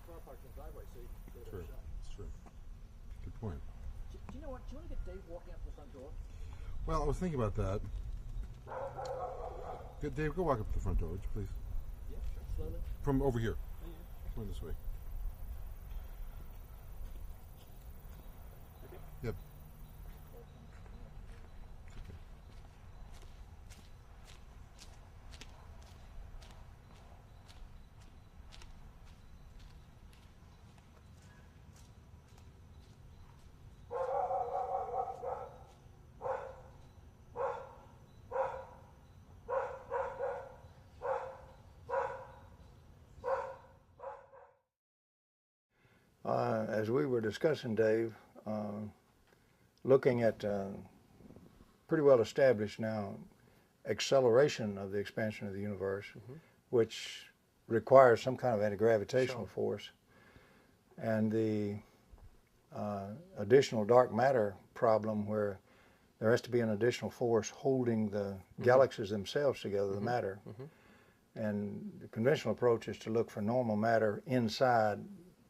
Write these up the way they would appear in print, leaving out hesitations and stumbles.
car parked in the driveway, so you can go to True. the shop. It's true. Good point. Do you know what? Do you want to get Dave walking up to the front door? Well, I was thinking about that. Good, Dave, go walk up to the front door, would you please? Yeah, sure. Slowly. From over here. Oh, yeah. Going this way. Okay. Yep. As we were discussing, Dave, looking at pretty well established now acceleration of the expansion of the universe, which requires some kind of anti-gravitational force, and the additional dark matter problem where there has to be an additional force holding the galaxies themselves together, the matter. And the conventional approach is to look for normal matter inside,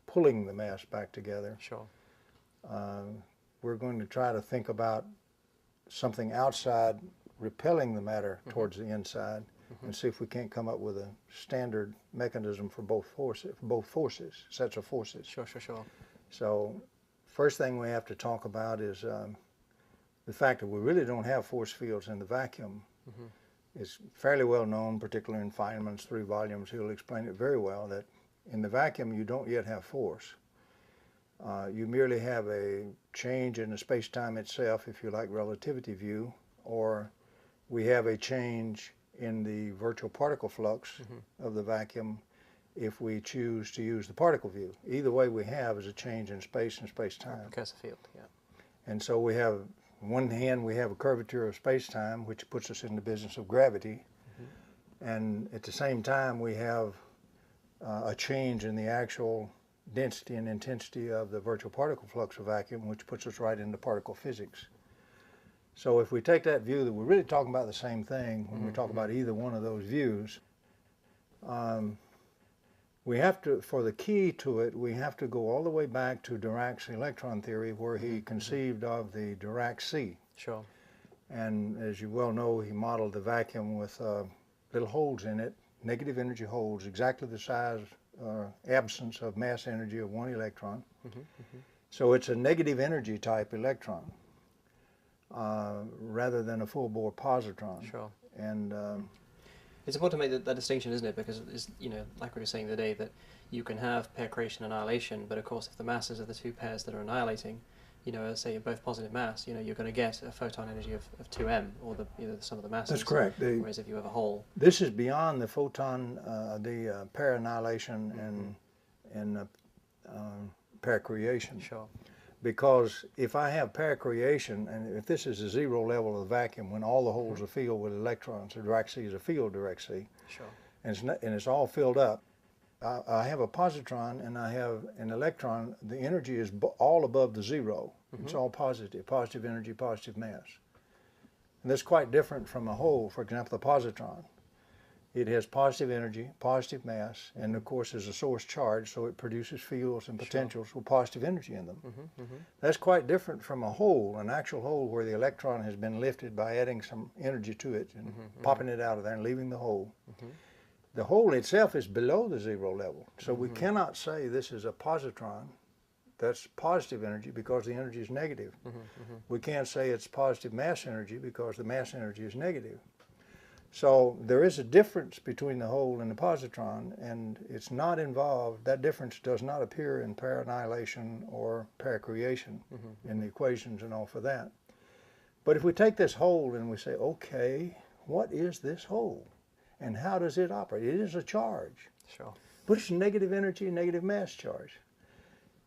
pulling the mass back together. Sure. We're going to try to think about something outside repelling the matter towards the inside, and see if we can't come up with a standard mechanism for both forces, sets of forces. Sure. So first thing we have to talk about is the fact that we really don't have force fields in the vacuum. It's fairly well known, particularly in Feynman's 3 volumes. He'll explain it very well, that in the vacuum you don't yet have force. You merely have a change in the space-time itself, if you like relativity view, or we have a change in the virtual particle flux of the vacuum if we choose to use the particle view. Either way we have is a change in space and space-time. Precursor field, yeah. And so we have, on one hand, we have a curvature of space-time, which puts us in the business of gravity. And at the same time, we have a change in the actual density and intensity of the virtual particle flux of vacuum, which puts us right into particle physics. So if we take that view that we're really talking about the same thing when we talk about either one of those views, we have to, for the key to it, we have to go all the way back to Dirac's electron theory, where he conceived of the Dirac sea. Sure. And as you well know, he modeled the vacuum with little holes in it, negative energy holes, exactly the size or absence of mass energy of one electron. So it's a negative energy type electron rather than a full bore positron. Sure. And it's important to make that distinction, isn't it? Because it's, you know, like we were saying the other day, that you can have pair creation and annihilation, but of course if the masses of the 2 pairs that are annihilating, you know, say both positive mass, you know, you're going to get a photon energy of 2m, or the, you know, the sum of the masses. that's correct. Whereas if you have a hole, This is beyond the photon, the pair annihilation and pair creation. sure. Because if I have pair creation, and if this is a 0 level of the vacuum, when all the holes are filled with electrons, the Dirac sea is a field Dirac sea, Sure. and it's all filled up. I have a positron and I have an electron. The energy is all above the 0. It's all positive energy, positive mass. And that's quite different from a hole, for example, the positron. It has positive energy, positive mass, and of course is a source charge, so it produces fields and potentials with positive energy in them. That's quite different from a hole, an actual hole where the electron has been lifted by adding some energy to it and popping it out of there and leaving the hole. The hole itself is below the 0 level, so we cannot say this is a positron. That's positive energy because the energy is negative. We can't say it's positive mass energy because the mass energy is negative. So there is a difference between the hole and the positron, and it's not involved, that difference does not appear in pair annihilation or pair creation in the equations and all for that. But if we take this hole and we say, okay, what is this hole? And how does it operate? It is a charge. Sure. But it's negative energy, negative mass charge.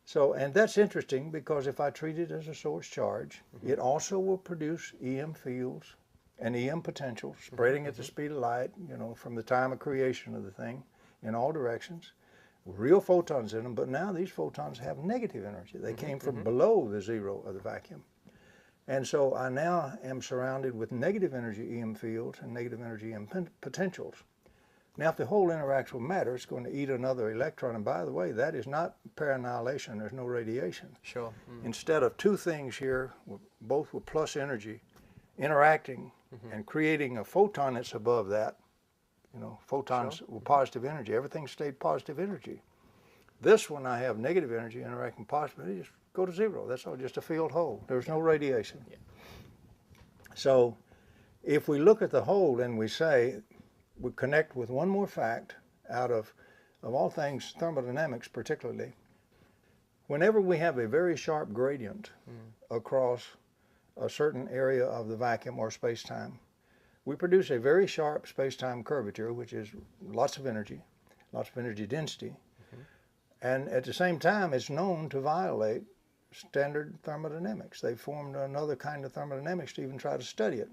So, and that's interesting because if I treat it as a source charge, it also will produce EM fields and EM potentials spreading at the speed of light, you know, from the time of creation of the thing in all directions. Real photons in them, but now these photons have negative energy. They came from below the 0 of the vacuum. And so I now am surrounded with negative energy EM fields and negative energy EM potentials. Now, if the hole interacts with matter, it's going to eat another electron. And by the way, that is not pair annihilation. There's no radiation. Sure. Instead of two things here, both with plus energy, interacting and creating a photon that's above that, you know, photons with positive energy. Everything stayed positive energy. This one, I have negative energy interacting positively, just go to zero. That's all, just a field hole. There's no radiation. Yeah. So if we look at the hole and we say, we connect with one more fact out of all things thermodynamics particularly, whenever we have a very sharp gradient across a certain area of the vacuum or space-time, we produce a very sharp space-time curvature, which is lots of energy density, and at the same time it's known to violate standard thermodynamics. They formed another kind of thermodynamics to even try to study it.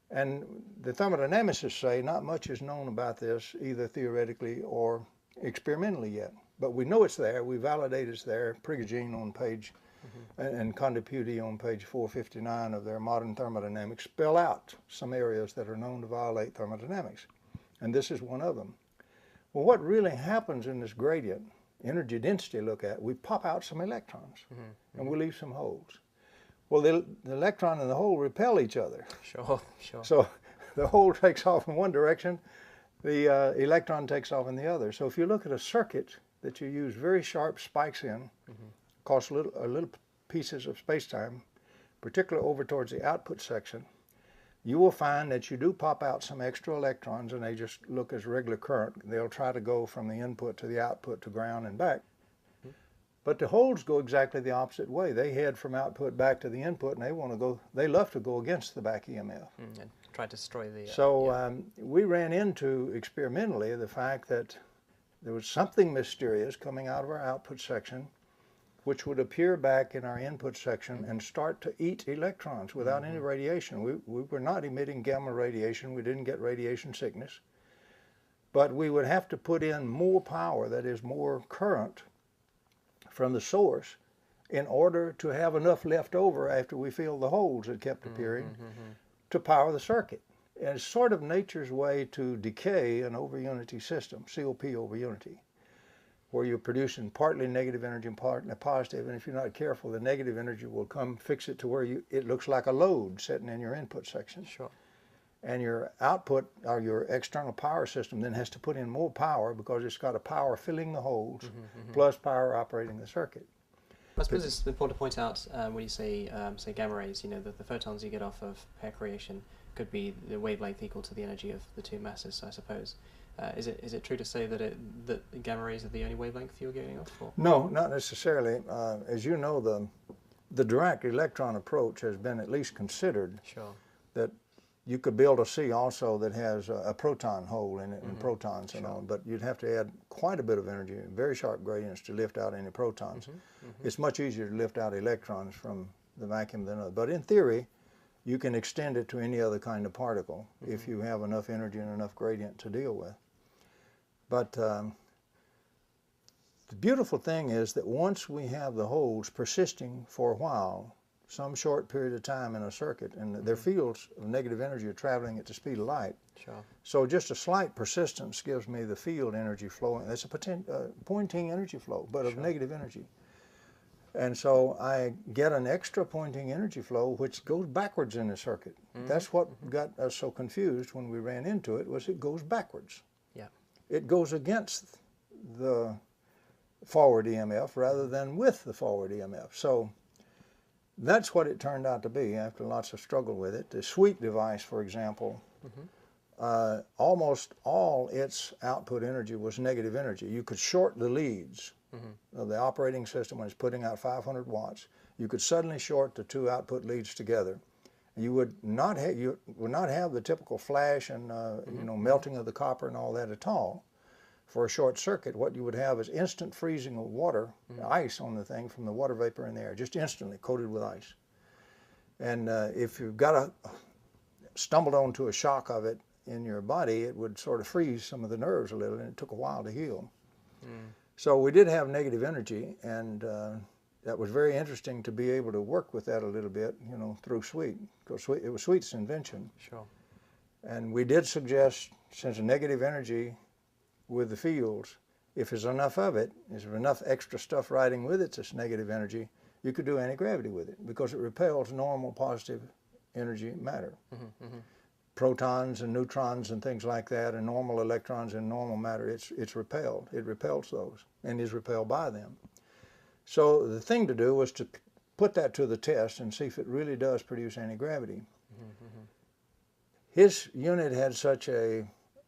And the thermodynamicists say not much is known about this either theoretically or experimentally yet. But we know it's there, we validate it's there. Prigogine on page, and Condiputi on page 459 of their Modern Thermodynamics spell out some areas that are known to violate thermodynamics. And this is one of them. Well, what really happens in this gradient, energy density look at, we pop out some electrons and we leave some holes. Well, the electron and the hole repel each other. Sure, sure. So the hole takes off in one direction, the electron takes off in the other. So if you look at a circuit that you use very sharp spikes in, across little pieces of space-time, particularly over towards the output section, you will find that you do pop out some extra electrons, and they just look as regular current. They'll try to go from the input to the output to ground and back. But the holes go exactly the opposite way. They head from output back to the input, and they love to go against the back EMF. And try to destroy the... So we ran into, experimentally, the fact that there was something mysterious coming out of our output section, which would appear back in our input section and start to eat electrons without any radiation. We were not emitting gamma radiation. We didn't get radiation sickness. But we would have to put in more power, that is more current, from the source in order to have enough left over after we filled the holes that kept appearing to power the circuit. And it's sort of nature's way to decay an over-unity system, COP over unity, where you're producing partly negative energy and partly positive, and if you're not careful, the negative energy will come fix it to where it looks like a load sitting in your input section. Sure. And your output, or your external power system, then has to put in more power because it's got a power filling the holes plus power operating the circuit. I suppose it's important to point out when you say gamma rays, you know, the photons you get off of pair creation could be the wavelength equal to the energy of the two masses, I suppose. Is it true to say that that gamma rays are the only wavelength you're getting off? Or? No, not necessarily. As you know, the direct electron approach has been at least considered. Sure. That you could build a C also that has a proton hole in it and protons and all, but you'd have to add quite a bit of energy, very sharp gradients to lift out any protons. It's much easier to lift out electrons from the vacuum than other. But in theory, you can extend it to any other kind of particle if you have enough energy and enough gradient to deal with. But the beautiful thing is that once we have the holes persisting for a while, some short period of time in a circuit, and their fields of negative energy are traveling at the speed of light. Sure. So just a slight persistence gives me the field energy flowing. That's a pointing energy flow, but of negative energy. And so I get an extra pointing energy flow which goes backwards in the circuit. That's what got us so confused when we ran into it, was it goes backwards. Yeah. It goes against the forward EMF rather than with the forward EMF. So that's what it turned out to be after lots of struggle with it. The Sweet device, for example, almost all its output energy was negative energy. You could short the leads of the operating system when it's putting out 500 watts. You could suddenly short the two output leads together. You would not have the typical flash and you know, melting of the copper and all that at all. For a short circuit, what you would have is instant freezing of water, ice on the thing from the water vapor in the air, just instantly coated with ice. And if you've stumbled onto a shock of it in your body, it would sort of freeze some of the nerves a little, and it took a while to heal. So we did have negative energy, and that was very interesting to be able to work with that a little bit, you know, through Sweet, because it was Sweet's invention. Sure. And we did suggest since negative energy with the fields, if there's enough of it, is there enough extra stuff riding with it that's negative energy, you could do anti-gravity with it because it repels normal positive energy matter. Protons and neutrons and things like that, and normal electrons and normal matter, it's repelled. It repels those and is repelled by them. So the thing to do was to put that to the test and see if it really does produce anti-gravity. His unit had such a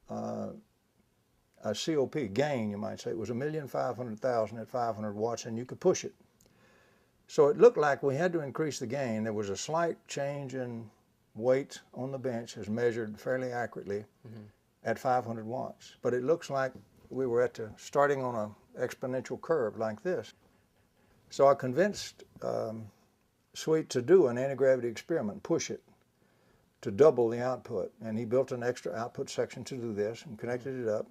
COP, gain, you might say. It was 1,500,000 at 500 watts, and you could push it. So it looked like we had to increase the gain. There was a slight change in weight on the bench as measured fairly accurately at 500 watts. But it looks like we were starting on an exponential curve like this. So I convinced Sweet to do an anti-gravity experiment, push it, to double the output. And he built an extra output section to do this and connected it up.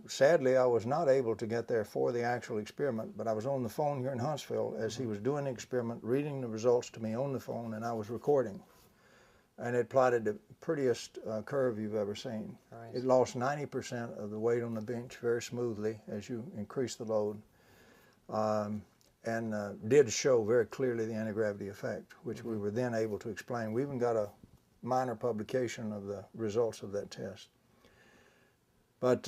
Sadly, I was not able to get there for the actual experiment, but I was on the phone here in Huntsville as he was doing the experiment, reading the results to me on the phone, and I was recording. And it plotted the prettiest curve you've ever seen. Right. It lost 90% of the weight on the bench very smoothly as you increase the load, and did show very clearly the anti-gravity effect, which we were then able to explain. We even got a minor publication of the results of that test. But,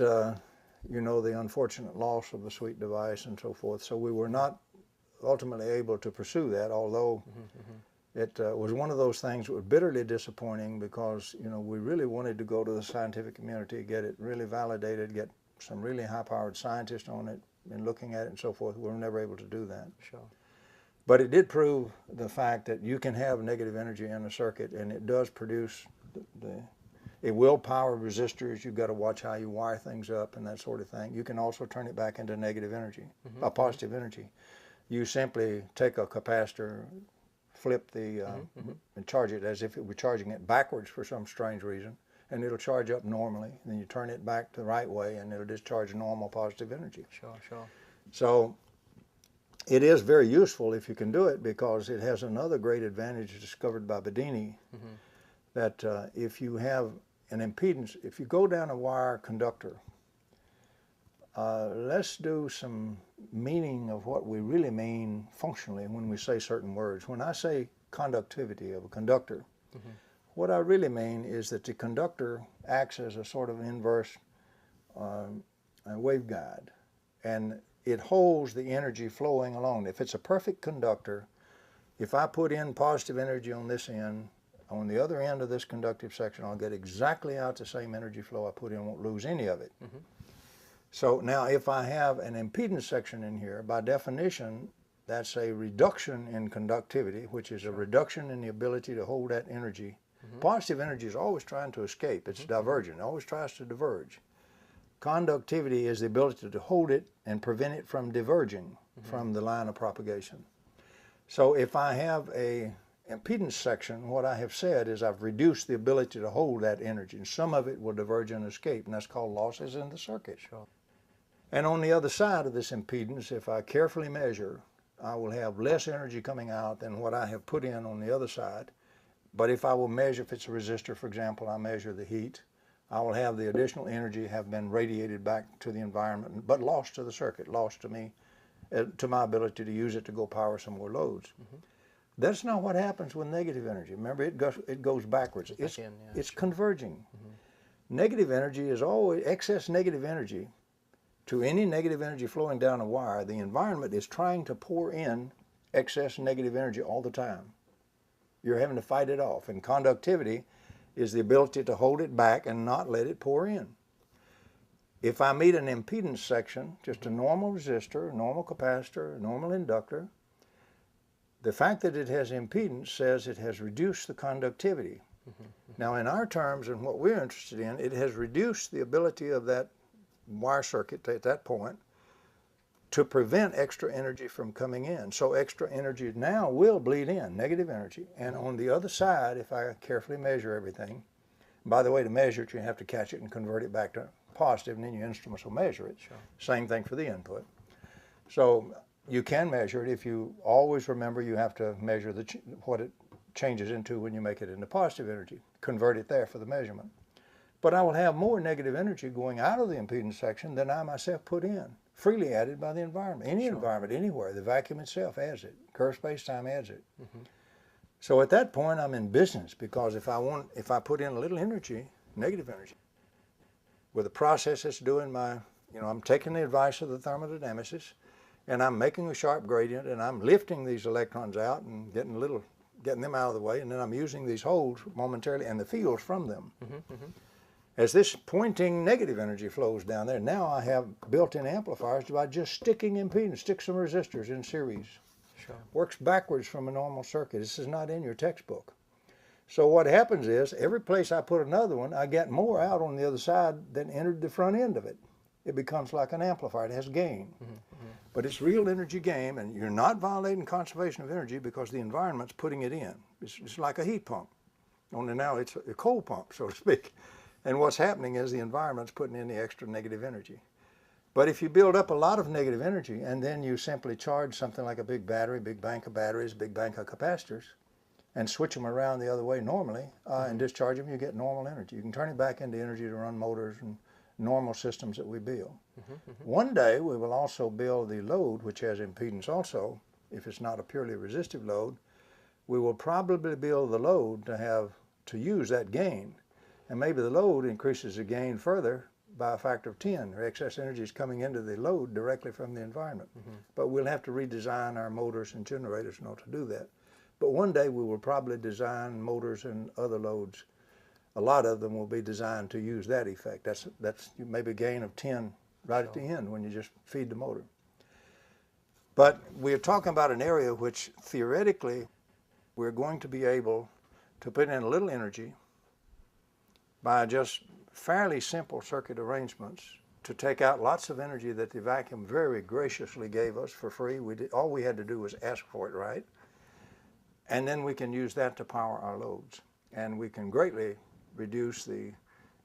you know, the unfortunate loss of the Sweet device and so forth. So we were not ultimately able to pursue that, although it was one of those things that was bitterly disappointing because, you know, we really wanted to go to the scientific community, get it really validated, get some really high-powered scientists on it and looking at it and so forth. We were never able to do that. Sure. But it did prove the fact that you can have negative energy in a circuit, and it does produce it will power resistors. You've got to watch how you wire things up and that sort of thing. You can also turn it back into negative energy, a positive energy. You simply take a capacitor, flip the, and charge it as if it were charging it backwards for some strange reason, and it'll charge up normally. And then you turn it back the right way, and it'll discharge normal positive energy. Sure, sure. So it is very useful if you can do it, because it has another great advantage discovered by Bedini, that if you have an impedance, if you go down a wire conductor, let's do some meaning of what we really mean functionally when we say certain words. When I say conductivity of a conductor, what I really mean is that the conductor acts as a sort of inverse waveguide, and it holds the energy flowing along. If it's a perfect conductor, if I put in positive energy on this end, on the other end of this conductive section, I'll get exactly out the same energy flow I put in, won't lose any of it. So now if I have an impedance section in here, by definition, that's a reduction in conductivity, which is a reduction in the ability to hold that energy. Positive energy is always trying to escape. It's divergent. It always tries to diverge. Conductivity is the ability to hold it and prevent it from diverging from the line of propagation. So if I have a impedance section, what I have said is I've reduced the ability to hold that energy, and some of it will diverge and escape, and that's called losses in the circuit. Sure. And on the other side of this impedance, if I carefully measure, I will have less energy coming out than what I have put in on the other side. But if I will measure, if it's a resistor, for example, I measure the heat, I will have the additional energy have been radiated back to the environment, but lost to the circuit, lost to me, to my ability to use it to go power some more loads. That's not what happens with negative energy. Remember, it goes backwards. It's converging. Negative energy is always, excess negative energy, to any negative energy flowing down a wire, the environment is trying to pour in excess negative energy all the time. You're having to fight it off. And conductivity is the ability to hold it back and not let it pour in. If I meet an impedance section, just a normal resistor, a normal capacitor, a normal inductor, the fact that it has impedance says it has reduced the conductivity. Now in our terms and what we're interested in, it has reduced the ability of that wire circuit at that point to prevent extra energy from coming in. So extra energy now will bleed in, negative energy. And on the other side, if I carefully measure everything, by the way, to measure it, you have to catch it and convert it back to positive, and then your instruments will measure it. Sure. Same thing for the input. So you can measure it if you always remember you have to measure what it changes into when you make it into positive energy. Convert it there for the measurement. but I will have more negative energy going out of the impedance section than I myself put in, freely added by the environment. Any environment, anywhere, the vacuum itself adds it. Curved space-time adds it. So at that point, I'm in business, because if I put in a little energy, negative energy, with a process that's doing my, I'm taking the advice of the thermodynamicists, and I'm making a sharp gradient, and I'm lifting these electrons out and getting them out of the way, and then I'm using these holes momentarily and the fields from them. As this pointing negative energy flows down there, now I have built-in amplifiers by just sticking impedance, stick some resistors in series. Sure. Works backwards from a normal circuit. This is not in your textbook. So what happens is, every place I put another one, I get more out on the other side than entered the front end of it. It becomes like an amplifier. It has gain. But it's real energy gain, and you're not violating conservation of energy because the environment's putting it in. It's like a heat pump. Only now it's a cold pump, so to speak. And what's happening is the environment's putting in the extra negative energy. But if you build up a lot of negative energy and then you simply charge something like a big battery, big bank of batteries, big bank of capacitors, and switch them around the other way normally and discharge them, you get normal energy. You can turn it back into energy to run motors and normal systems that we build. One day we will also build the load, which has impedance also. If it's not a purely resistive load, we will probably build the load to use that gain. And maybe the load increases the gain further by a factor of 10. Or excess energy is coming into the load directly from the environment. But we'll have to redesign our motors and generators in order to do that. But one day we will probably design motors and other loads. A lot of them will be designed to use that effect. That's maybe a gain of 10 right at the end when you just feed the motor. But we're talking about an area which theoretically we're going to be able to put in a little energy by just fairly simple circuit arrangements to take out lots of energy that the vacuum very graciously gave us for free. All we had to do was ask for it, right? And then we can use that to power our loads. And we can greatly reduce the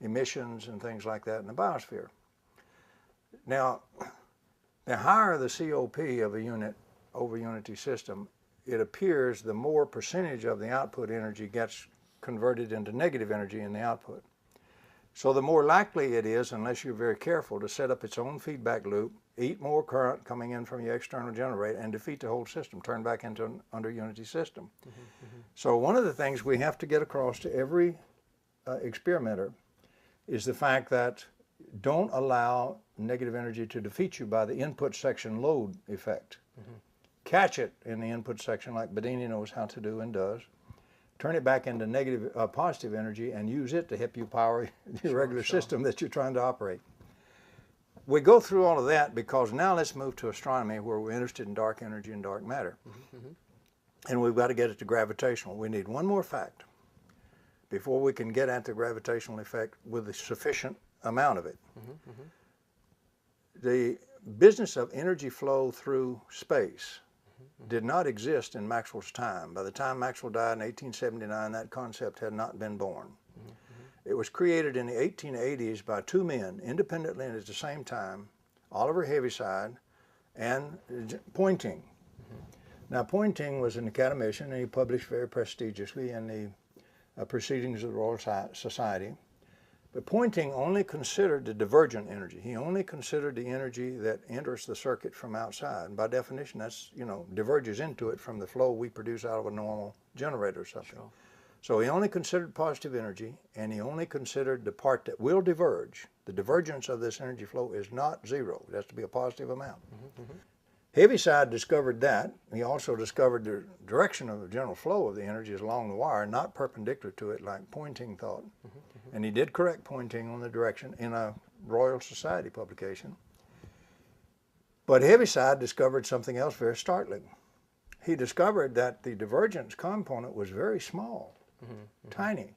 emissions and things like that in the biosphere. Now, the higher the COP of a unit over unity system, it appears the more percentage of the output energy gets converted into negative energy in the output. So the more likely it is, unless you're very careful, to set up its own feedback loop, eat more current coming in from your external generator, and defeat the whole system, turn back into an under unity system. So one of the things we have to get across to every experimenter is the fact that don't allow negative energy to defeat you by the input section load effect. Catch it in the input section like Bedini knows how to do and does. Turn it back into negative, positive energy and use it to help you power your regular system that you're trying to operate. We go through all of that because now let's move to astronomy, where we're interested in dark energy and dark matter. And we've got to get it to gravitational. We need one more fact before we can get at the gravitational effect with a sufficient amount of it. The business of energy flow through space did not exist in Maxwell's time. By the time Maxwell died in 1879, that concept had not been born. It was created in the 1880s by two men, independently and at the same time, Oliver Heaviside and Poynting. Now, Poynting was an academician, and he published very prestigiously in the Proceedings of the Royal Society. But Poynting only considered the divergent energy. He only considered the energy that enters the circuit from outside. And by definition, that's, diverges into it from the flow we produce out of a normal generator or something. Sure. So he only considered positive energy, and he only considered the part that will diverge. The divergence of this energy flow is not zero. It has to be a positive amount. Heaviside discovered that. He also discovered the direction of the general flow of the energy is along the wire, not perpendicular to it like Poynting thought. And he did correct Poynting on the direction in a Royal Society publication. But Heaviside discovered something else very startling. He discovered that the divergence component was very small, tiny.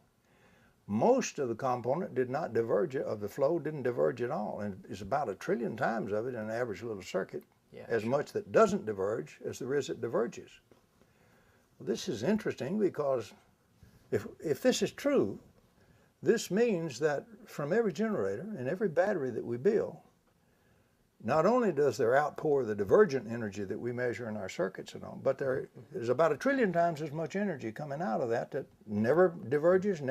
Most of the component did not diverge, of the flow didn't diverge at all. And it's about 1 trillion times of it in an average little circuit. As much that doesn't diverge as there is that diverges. Well, this is interesting because if this is true, this means that from every generator and every battery that we build, not only does there outpour the divergent energy that we measure in our circuits and all, but there is about 1 trillion times as much energy coming out of that that never diverges in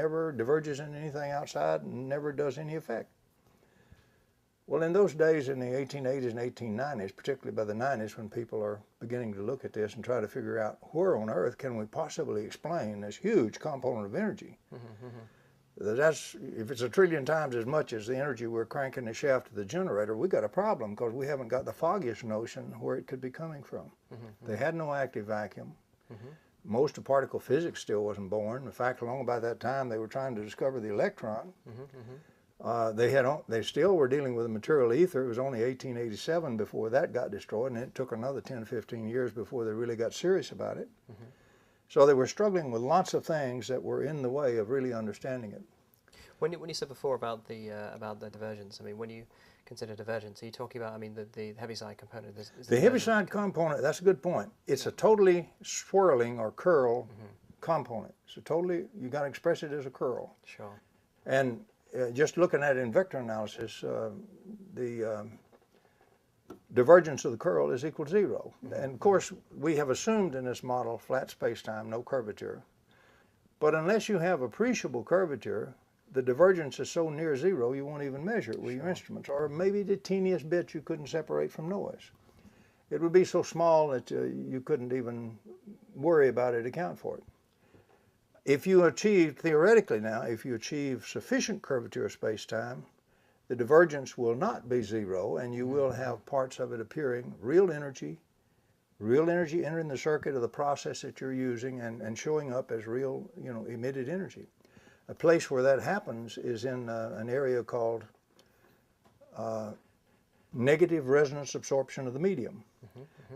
anything outside, and never does any effect. Well, in those days, in the 1880s and 1890s, particularly by the 90s, when people are beginning to look at this and try to figure out where on earth can we possibly explain this huge component of energy, that's, if it's 1 trillion times as much as the energy we're cranking the shaft of the generator, we got a problem, because we haven't got the foggiest notion where it could be coming from. They had no active vacuum. Most of particle physics still wasn't born. In fact, along about that time, they were trying to discover the electron. They still were dealing with a material ether. It was only 1887 before that got destroyed, and it took another 10, 15 years before they really got serious about it. So they were struggling with lots of things that were in the way of really understanding it. When you said before about the divergence, I mean, when you consider divergence, are you talking about, I mean, the heaviside component? The heaviside component, that's a good point. It's a totally swirling or curl component. So totally, you got to express it as a curl. Sure. And just looking at it in vector analysis, the divergence of the curl is equal to 0. And of course, we have assumed in this model flat space-time, no curvature. But unless you have appreciable curvature, the divergence is so near 0 you won't even measure it with your instruments, or maybe the teeniest bit you couldn't separate from noise. It would be so small that you couldn't even worry about it, account for it. If you achieve, theoretically now, if you achieve sufficient curvature of space-time, the divergence will not be 0, and you will have parts of it appearing, real energy entering the circuit of the process that you're using and showing up as real, emitted energy. A place where that happens is in an area called negative resonance absorption of the medium.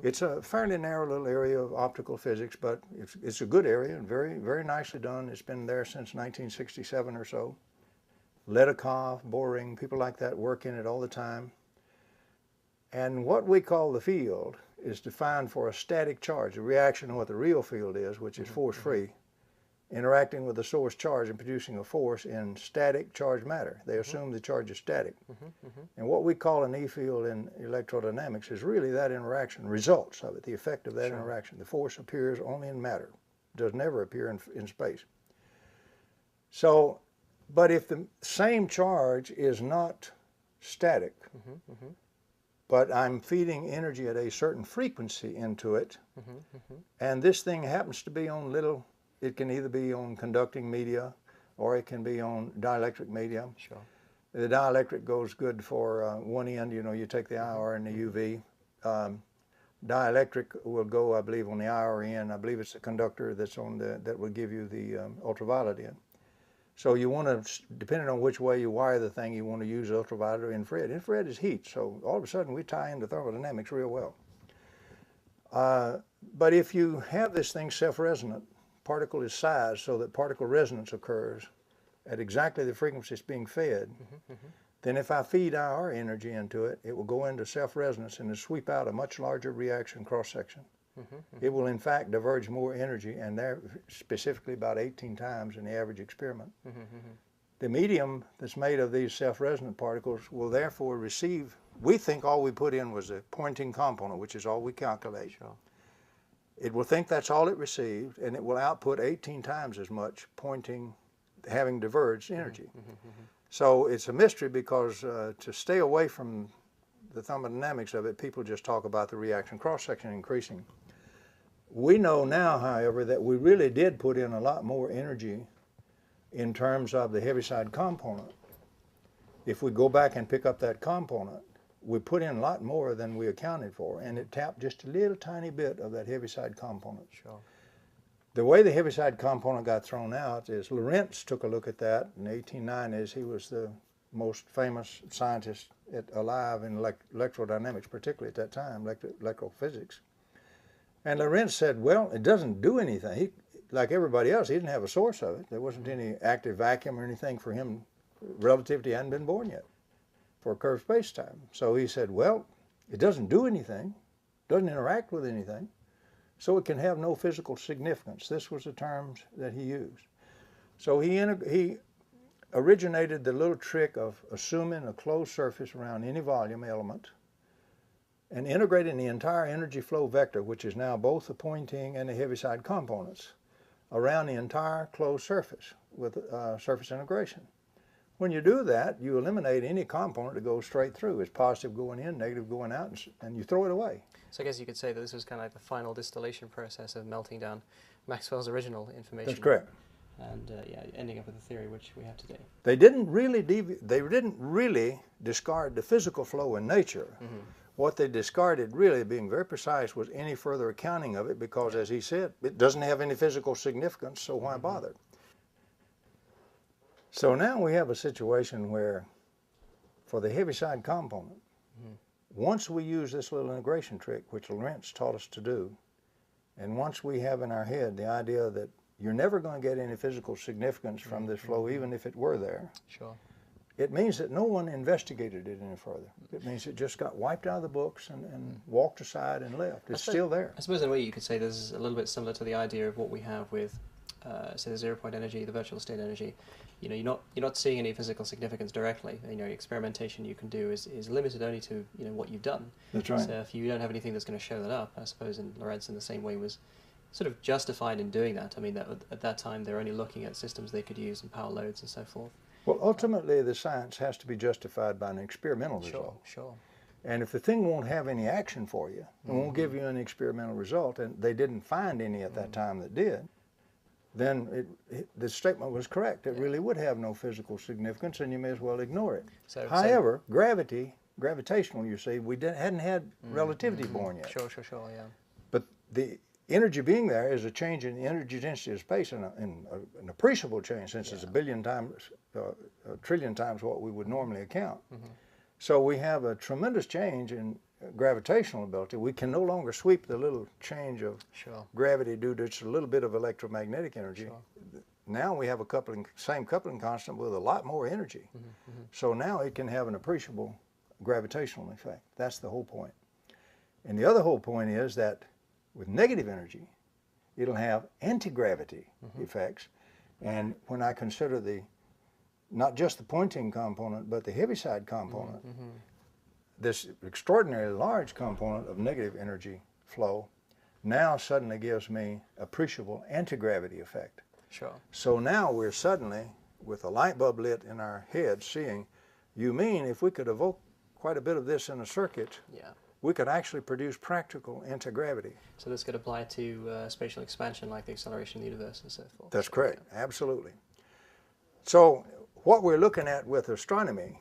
It's a fairly narrow little area of optical physics, but it's a good area and very, very nicely done. It's been there since 1967 or so. Ledokov, Boring, people like that work in it all the time. And what we call the field is defined for a static charge, a reaction to what the real field is, which is force-free, interacting with the source charge and producing a force in static charged matter. They assume the charge is static. And what we call an E field in electrodynamics is really that interaction, results of it, the effect of that interaction. The force appears only in matter, does never appear in space. So, but if the same charge is not static, but I'm feeding energy at a certain frequency into it, and this thing happens to be on little, it can either be on conducting media or it can be on dielectric media. Sure. The dielectric goes good for one end, you take the IR and the UV. Dielectric will go, I believe, on the IR end. I believe it's the conductor that's on that will give you the ultraviolet end. So you want to, depending on which way you wire the thing, you want to use ultraviolet or infrared. Infrared is heat, so all of a sudden we tie into thermodynamics real well. But if you have this thing self-resonant, particle is sized so that particle resonance occurs at exactly the frequency it's being fed, then if I feed IR energy into it, it will go into self-resonance and sweep out a much larger reaction cross-section. It will in fact diverge more energy, and there specifically about 18 times in the average experiment. The medium that's made of these self-resonant particles will therefore receive, we think all we put in was a pointing component, which is all we calculate. It will think that's all it received, and it will output 18 times as much pointing, having diverged energy. So it's a mystery because to stay away from the thermodynamics of it, people just talk about the reaction cross-section increasing. We know now, however, that we really did put in a lot more energy in terms of the heaviside component. If we go back and pick up that component, we put in a lot more than we accounted for, and it tapped just a little tiny bit of that heaviside component. The way the heaviside component got thrown out is Lorentz took a look at that in the 1890s. He was the most famous scientist alive in electrodynamics, particularly at that time, electrophysics. And Lorentz said, well, it doesn't do anything. Like everybody else, he didn't have a source of it. There wasn't any active vacuum or anything for him. Relativity hadn't been born yet for curved space-time. So he said, well, it doesn't do anything, doesn't interact with anything, so it can have no physical significance. This was the terms that he used. So he originated the little trick of assuming a closed surface around any volume element and integrating the entire energy flow vector, which is now both the Poynting and the Heaviside components, around the entire closed surface with surface integration. When you do that, you eliminate any component that goes straight through. It's positive going in, negative going out, and you throw it away. So I guess you could say that this was kind of like the final distillation process of melting down Maxwell's original information. That's correct. And yeah, ending up with the theory which we have today. They didn't really discard the physical flow in nature. Mm-hmm. What they discarded, really being very precise, was any further accounting of it because, as he said, it doesn't have any physical significance, so why bother? So now we have a situation where, for the Heaviside component, once we use this little integration trick, which Lorentz taught us to do, and once we have in our head the idea that you're never going to get any physical significance from this flow, even if it were there, Sure. it means that no one investigated it any further. It means it just got wiped out of the books and walked aside and left. It's still there. I suppose in a way you could say this is a little bit similar to the idea of what we have with, say, the 0 point energy, the virtual state energy. You know, you're not seeing any physical significance directly. You know, experimentation you can do is limited only to what you've done. That's right. So if you don't have anything that's going to show that up, I suppose in Lorentz in the same way was sort of justified in doing that. I mean, that at that time they're only looking at systems they could use and power loads and so forth. Well, ultimately, the science has to be justified by an experimental result. Sure. And if the thing won't have any action for you, it won't give you an experimental result, and they didn't find any at that time that did, then the statement was correct. It really would have no physical significance, and you may as well ignore it. However, gravitational, you see, we hadn't had relativity born yet. Sure, yeah. But the energy being there is a change in the energy density of space, and an appreciable change, since it's a billion times, a trillion times what we would normally account. So we have a tremendous change in gravitational ability. We can no longer sweep the little change of gravity due to just a little bit of electromagnetic energy. Now we have same coupling constant with a lot more energy. So now it can have an appreciable gravitational effect. That's the whole point. And the other whole point is that with negative energy, it'll have anti-gravity effects. And when I consider not just the Poynting component, but the Heaviside component, this extraordinarily large component of negative energy flow now suddenly gives me appreciable anti-gravity effect. Sure. So now we're suddenly, with a light bulb lit in our head, seeing, you mean if we could evoke quite a bit of this in a circuit, we could actually produce practical anti-gravity. So this could apply to spatial expansion, like the acceleration of the universe and so forth. That's correct, absolutely. So what we're looking at with astronomy,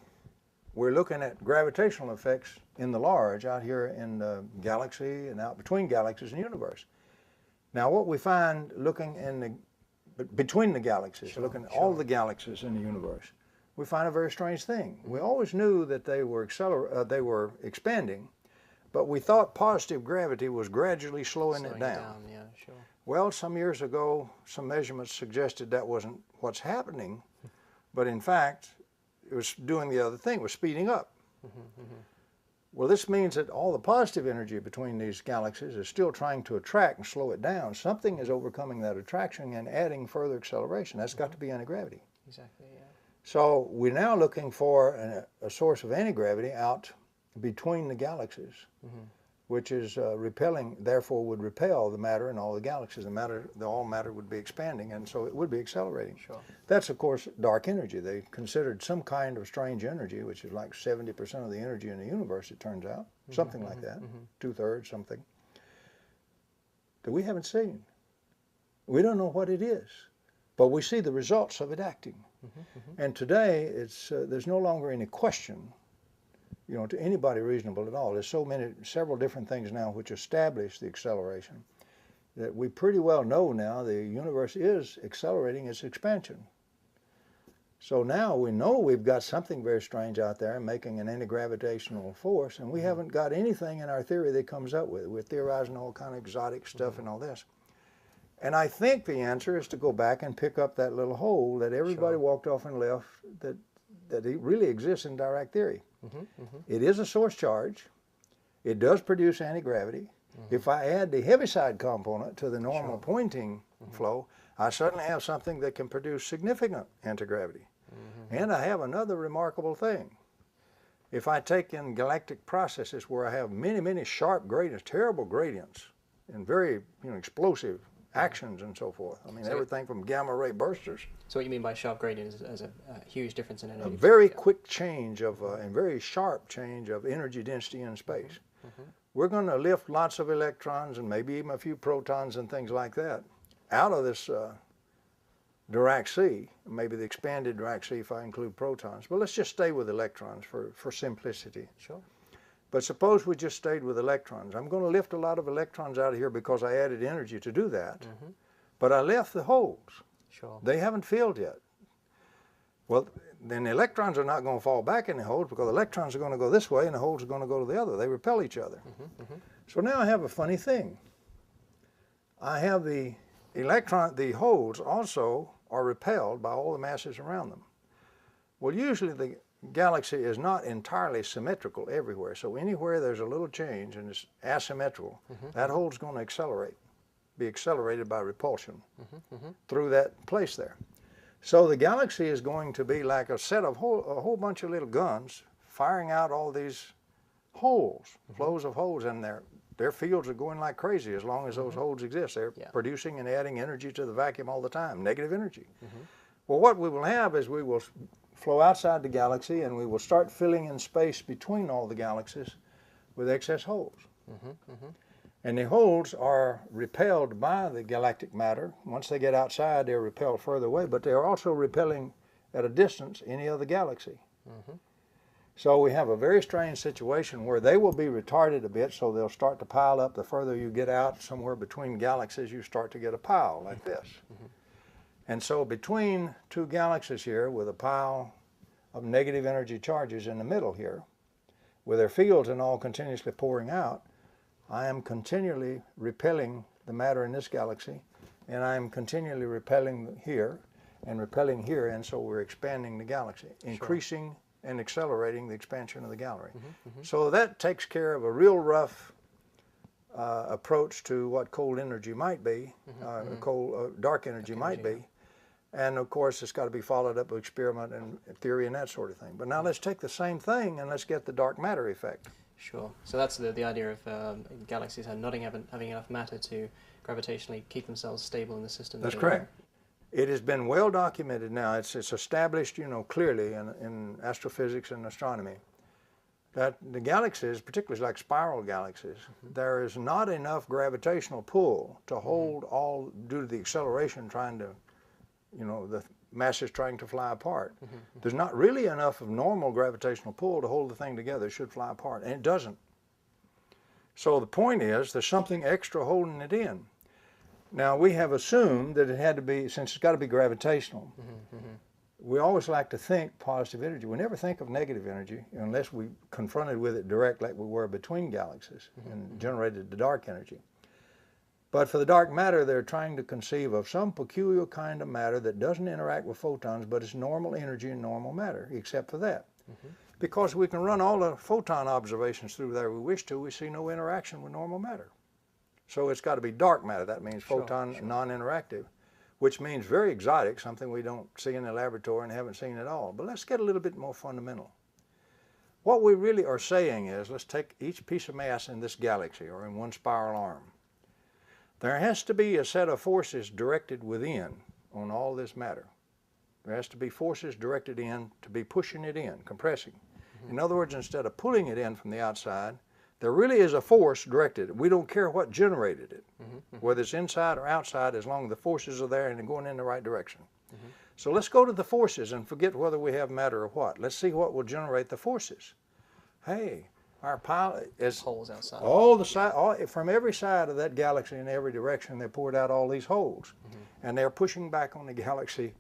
we're looking at gravitational effects in the large, out here in the galaxy and out between galaxies and universe. Now what we find looking between the galaxies, looking at all the galaxies in the universe, we find a very strange thing. We always knew that they were expanding, but we thought positive gravity was gradually slowing it down. Yeah, sure. Well, some years ago, some measurements suggested that wasn't what's happening, but in fact, it was doing the other thing, it was speeding up. Well, this means that all the positive energy between these galaxies is still trying to attract and slow it down. Something is overcoming that attraction and adding further acceleration. That's got to be anti-gravity. Exactly, yeah. So we're now looking for a source of anti-gravity out between the galaxies, which is repelling, therefore would repel the matter in all the galaxies. All matter would be expanding, and so it would be accelerating. Sure. That's, of course, dark energy. They considered some kind of strange energy, which is like 70% of the energy in the universe, it turns out. Something like that, 2/3, something, that we haven't seen. We don't know what it is, but we see the results of it acting. And today, there's no longer any question, to anybody reasonable at all. There's several different things now which establish the acceleration, that we pretty well know now the universe is accelerating its expansion. So now we know we've got something very strange out there making an anti-gravitational force, and we haven't got anything in our theory that comes up with it. We're theorizing all kind of exotic stuff and all this. And I think the answer is to go back and pick up that little hole that everybody walked off and left, that it really exists in direct theory. It is a source charge. It does produce anti-gravity. If I add the Heaviside component to the normal Poynting flow, I suddenly have something that can produce significant anti-gravity. And I have another remarkable thing. if I take in galactic processes where I have many, many sharp gradients, terrible gradients, and very explosive actions and so forth. I mean, So everything from gamma ray bursters. So what you mean by sharp gradient is a huge difference in energy? A very quick change of, and very sharp change of energy density in space. We're going to lift lots of electrons and maybe even a few protons and things like that out of this Dirac sea, maybe the expanded Dirac sea if I include protons. But let's just stay with electrons for simplicity. Sure. But suppose we just stayed with electrons. I'm going to lift a lot of electrons out of here because I added energy to do that. But I left the holes. Sure. They haven't filled yet. Well, then the electrons are not going to fall back in the holes because the electrons are going to go this way and the holes are going to go to the other. They repel each other. So now I have a funny thing. I have the holes also are repelled by all the masses around them. Well, usually the galaxy is not entirely symmetrical everywhere. So anywhere there's a little change and it's asymmetrical, that hole's going to accelerate, be accelerated by repulsion through that place there. So the galaxy is going to be like a whole bunch of little guns firing out all these holes, flows of holes, and their fields are going like crazy as long as those holes exist. They're producing and adding energy to the vacuum all the time, negative energy. Well, what we will have is we will flow outside the galaxy and we will start filling in space between all the galaxies with excess holes. And the holes are repelled by the galactic matter. Once they get outside, they're repelled further away, but they're also repelling at a distance any other galaxy. So we have a very strange situation where they will be retarded a bit, so they'll start to pile up. The further you get out, somewhere between galaxies, you start to get a pile like this. And so between two galaxies here, with a pile of negative energy charges in the middle here, with their fields and all continuously pouring out, I am continually repelling the matter in this galaxy, and I am continually repelling here, and so we're expanding the galaxy, increasing and accelerating the expansion of the galaxy. So that takes care of a real rough approach to what cold energy might be, dark energy might be. And of course, it's got to be followed up with experiment and theory and that sort of thing. But now let's take the same thing and let's get the dark matter effect. Sure. So that's the idea of galaxies not having enough matter to gravitationally keep themselves stable in the system. That's correct. It has been well documented now. It's established, clearly in astrophysics and astronomy that the galaxies, particularly like spiral galaxies, there is not enough gravitational pull to hold all due to the acceleration trying to, the masses trying to fly apart. There's not really enough of normal gravitational pull to hold the thing together. It should fly apart, and it doesn't. So the point is there's something extra holding it in. Now, we have assumed that it had to be, since it's got to be gravitational, we always like to think positive energy. We never think of negative energy unless we confronted with it direct like we were between galaxies and generated the dark energy. But for the dark matter, they're trying to conceive of some peculiar kind of matter that doesn't interact with photons, but it's normal energy and normal matter, except for that. Because we can run all the photon observations through there we wish to, we see no interaction with normal matter. So it's got to be dark matter. That means photon non-interactive, which means very exotic, something we don't see in the laboratory and haven't seen at all. But let's get a little bit more fundamental. What we really are saying is, let's take each piece of mass in this galaxy or in one spiral arm. There has to be a set of forces directed within on all this matter. There has to be forces directed in to be pushing it in, compressing. In other words, instead of pulling it in from the outside, there really is a force directed. We don't care what generated it, whether it's inside or outside, as long as the forces are there and they're going in the right direction. So let's go to the forces and forget whether we have matter or what. Let's see what will generate the forces. Hey, our pilot is holes outside. From every side of that galaxy in every direction, they poured out all these holes, and they're pushing back on the galaxy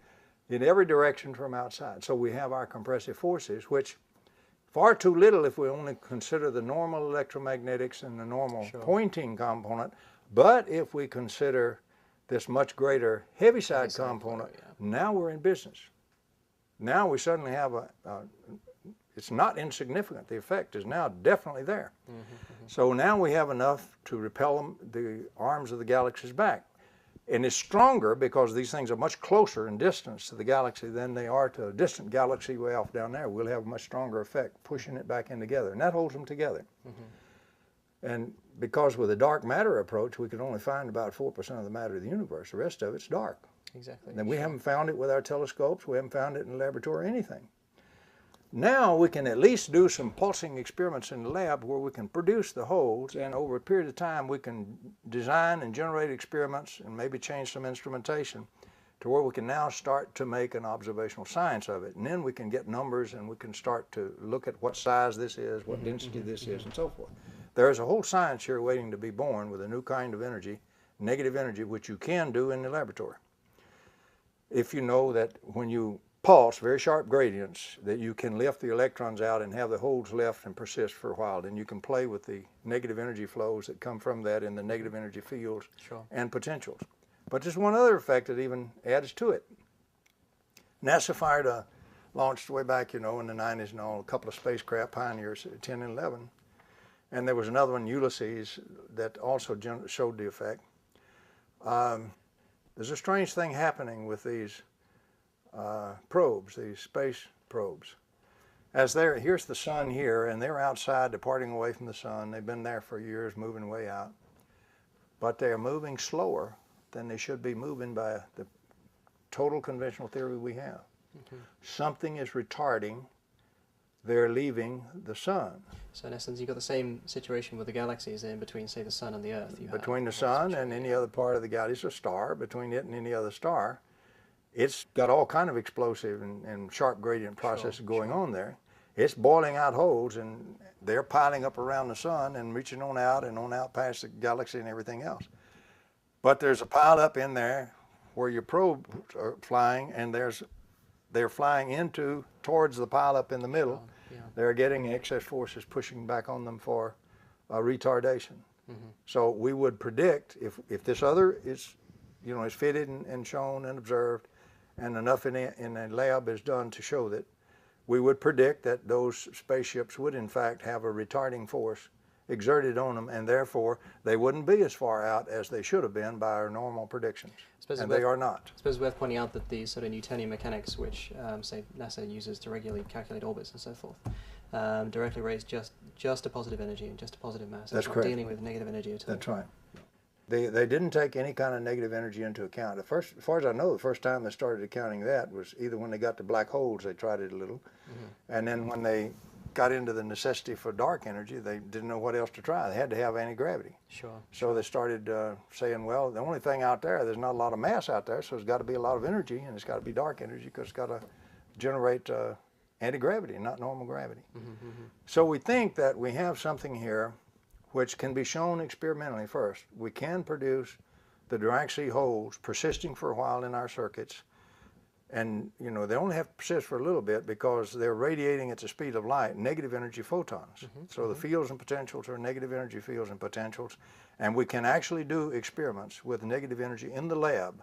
in every direction from outside. So we have our compressive forces, which far too little if we only consider the normal electromagnetics and the normal pointing component. But if we consider this much greater heaviside component, now we're in business. Now we suddenly have it's not insignificant. The effect is now definitely there. So now we have enough to repel the arms of the galaxies back. And it's stronger because these things are much closer in distance to the galaxy than they are to a distant galaxy way off down there. We'll have a much stronger effect pushing it back in together, and that holds them together. And because with the dark matter approach, we can only find about 4% of the matter of the universe. The rest of it's dark. Exactly. And we haven't found it with our telescopes. We haven't found it in the laboratory or anything. Now we can at least do some pulsing experiments in the lab where we can produce the holes, and over a period of time we can design and generate experiments and maybe change some instrumentation to where we can now start to make an observational science of it. And then we can get numbers and we can start to look at what size this is, what density this is, and so forth. There's a whole science here waiting to be born with a new kind of energy, negative energy, which you can do in the laboratory. If you know that when you pulse very sharp gradients, that you can lift the electrons out and have the holes left and persist for a while, then you can play with the negative energy flows that come from that in the negative energy fields and potentials. But there's one other effect that even adds to it. NASA fired launched way back, in the 90s and all, a couple of spacecraft, Pioneers, 10 and 11. And there was another one, Ulysses, that also showed the effect. There's a strange thing happening with these probes, these space probes. Here's the sun here, and they're outside, departing away from the sun. They've been there for years, moving way out. But they're moving slower than they should be moving by the total conventional theory we have. Something is retarding their leaving the sun. So in essence, you've got the same situation with the galaxies in between, say, the sun and the Earth. Between the sun and any other part of the galaxy, a star, between it and any other star, it's got all kind of explosive and sharp gradient processes going on there. It's boiling out holes, and they're piling up around the sun and reaching on out past the galaxy and everything else. But there's a pile up in there where your probes are flying, and they're flying towards the pile up in the middle. They're getting excess forces pushing back on them for retardation. So we would predict if this other is, is fitted and shown and observed, and enough in a lab is done to show that, we would predict that those spaceships would in fact have a retarding force exerted on them, and therefore they wouldn't be as far out as they should have been by our normal predictions. And they are not. I suppose it's worth pointing out that the sort of Newtonian mechanics, which say NASA uses to regularly calculate orbits and so forth, directly raise just a positive energy and just a positive mass. That's not correct. Dealing with negative energy at all. That's right. They didn't take any kind of negative energy into account. As far as I know, the first time they started accounting that was either when they got to black holes, they tried it a little, and then when they got into the necessity for dark energy, they didn't know what else to try. They had to have anti-gravity. So they started saying, well, the only thing out there's not a lot of mass out there, so there's got to be a lot of energy, and it's got to be dark energy because it's got to generate anti-gravity, not normal gravity. So we think that we have something here which can be shown experimentally first. We can produce the Dirac holes persisting for a while in our circuits, and they only have to persist for a little bit because they're radiating at the speed of light negative energy photons. So the fields and potentials are negative energy fields and potentials, and we can actually do experiments with negative energy in the lab.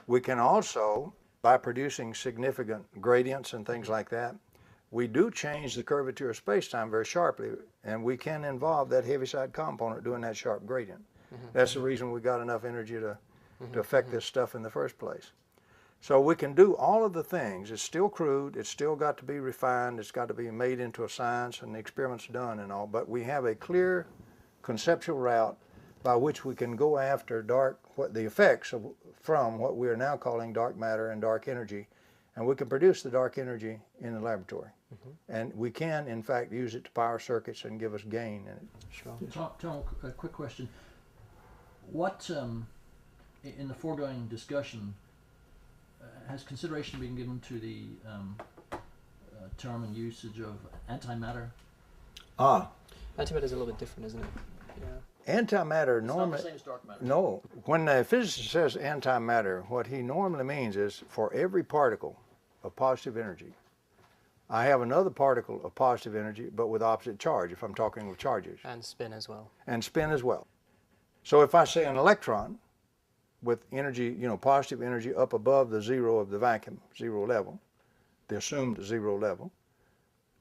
We can also, by producing significant gradients and things like that, we do change the curvature of space-time very sharply, and we can involve that heaviside component doing that sharp gradient. That's the reason we got enough energy to affect this stuff in the first place. So we can do all of the things. It's still crude, it's still got to be refined, it's got to be made into a science and the experiments done and all, but we have a clear conceptual route by which we can go after the effects from what we are now calling dark matter and dark energy, and we can produce the dark energy in the laboratory. And we can, in fact, use it to power circuits and give us gain in it. Tom, a quick question. What, in the foregoing discussion, has consideration been given to the term and usage of antimatter? Antimatter is a little bit different, isn't it? Antimatter It's normally... not the same as dark matter. No. When a physicist says antimatter, what he normally means is for every particle of positive energy, I have another particle of positive energy, but with opposite charge, if I'm talking with charges. And spin as well. And spin as well. So if I say an electron with energy, positive energy up above the zero of the vacuum, zero level, the assumed zero level,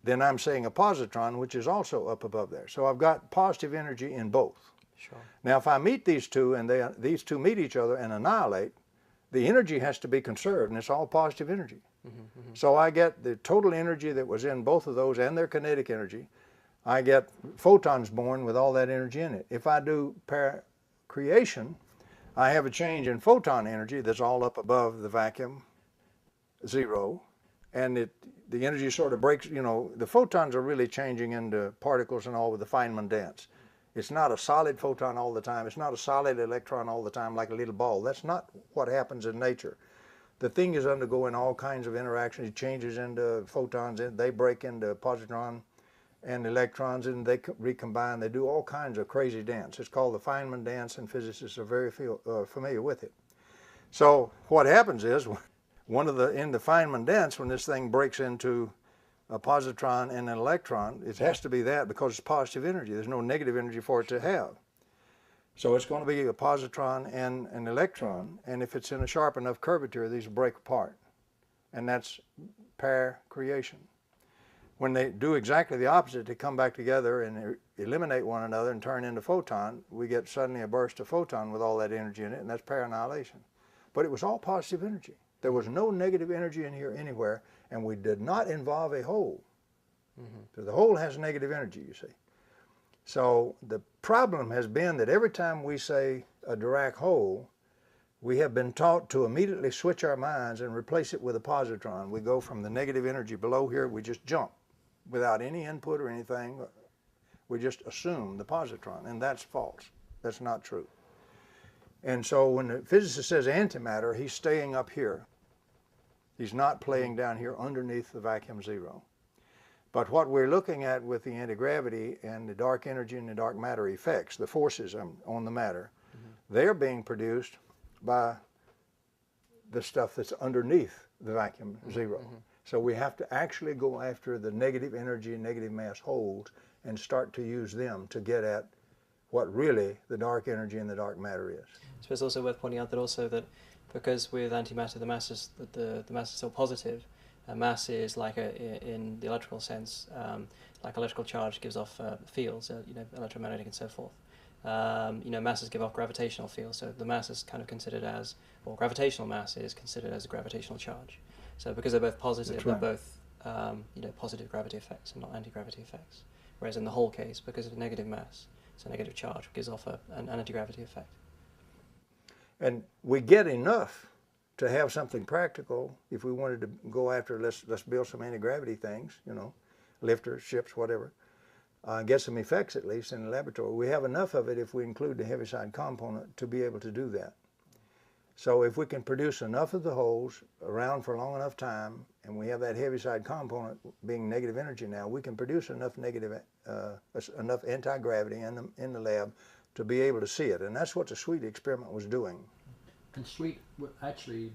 then I'm saying a positron, which is also up above there. So I've got positive energy in both. Sure. Now, if I meet these two and these two meet each other and annihilate, the energy has to be conserved, and it's all positive energy. So I get the total energy that was in both of those and their kinetic energy. I get photons born with all that energy in it. If I do pair creation, I have a change in photon energy that's all up above the vacuum zero, and the energy sort of breaks. You know, the photons are really changing into particles and all with the Feynman dance. It's not a solid photon all the time. It's not a solid electron all the time like a little ball. That's not what happens in nature. The thing is undergoing all kinds of interactions. It changes into photons, and they break into positron and electrons, and they recombine. They do all kinds of crazy dance. It's called the Feynman dance, and physicists are very familiar with it. So what happens is, in the Feynman dance, when this thing breaks into a positron and an electron, it has to be that because it's positive energy. There's no negative energy for it to have. So it's going to be a positron and an electron, and if it's in a sharp enough curvature, these break apart, and that's pair creation. When they do exactly the opposite, they come back together and eliminate one another and turn into photon, we get suddenly a burst of photon with all that energy in it, and that's pair annihilation. But it was all positive energy. There was no negative energy in here anywhere, and we did not involve a hole. So the hole has negative energy, you see. So the problem has been that every time we say a Dirac hole, we have been taught to immediately switch our minds and replace it with a positron. We go from the negative energy below here, we just jump without any input or anything. We just assume the positron, and that's false. That's not true. And so when the physicist says antimatter, he's staying up here. He's not playing down here underneath the vacuum zero. But what we're looking at with the anti-gravity and the dark energy and the dark matter effects, the forces on the matter, they're being produced by the stuff that's underneath the vacuum zero. So we have to actually go after the negative energy and negative mass holes and start to use them to get at what really the dark energy and the dark matter is. So it's also worth pointing out that also that because with antimatter the mass is still positive, mass is like in the electrical sense, like electrical charge gives off fields, electromagnetic and so forth. Masses give off gravitational fields, so the mass is kind of considered as, or gravitational mass is considered as a gravitational charge. So because they're both positive, they're both positive gravity effects and not anti-gravity effects. Whereas in the whole case, because of negative mass, it's a negative charge, gives off an anti-gravity effect. And we get enough to have something practical. If we wanted to go after, let's build some anti-gravity things, lifters, ships, whatever, get some effects at least in the laboratory. We have enough of it if we include the heaviside component to be able to do that. So if we can produce enough of the holes around for a long enough time, and we have that heaviside component being negative energy now, we can produce enough enough anti-gravity in the lab to be able to see it. And that's what the Sweet experiment was doing. And Sweet actually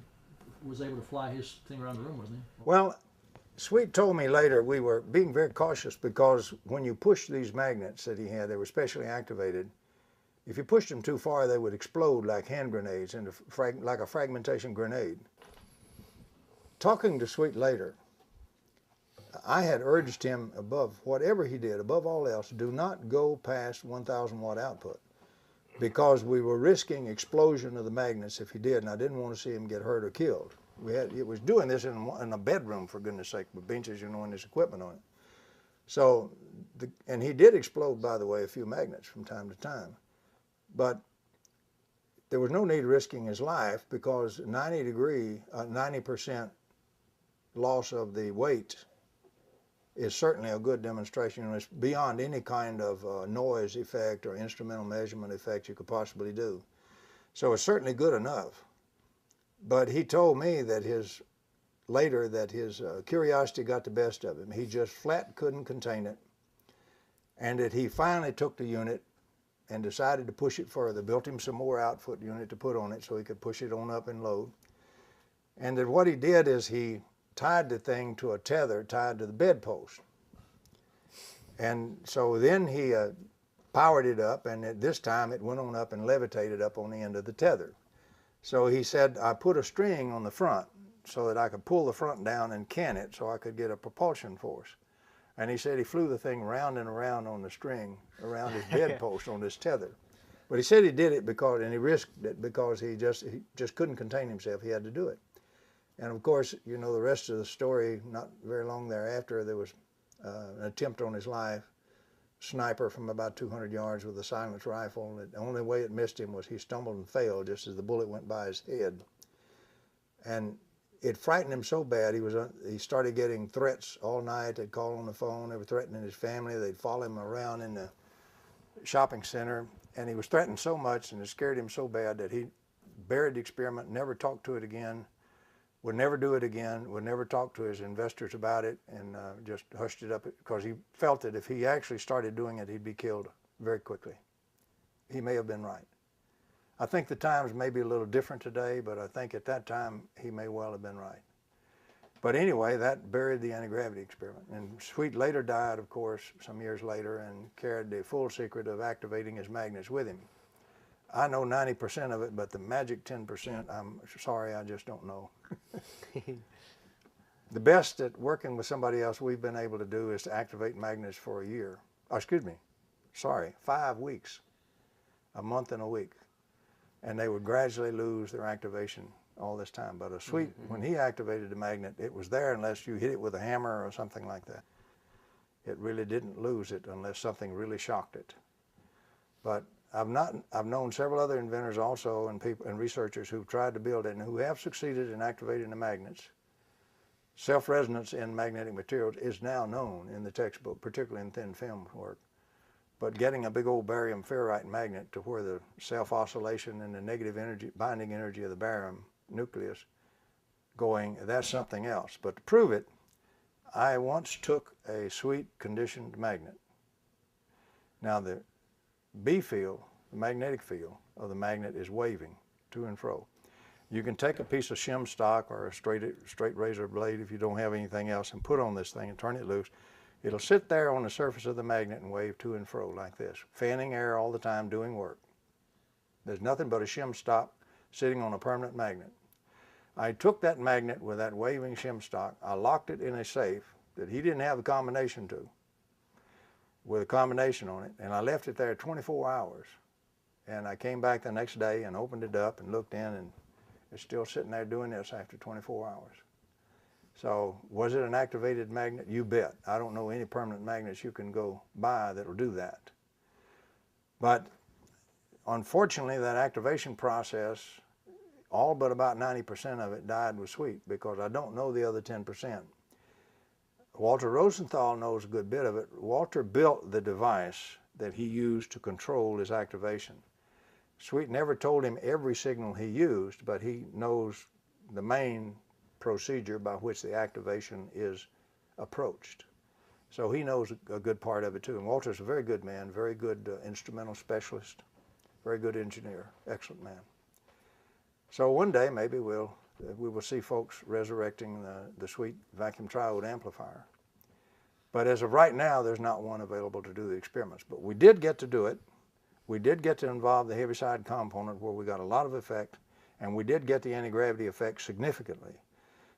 was able to fly his thing around the room, wasn't he? Well, Sweet told me later we were being very cautious because when you push these magnets that he had, they were specially activated. If you pushed them too far, they would explode like hand grenades, like a fragmentation grenade. Talking to Sweet later, I had urged him above whatever he did, above all else, do not go past 1,000 watt output because we were risking explosion of the magnets if he did, and I didn't want to see him get hurt or killed. It was doing this in a bedroom, for goodness sake, with benches, and this equipment on it. So, and he did explode, by the way, a few magnets from time to time. But there was no need risking his life because 90% loss of the weight is certainly a good demonstration. It's beyond any kind of noise effect or instrumental measurement effect you could possibly do. So it's certainly good enough. But he told me that his curiosity got the best of him. He just flat couldn't contain it. And that he finally took the unit and decided to push it further, built him some more output unit to put on it so he could push it on up and load. And then what he did is he tied the thing to a tether tied to the bedpost. And so then he powered it up, and at this time it went on up and levitated up on the end of the tether. So he said, I put a string on the front so that I could pull the front down and can it so I could get a propulsion force. And he said he flew the thing round and around on the string around his bedpost on this tether. But he said he did it because, and he risked it because he just couldn't contain himself. He had to do it. And of course, you know the rest of the story. Not very long thereafter, there was an attempt on his life. Sniper from about 200 yards with a silenced rifle. The only way it missed him was he stumbled and fell just as the bullet went by his head. And it frightened him so bad, he started getting threats all night. They'd call on the phone. They were threatening his family. They'd follow him around in the shopping center. And he was threatened so much and it scared him so bad that he buried the experiment, never talked to it again, would never do it again, would never talk to his investors about it, and just hushed it up because he felt that if he actually started doing it, he'd be killed very quickly. He may have been right. I think the times may be a little different today, but I think at that time he may well have been right. But anyway, that buried the anti-gravity experiment. And Sweet later died, of course, some years later, and carried the full secret of activating his magnets with him. I know 90% of it, but the magic 10%, I'm sorry, I just don't know. The best at working with somebody else we've been able to do is to activate magnets for a year. Oh, excuse me, sorry, 5 weeks, a month and a week. And they would gradually lose their activation all this time. But a Sweet, when he activated the magnet, it was there unless you hit it with a hammer or something like that. It really didn't lose it unless something really shocked it. But I've known several other inventors also and people and researchers who've tried to build it and who have succeeded in activating the magnets. Self-resonance in magnetic materials is now known in the textbook, particularly in thin film work. But getting a big old barium ferrite magnet to where the self-oscillation and the negative energy, binding energy of the barium nucleus going, that's something else. But to prove it, I once took a Sweet conditioned magnet. Now the B field, the magnetic field of the magnet is waving to and fro. You can take a piece of shim stock or a straight razor blade if you don't have anything else and put on this thing and turn it loose. It'll sit there on the surface of the magnet and wave to and fro like this, fanning air all the time, doing work. There's nothing but a shim stock sitting on a permanent magnet. I took that magnet with that waving shim stock, I locked it in a safe that he didn't have the combination to, with a combination on it, and I left it there 24 hours. And I came back the next day and opened it up and looked in, and it's still sitting there doing this after 24 hours. So was it an activated magnet? You bet. I don't know any permanent magnets you can go buy that will do that. But unfortunately, that activation process, all but about 90% of it died with Sweet because I don't know the other 10%. Walter Rosenthal knows a good bit of it. Walter built the device that he used to control his activation. Sweet never told him every signal he used, but he knows the main procedure by which the activation is approached. So he knows a good part of it too. And Walter's a very good man, very good instrumental specialist, very good engineer, excellent man. So one day maybe we will see folks resurrecting the Sweet vacuum triode amplifier. But as of right now, there's not one available to do the experiments. But we did get to do it. We did get to involve the heaviside component where we got a lot of effect, and we did get the anti-gravity effect significantly.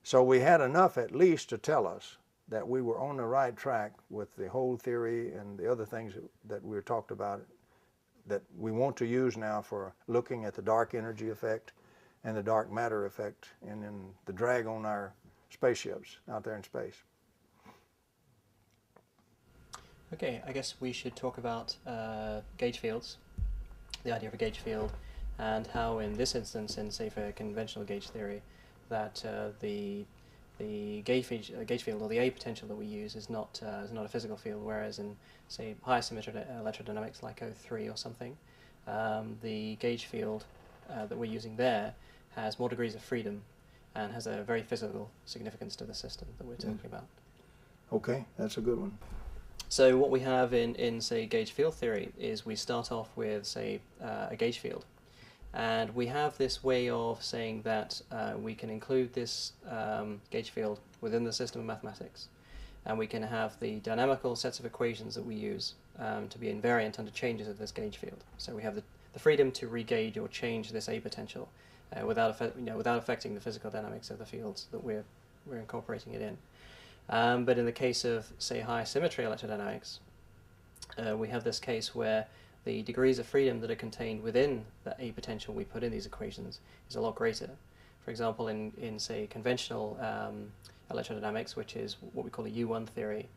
So we had enough at least to tell us that we were on the right track with the whole theory and the other things that we talked about that we want to use now for looking at the dark energy effect and the dark matter effect and then the drag on our spaceships out there in space. Okay, I guess we should talk about gauge fields, the idea of a gauge field, and how in this instance, in say for conventional gauge theory, that the gauge field or the A potential that we use is not a physical field, whereas in say high symmetry electrodynamics like O3 or something, the gauge field that we're using there has more degrees of freedom and has a very physical significance to the system that we're talking about. Okay, that's a good one. So what we have in say gauge field theory is we start off with say a gauge field, and we have this way of saying that we can include this gauge field within the system of mathematics, and we can have the dynamical sets of equations that we use to be invariant under changes of this gauge field. So we have the freedom to regauge or change this A potential without affecting the physical dynamics of the fields that we're incorporating it in. But in the case of, say, high symmetry electrodynamics, we have this case where the degrees of freedom that are contained within the A potential we put in these equations is a lot greater. For example, in say, conventional electrodynamics, which is what we call a U1 theory,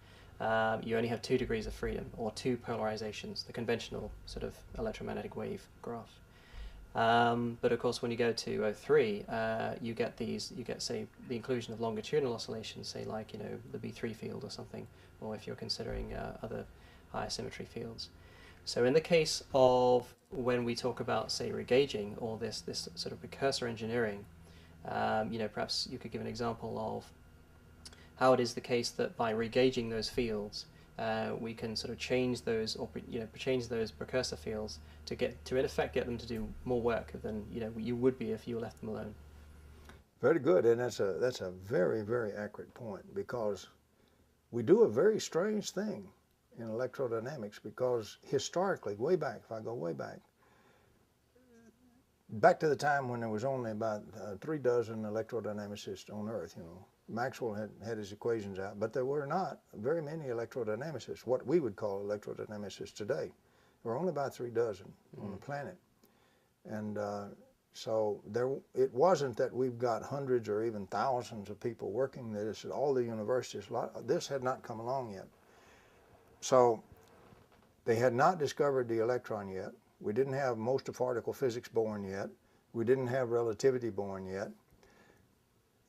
you only have 2 degrees of freedom, or 2 polarizations, the conventional sort of electromagnetic wave graph. But of course, when you go to O3, you get say the inclusion of longitudinal oscillations, say like the B3 field or something, or if you're considering other higher symmetry fields. So in the case of when we talk about say regauging or this sort of precursor engineering, perhaps you could give an example of how it is the case that by regauging those fields, we can sort of change those, or change those precursor fields to in effect get them to do more work than you would be if you left them alone. Very good, and that's a very, very accurate point, because we do a very strange thing in electrodynamics, because historically, way back, if I go way back to the time when there was only about 3 dozen electrodynamicists on Earth, Maxwell had his equations out, but there were not very many electrodynamicists, what we would call electrodynamicists today. There were only about 3 dozen on the planet. And so it wasn't that we've got hundreds or even thousands of people working this at all the universities. This had not come along yet. So they had not discovered the electron yet. We didn't have most of particle physics born yet. We didn't have relativity born yet.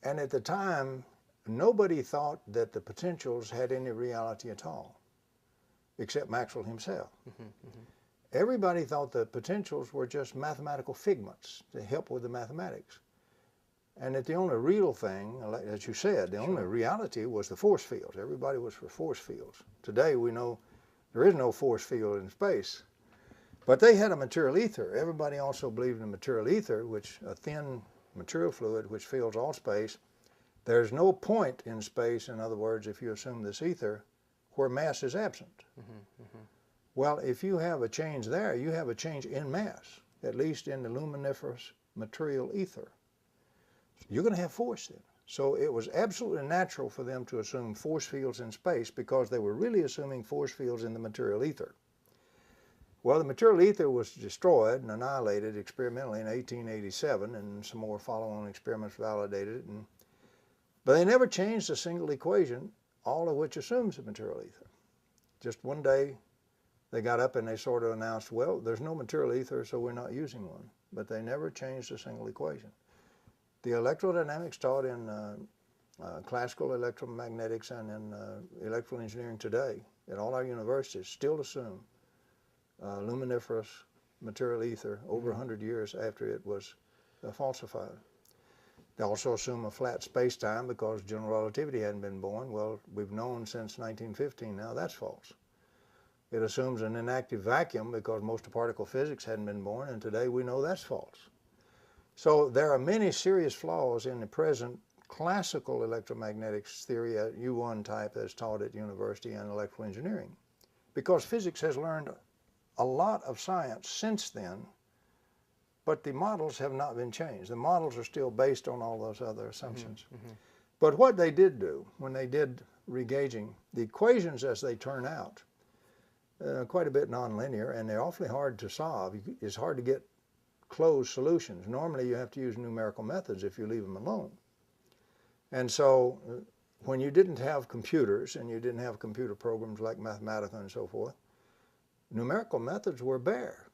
And at the time, nobody thought that the potentials had any reality at all, except Maxwell himself. Everybody thought the potentials were just mathematical figments to help with the mathematics. And that the only real thing, as you said, the only reality was the force fields. Everybody was for force fields. Today we know there is no force field in space. But they had a material ether. Everybody also believed in material ether, which a thin material fluid which fills all space. There's no point in space, in other words, if you assume this ether, where mass is absent. Well, if you have a change there, you have a change in mass, at least in the luminiferous material ether. You're going to have force then. So it was absolutely natural for them to assume force fields in space, because they were really assuming force fields in the material ether. Well, the material ether was destroyed and annihilated experimentally in 1887, and some more follow-on experiments validated it. But they never changed a single equation, all of which assumes the material ether. Just one day, they got up and they sort of announced, well, there's no material ether, so we're not using one. But they never changed a single equation. The electrodynamics taught in classical electromagnetics and in electrical engineering today at all our universities still assume luminiferous material ether over 100 years after it was falsified. They also assume a flat space-time because general relativity hadn't been born. Well, we've known since 1915 now that's false. It assumes an inactive vacuum because most of particle physics hadn't been born, and today we know that's false. So there are many serious flaws in the present classical electromagnetics theory at U1 type that's taught at university and electrical engineering, because physics has learned a lot of science since then, but the models have not been changed. The models are still based on all those other assumptions. But what they did do when they did regauging, the equations as they turn out, quite a bit nonlinear, and they're awfully hard to solve. It's hard to get closed solutions. Normally you have to use numerical methods if you leave them alone. And so when you didn't have computers and you didn't have computer programs like Mathematica and so forth, numerical methods were bare.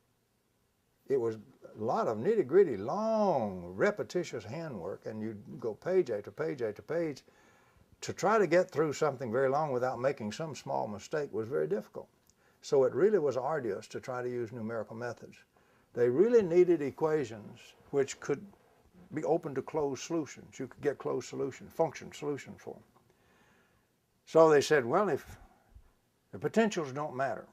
It was a lot of nitty-gritty, long, repetitious handwork, and you'd go page after page after page. To try to get through something very long without making some small mistake was very difficult. So it really was arduous to try to use numerical methods. They really needed equations which could be open to closed solutions. You could get closed solutions, function solutions for them. So they said, well, if the potentials don't matter,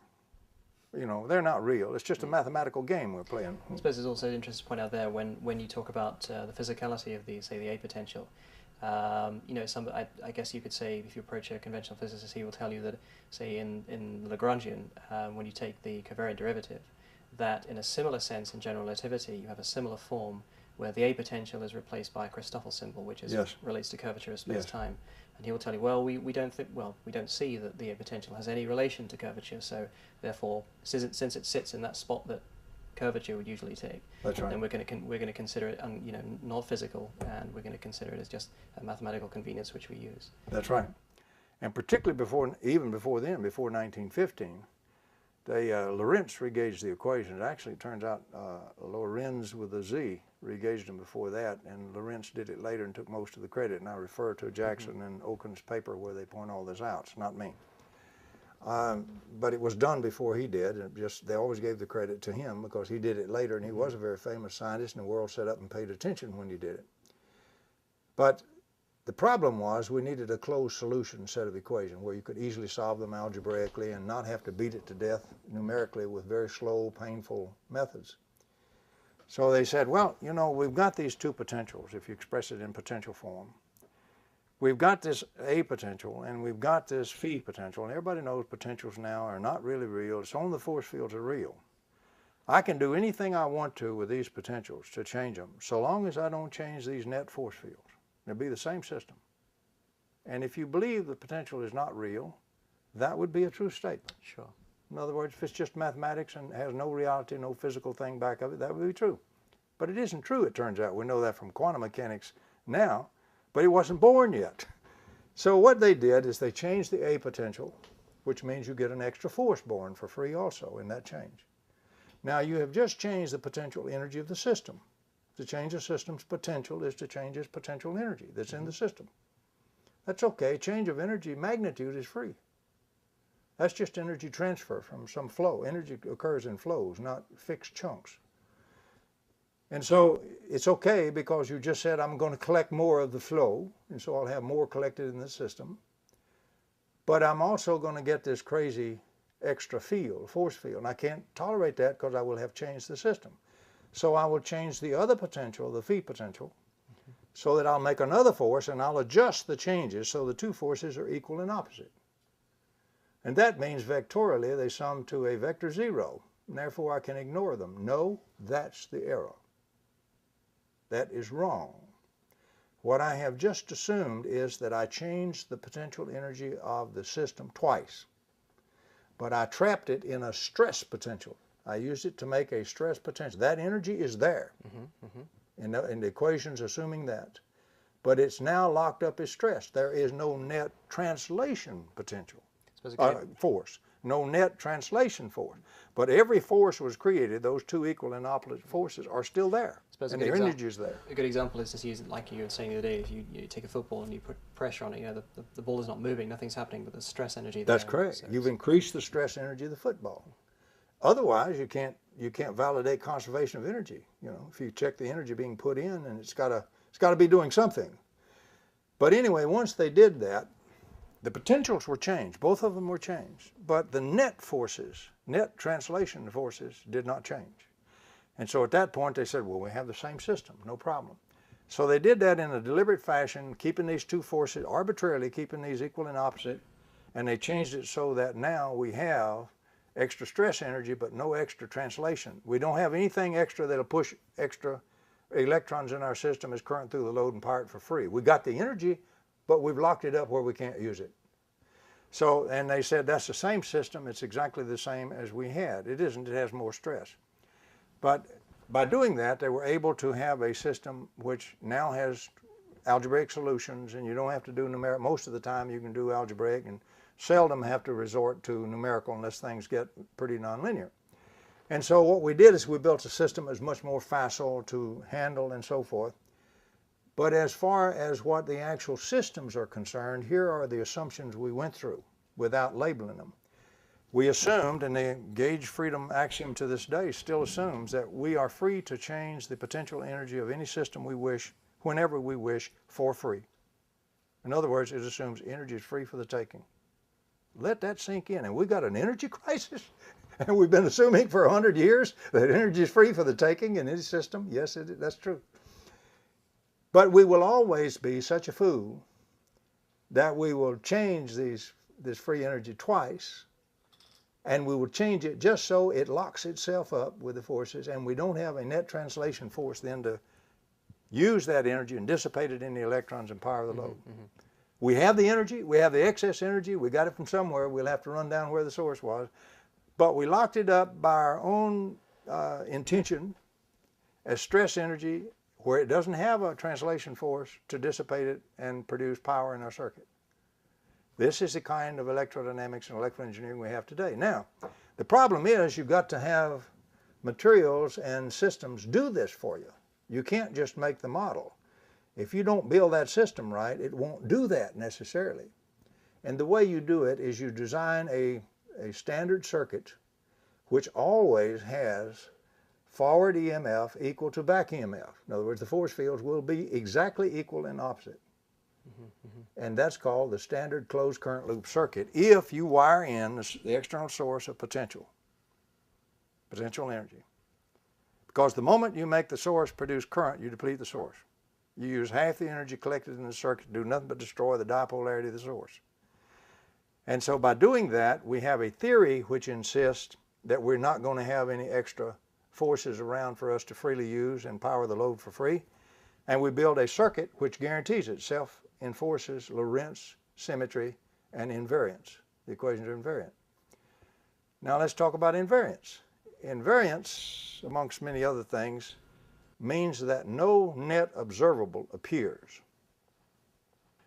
they're not real. It's just a mathematical game we're playing. I suppose it's also interesting to point out there when you talk about the physicality of the A potential. I guess you could say, if you approach a conventional physicist, he will tell you that, say, in Lagrangian, when you take the covariant derivative, that in a similar sense in general relativity, you have a similar form where the A potential is replaced by a Christoffel symbol, which is Yes. relates to curvature of Yes. space-time. And he will tell you, well, we don't think, well, we don't see that the A potential has any relation to curvature, so therefore, since it sits in that spot that curvature would usually take, That's right. then we're going to consider it, not physical, and we're going to consider it as just a mathematical convenience which we use. That's right. And particularly even before then, before 1915, Lorentz regauged the equations. Actually, it turns out Lorenz with a Z regauged them before that, and Lorentz did it later and took most of the credit. And I refer to Jackson and Okun's paper where they point all this out. It's not me. But it was done before he did, and they always gave the credit to him because he did it later, and he was a very famous scientist, and the world sat up and paid attention when he did it. But the problem was we needed a closed solution set of equations where you could easily solve them algebraically and not have to beat it to death numerically with very slow, painful methods. So they said, well, we've got these two potentials if you express it in potential form. We've got this A potential and we've got this phi potential, and everybody knows potentials now are not really real. It's only the force fields are real. I can do anything I want to with these potentials to change them, so long as I don't change these net force fields. It'll be the same system. And if you believe the potential is not real, that would be a true statement. Sure. In other words, if it's just mathematics and has no reality, no physical thing back of it, that would be true. But it isn't true, it turns out. We know that from quantum mechanics now, but it wasn't born yet. So what they did is they changed the A potential, which means you get an extra force born for free also in that change. Now you have just changed the potential energy of the system. To change a system's potential is to change its potential energy that's in the system. That's okay. Change of energy magnitude is free. That's just energy transfer from some flow. Energy occurs in flows, not fixed chunks. And so it's okay because you just said, I'm going to collect more of the flow, and so I'll have more collected in the system. But I'm also going to get this crazy extra field, force field, and I can't tolerate that because I will have changed the system. So I will change the other potential, the phi potential, so that I'll make another force and I'll adjust the changes so the two forces are equal and opposite. And that means vectorially they sum to a vector 0, and therefore I can ignore them. No, that's the error. That is wrong. What I have just assumed is that I changed the potential energy of the system twice, but I trapped it in a stress potential. I used it to make a stress potential. That energy is there in the equations assuming that. But it's now locked up as stress. There is no net translation potential, force. No net translation force. But every force was created. Those two equal and opposite forces are still there. And their energy is there. A good example is just use, like you were saying the other day, if you take a football and you put pressure on it, the ball is not moving, nothing's happening, but there's stress energy there. That's correct. So You've increased the stress energy of the football. Otherwise, you can't validate conservation of energy. If you check the energy being put in, and it's got to be doing something. But anyway, once they did that, the potentials were changed. Both of them were changed, but the net forces, net translation forces, did not change. And so at that point, they said, well, we have the same system, no problem. So they did that in a deliberate fashion, keeping these two forces arbitrarily, keeping these equal and opposite, and they changed it so that now we have extra stress energy, but no extra translation. We don't have anything extra that'll push extra electrons in our system as current through the load and power it for free. We got the energy, but we've locked it up where we can't use it. So, and they said that's the same system. It's exactly the same as we had. It isn't. It has more stress. But by doing that, they were able to have a system which now has algebraic solutions, and you don't have to do numeric. Most of the time you can do algebraic and seldom have to resort to numerical unless things get pretty nonlinear. And so what we did is we built a system that was much more facile to handle and so forth. But as far as what the actual systems are concerned, here are the assumptions we went through without labeling them. We assumed, and the gauge freedom axiom to this day still assumes, that we are free to change the potential energy of any system we wish, whenever we wish, for free. In other words, it assumes energy is free for the taking. Let that sink in. And we've got an energy crisis, and we've been assuming for 100 years that energy is free for the taking in any system. Yes, that's true. But we will always be such a fool that we will change this free energy twice, and we will change it just so it locks itself up with the forces, and we don't have a net translation force then to use that energy and dissipate it in the electrons and power the load. We have the energy, we have the excess energy, we got it from somewhere, we'll have to run down where the source was, but we locked it up by our own intention as stress energy where it doesn't have a translation force to dissipate it and produce power in our circuit. This is the kind of electrodynamics and electroengineering we have today. Now, the problem is you've got to have materials and systems do this for you. You can't just make the model. If you don't build that system right, it won't do that necessarily. And the way you do it is you design a standard circuit which always has forward EMF equal to back EMF. In other words, the force fields will be exactly equal and opposite. And that's called the standard closed current loop circuit if you wire in the external source of potential energy. Because the moment you make the source produce current, you deplete the source. You use half the energy collected in the circuit to do nothing but destroy the dipolarity of the source. And so by doing that, we have a theory which insists that we're not going to have any extra forces around for us to freely use and power the load for free. And we build a circuit which guarantees it, self-enforces Lorentz symmetry and invariance. The equations are invariant. Now let's talk about invariance. Invariance, amongst many other things, means that no net observable appears.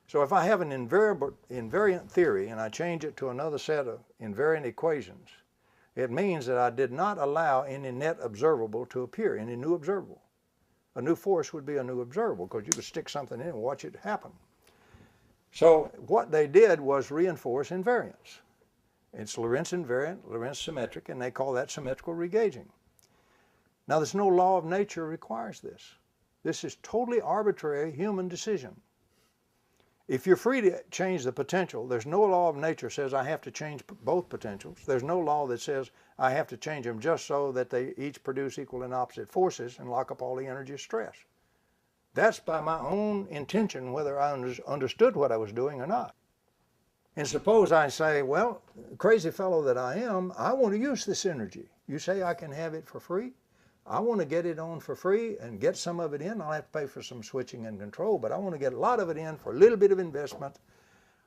So if I have an invariant theory and I change it to another set of invariant equations, it means that I did not allow any net observable to appear, any new observable. A new force would be a new observable because you could stick something in and watch it happen. So what they did was reinforce invariance. It's Lorentz invariant, Lorentz symmetric, and they call that symmetrical regauging. Now there's no law of nature requires this. This is totally arbitrary human decision. If you're free to change the potential, there's no law of nature says I have to change both potentials. There's no law that says I have to change them just so that they each produce equal and opposite forces and lock up all the energy of stress. That's by my own intention whether I understood what I was doing or not. And suppose I say, well, crazy fellow that I am, I want to use this energy. You say I can have it for free? I want to get it on for free and get some of it in. I'll have to pay for some switching and control, but I want to get a lot of it in for a little bit of investment.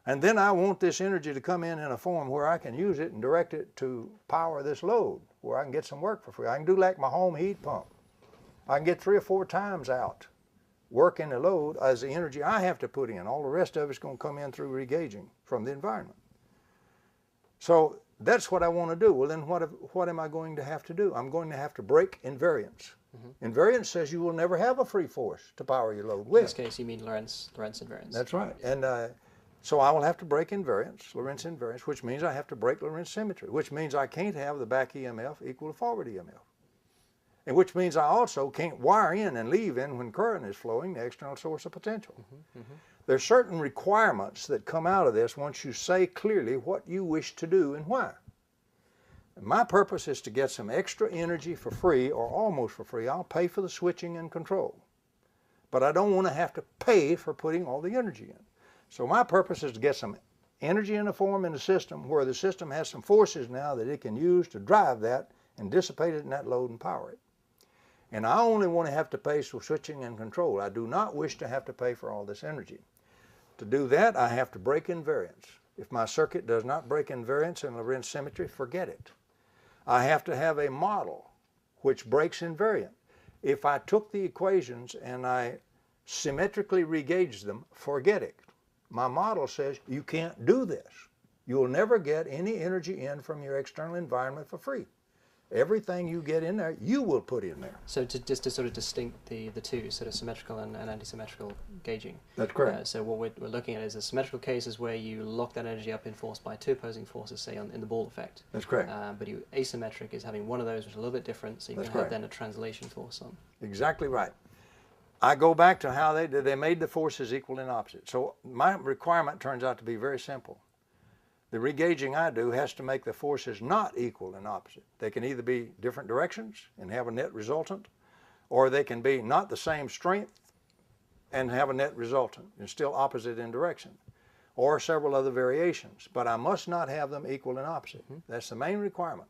And then I want this energy to come in a form where I can use it and direct it to power this load, where I can get some work for free. I can do like my home heat pump. I can get 3 or 4 times out working the load as the energy I have to put in. All the rest of it's going to come in through regauging from the environment. So that's what I want to do. Well, then what am I going to have to do? I'm going to have to break invariance. Invariance says you will never have a free force to power your load with. In this case, you mean Lorentz invariance. That's right. And so I will have to break invariance, Lorentz invariance, which means I have to break Lorentz symmetry, which means I can't have the back EMF equal to forward EMF. And which means I also can't wire in and leave in when current is flowing the external source of potential. There's certain requirements that come out of this once you say clearly what you wish to do and why. And my purpose is to get some extra energy for free or almost for free. I'll pay for the switching and control. But I don't want to have to pay for putting all the energy in. So my purpose is to get some energy in a form in the system where the system has some forces now that it can use to drive that and dissipate it in that load and power it. And I only want to have to pay for switching and control. I do not wish to have to pay for all this energy. To do that, I have to break invariance. If my circuit does not break invariance and Lorentz symmetry, forget it. I have to have a model which breaks invariant. If I took the equations and I symmetrically regauged them, forget it. My model says you can't do this. You'll never get any energy in from your external environment for free. Everything you get in there, you will put in there. So just to sort of distinct the two, sort of symmetrical and anti-symmetrical gauging. That's correct. So what we're looking at is a symmetrical case is where you lock that energy up in force by 2 opposing forces, say in the ball effect. That's correct. But asymmetric is having one of those which is a little bit different, so you That's can have correct. then a translation force on. Exactly right. I go back to how they made the forces equal and opposite. So my requirement turns out to be very simple. The regauging I do has to make the forces not equal and opposite. They can either be different directions and have a net resultant, or they can be not the same strength and have a net resultant and still opposite in direction, or several other variations. But I must not have them equal and opposite. That's the main requirement.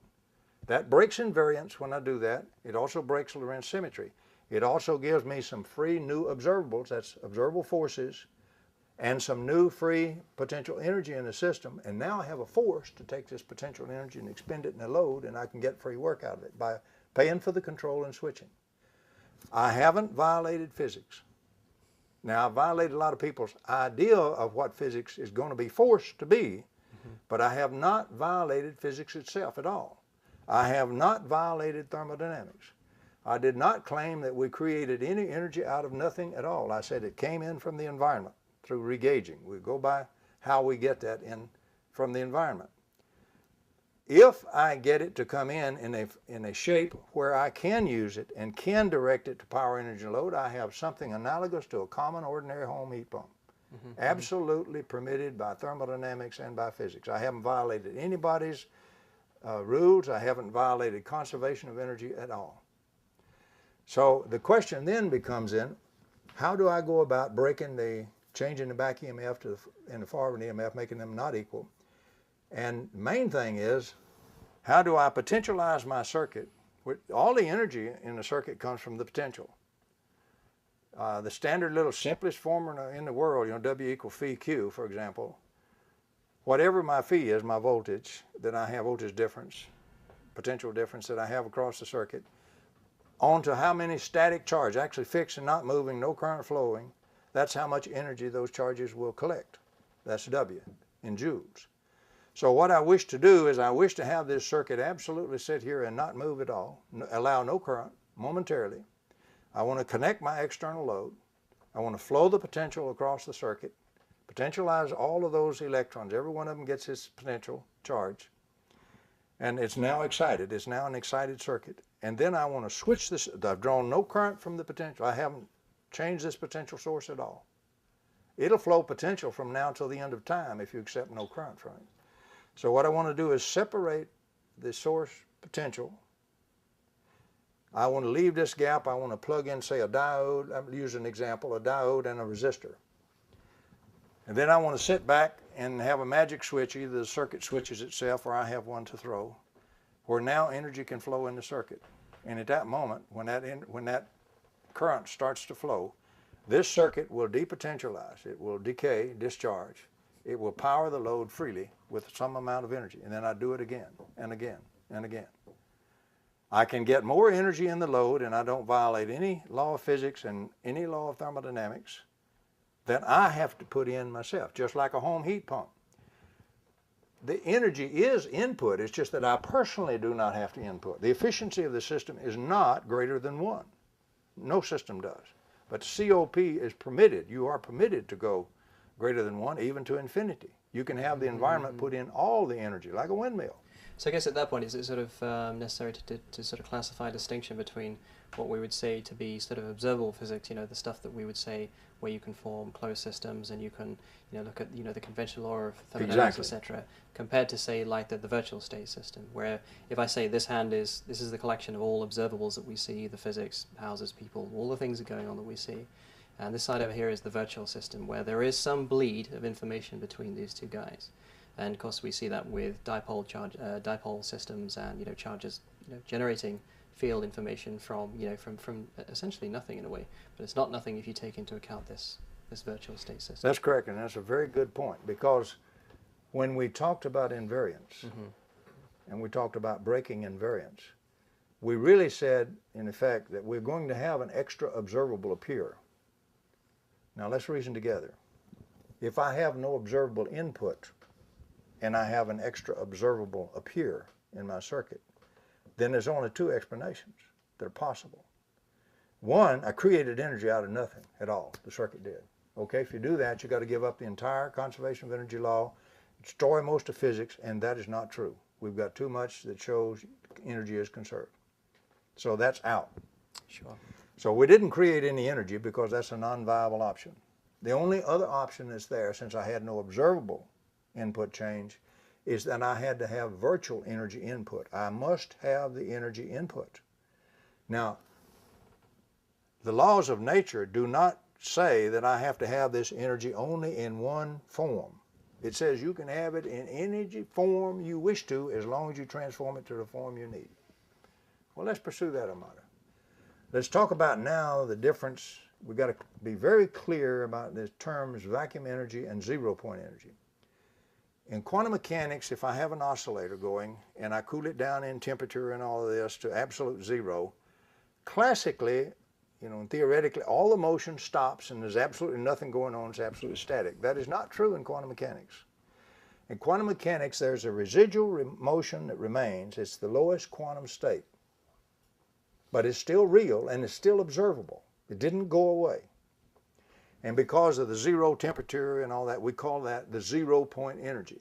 That breaks invariance when I do that. It also breaks Lorentz symmetry. It also gives me some free new observables, that's observable forces, and some new free potential energy in the system. And now I have a force to take this potential energy and expend it in a load, and I can get free work out of it by paying for the control and switching. I haven't violated physics. Now, I've violated a lot of people's idea of what physics is going to be forced to be, but I have not violated physics itself at all. I have not violated thermodynamics. I did not claim that we created any energy out of nothing at all. I said it came in from the environment through regauging. We go by how we get that in from the environment. If I get it to come in a shape where I can use it and can direct it to power, energy, and load, I have something analogous to a common ordinary home heat pump. Absolutely permitted by thermodynamics and by physics. I haven't violated anybody's rules. I haven't violated conservation of energy at all. So the question then becomes how do I go about changing the back EMF and the forward EMF, making them not equal? And the main thing is, how do I potentialize my circuit? All the energy in the circuit comes from the potential. The standard little simplest formula in the world, W equals phi Q, for example. Whatever my phi is, my voltage, that I have voltage difference, potential difference that I have across the circuit, onto how many static charge, actually fixed and not moving, no current flowing, that's how much energy those charges will collect. That's W in joules. So what I wish to do is I wish to have this circuit absolutely sit here and not move at all, allow no current momentarily. I want to connect my external load. I want to flow the potential across the circuit, potentialize all of those electrons. Every one of them gets its potential charge. And it's now excited. It's now an excited circuit. And then I want to switch this. I've drawn no current from the potential. I haven't changed this potential source at all. It'll flow potential from now till the end of time if you accept no current from it. So what I want to do is separate the source potential. I want to leave this gap. I want to plug in, say, a diode. I'm using an example, a diode and a resistor. And then I want to sit back and have a magic switch. Either the circuit switches itself or I have one to throw, where now energy can flow in the circuit. And at that moment, when that current starts to flow, this circuit will depotentialize. It will decay, discharge. It will power the load freely with some amount of energy. And then I do it again and again and again. I can get more energy in the load, and I don't violate any law of physics and any law of thermodynamics than I have to put in myself, just like a home heat pump. The energy is input. It's just that I personally do not have to input. The efficiency of the system is not greater than 1. No system does. But the COP is permitted. You are permitted to go greater than 1, even to infinity. You can have the environment put in all the energy, like a windmill. So I guess at that point, is it sort of necessary to sort of classify a distinction between what we would say to be sort of observable physics, the stuff that we would say where you can form closed systems and you can, look at, the conventional law of thermodynamics, etc., compared to, say, like the virtual state system, where if I say this is the collection of all observables that we see, the physics, houses, people, all the things that are going on that we see, and this side over here is the virtual system, where there is some bleed of information between these two guys. And of course we see that with dipole systems and charges generating field information from from essentially nothing in a way, but it's not nothing if you take into account this virtual state system. That's correct, and that's a very good point, because when we talked about invariance and we talked about breaking invariance, we really said in effect that we're going to have an extra observable appear. Now let's reason together. If I have no observable input and I have an extra observable appear in my circuit, then there's only 2 explanations that are possible. One, I created energy out of nothing at all. The circuit did. Okay, if you do that, you've got to give up the entire conservation of energy law, destroy most of physics, and that is not true. We've got too much that shows energy is conserved. So that's out. Sure. So we didn't create any energy because that's a non-viable option. The only other option that's there, since I had no observable input change, is that I had to have virtual energy input. I must have the energy input. Now, the laws of nature do not say that I have to have this energy only in one form. It says you can have it in any form you wish to as long as you transform it to the form you need. Well, let's pursue that a matter. Let's talk about now the difference. We've got to be very clear about the terms vacuum energy and zero-point energy. In quantum mechanics, if I have an oscillator going and I cool it down in temperature and all of this to absolute zero, classically, and theoretically, all the motion stops and there's absolutely nothing going on. It's absolutely static. That is not true in quantum mechanics. In quantum mechanics, there's a residual motion that remains. It's the lowest quantum state. But it's still real and it's still observable. It didn't go away. And because of the zero temperature and all that, we call that the zero-point energy.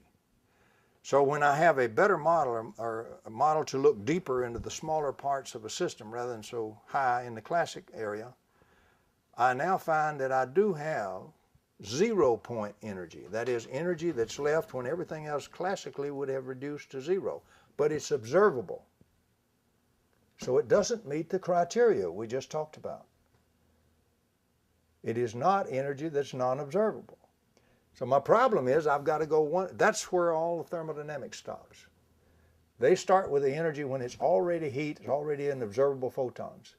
So when I have a better model or a model to look deeper into the smaller parts of a system rather than so high in the classic area, I now find that I do have zero-point energy. That is energy that's left when everything else classically would have reduced to zero. But it's observable. So it doesn't meet the criteria we just talked about. It is not energy that's non-observable. So my problem is I've got to go one. That's where all the thermodynamics stops. They start with the energy when it's already heat, it's already in observable photons.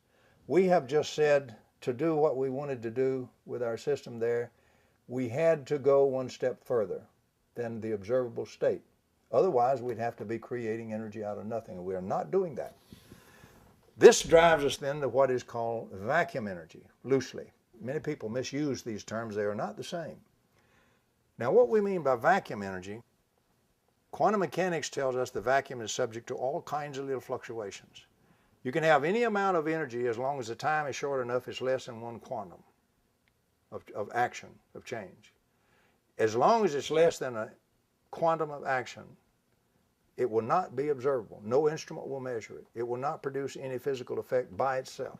We have just said to do what we wanted to do with our system there, we had to go one step further than the observable state. Otherwise, we'd have to be creating energy out of nothing, and we are not doing that. This drives us then to what is called vacuum energy, loosely. Many people misuse these terms. They are not the same. Now, what we mean by vacuum energy, quantum mechanics tells us the vacuum is subject to all kinds of little fluctuations. You can have any amount of energy as long as the time is short enough it's less than one quantum of action, of change. As long as it's less than a quantum of action, it will not be observable. No instrument will measure it. It will not produce any physical effect by itself.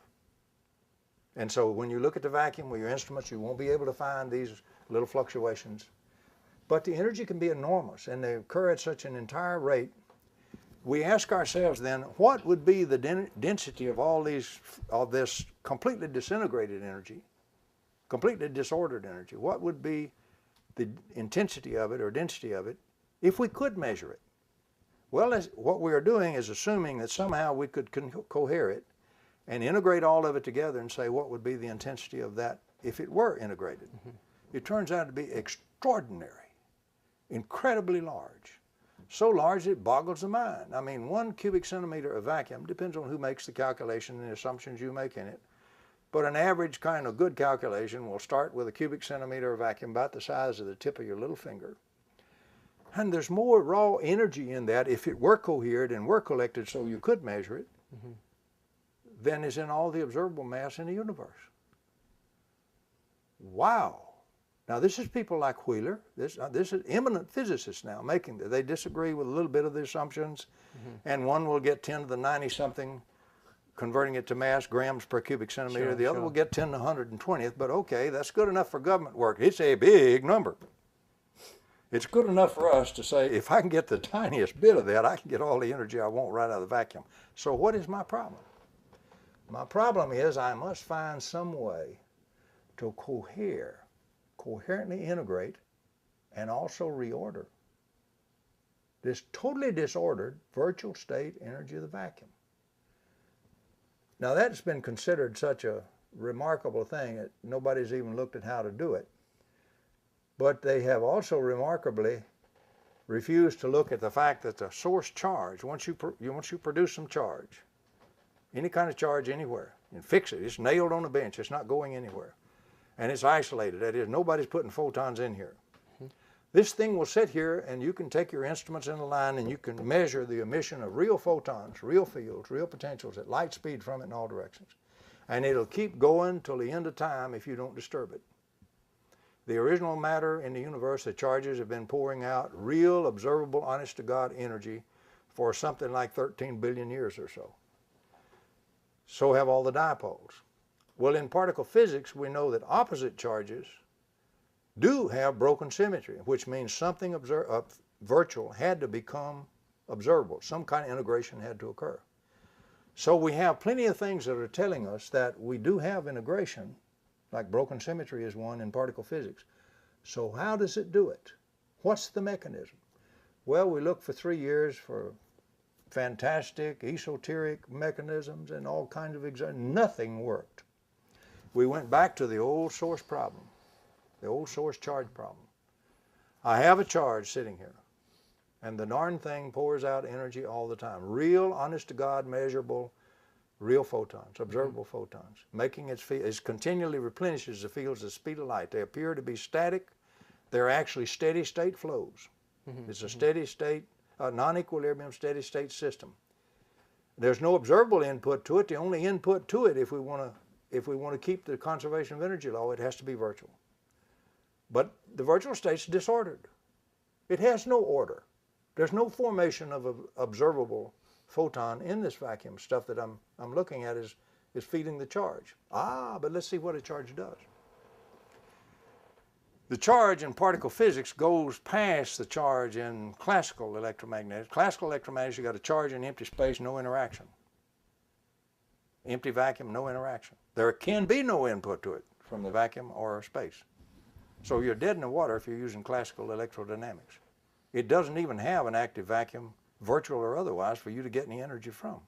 And so when you look at the vacuum with your instruments, you won't be able to find these little fluctuations. But the energy can be enormous, and they occur at such an entire rate. We ask ourselves then, what would be the density of all this completely disintegrated energy, completely disordered energy? What would be the intensity of it or density of it if we could measure it? Well, what we are doing is assuming that somehow we could cohere it and integrate all of it together and say what would be the intensity of that if it were integrated. Mm-hmm. It turns out to be extraordinary, incredibly large. So large it boggles the mind. I mean, 1 cubic centimeter of vacuum, depends on who makes the calculation and the assumptions you make in it, but an average kind of good calculation will start with a cubic centimeter of vacuum about the size of the tip of your little finger. And there's more raw energy in that if it were cohered and were collected so you could measure it, mm-hmm. than is in all the observable mass in the universe. Wow. Now this is people like Wheeler. This is eminent physicists now making this. They disagree with a little bit of the assumptions, mm-hmm. and one will get 10 to the 90-something, converting it to mass, grams per cubic centimeter. Sure, the other will get 10 to the 120th, but okay, that's good enough for government work. It's a big number. It's good enough for us to say, if I can get the tiniest bit of that, I can get all the energy I want right out of the vacuum. So what is my problem? My problem is I must find some way to coherently integrate, and also reorder this totally disordered virtual state energy of the vacuum. Now that's been considered such a remarkable thing that nobody's even looked at how to do it. But they have also remarkably refused to look at the fact that the source charge, once you produce some charge, any kind of charge anywhere, and fix it, it's nailed on a bench, it's not going anywhere. And it's isolated, that is, nobody's putting photons in here. Mm-hmm. This thing will sit here and you can take your instruments in the line and you can measure the emission of real photons, real fields, real potentials at light speed from it in all directions. And it'll keep going till the end of time if you don't disturb it. The original matter in the universe, the charges have been pouring out real, observable, honest-to-God energy for something like 13 billion years or so. So have all the dipoles. Well, in particle physics, we know that opposite charges do have broken symmetry, which means something virtual had to become observable. Some kind of integration had to occur. So we have plenty of things that are telling us that we do have integration, like broken symmetry is one in particle physics. So how does it do it? What's the mechanism? Well, we looked for 3 years for fantastic esoteric mechanisms and all kinds of nothing worked. We went back to the old source problem, the old source charge problem. I have a charge sitting here, and the darn thing pours out energy all the time. Real, honest to God, measurable, real photons, observable photons, making its field, it continually replenishes the fields at the speed of light. They appear to be static. They're actually steady state flows. It's a steady state, non-equilibrium steady state system. There's no observable input to it. The only input to it, if we want to keep the conservation of energy law, it has to be virtual. But the virtual state's disordered. It has no order. There's no formation of an observable photon in this vacuum. Stuff that I'm looking at is feeding the charge. But let's see what a charge does. The charge in particle physics goes past the charge in classical electromagnetics. Classical electromagnetics, you got a charge in empty space, no interaction. Empty vacuum, no interaction. There can be no input to it from the vacuum or space. So you're dead in the water if you're using classical electrodynamics. It doesn't even have an active vacuum, virtual or otherwise, for you to get any energy from.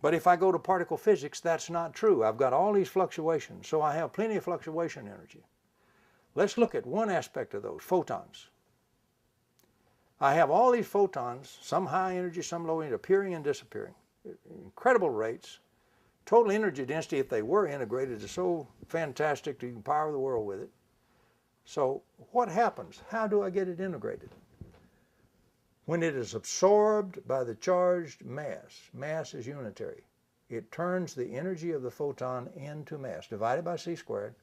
But if I go to particle physics, that's not true. I've got all these fluctuations, so I have plenty of fluctuation energy. Let's look at one aspect of those, photons. I have all these photons, some high energy, some low energy, appearing and disappearing. Incredible rates. Total energy density, if they were integrated, is so fantastic that you can power the world with it. So what happens? How do I get it integrated? When it is absorbed by the charged mass, mass is unitary. It turns the energy of the photon into mass, divided by c squared,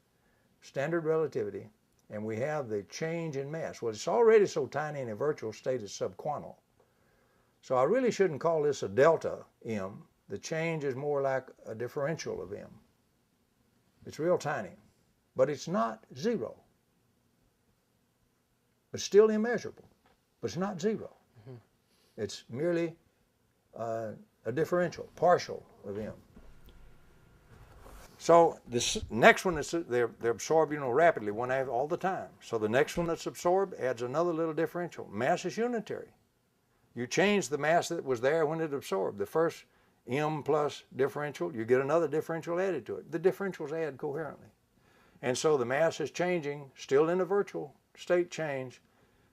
standard relativity, and we have the change in mass. Well, it's already so tiny in a virtual state it's subquantal. So I really shouldn't call this a delta M. The change is more like a differential of M. It's real tiny, but it's not zero. It's still immeasurable, but it's not zero. It's merely a differential, partial of M. So this next one, they're absorbed, rapidly, one all the time. So the next one that's absorbed adds another little differential. Mass is unitary. You change the mass that was there when it absorbed. The first M plus differential, you get another differential added to it. The differentials add coherently. And so the mass is changing, still in a virtual state change,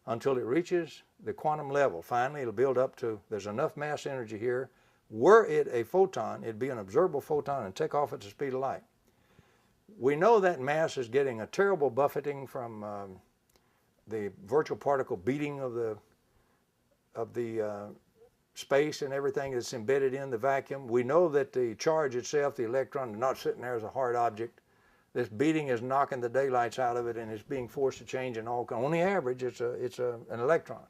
until it reaches the quantum level. Finally, it'll build up to, there's enough mass energy here. Were it a photon, it'd be an observable photon and take off at the speed of light. We know that mass is getting a terrible buffeting from the virtual particle beating of the space and everything that's embedded in the vacuum. We know that the charge itself, the electron, is not sitting there as a hard object. This beating is knocking the daylights out of it, and it's being forced to change in all. On the average, it's an electron.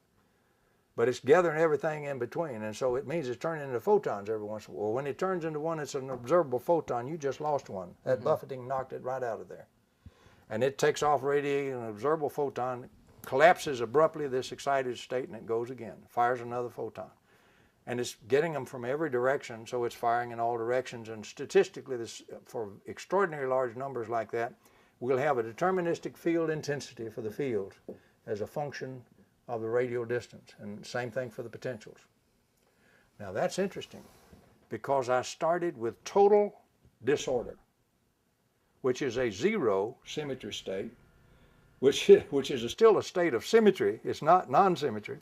But it's gathering everything in between, and so it means it's turning into photons every once in a while. When it turns into one that's an observable photon, you just lost one. That buffeting knocked it right out of there. And it takes off radiating an observable photon, collapses abruptly this excited state, and it goes again, fires another photon. And it's getting them from every direction, so it's firing in all directions. And statistically, for extraordinary large numbers like that, we'll have a deterministic field intensity for the field as a function of the radial distance, and same thing for the potentials. Now that's interesting, because I started with total disorder, which is a zero symmetry state, which is still a state of symmetry. It's not non-symmetry.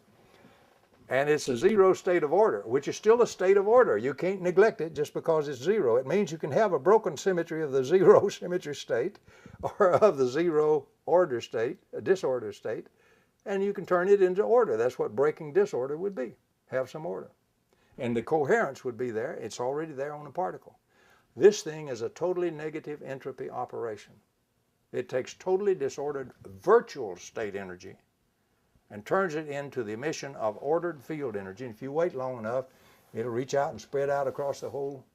And it's a zero state of order, which is still a state of order. You can't neglect it just because it's zero. It means you can have a broken symmetry of the zero symmetry state, or of the zero order state, a disorder state, and you can turn it into order. That's what breaking disorder would be, have some order. And the coherence would be there. It's already there on the particle. This thing is a totally negative entropy operation. It takes totally disordered virtual state energy and turns it into the emission of ordered field energy. And if you wait long enough, it'll reach out and spread out across the whole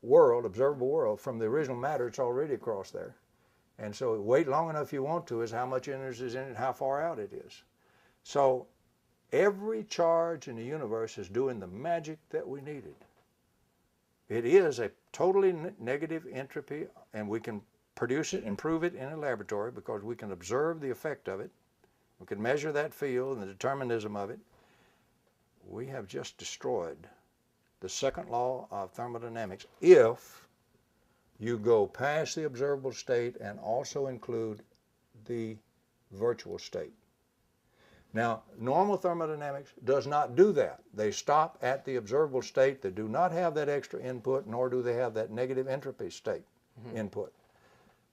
world, observable world. From the original matter, it's already across there. And so wait long enough if you want to is how much energy is in it, how far out it is. So every charge in the universe is doing the magic that we needed. It is a totally negative entropy, and we can produce it and prove it in a laboratory because we can observe the effect of it. We can measure that field and the determinism of it. we have just destroyed the second law of thermodynamics if you go past the observable state and also include the virtual state. Now, normal thermodynamics does not do that. They stop at the observable state. They do not have that extra input, nor do they have that negative entropy state input.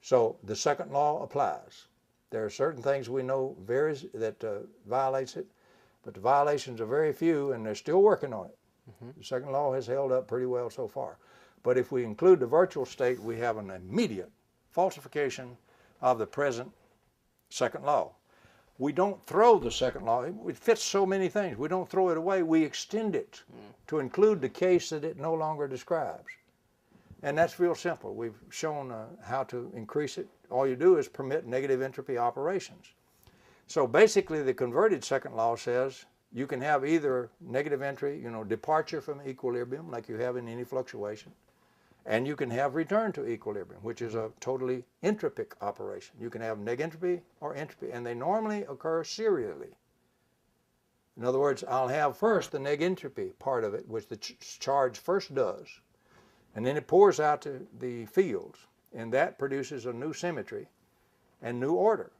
So the second law applies. There are certain things we know that violates it, but the violations are very few, and they're still working on it. The second law has held up pretty well so far. But if we include the virtual state, we have an immediate falsification of the present second law. We don't throw the second law. It fits so many things. We don't throw it away. We extend it to include the case that it no longer describes. And that's real simple. We've shown how to increase it. All you do is permit negative entropy operations. So basically the converted second law says you can have either negative entry, departure from equilibrium like you have in any fluctuation, and you can have return to equilibrium, which is a totally entropic operation. You can have neg entropy or entropy, and they normally occur serially. In other words, I'll have first the neg entropy part of it, which the charge first does, and then it pours out to the fields, and that produces a new symmetry and new order.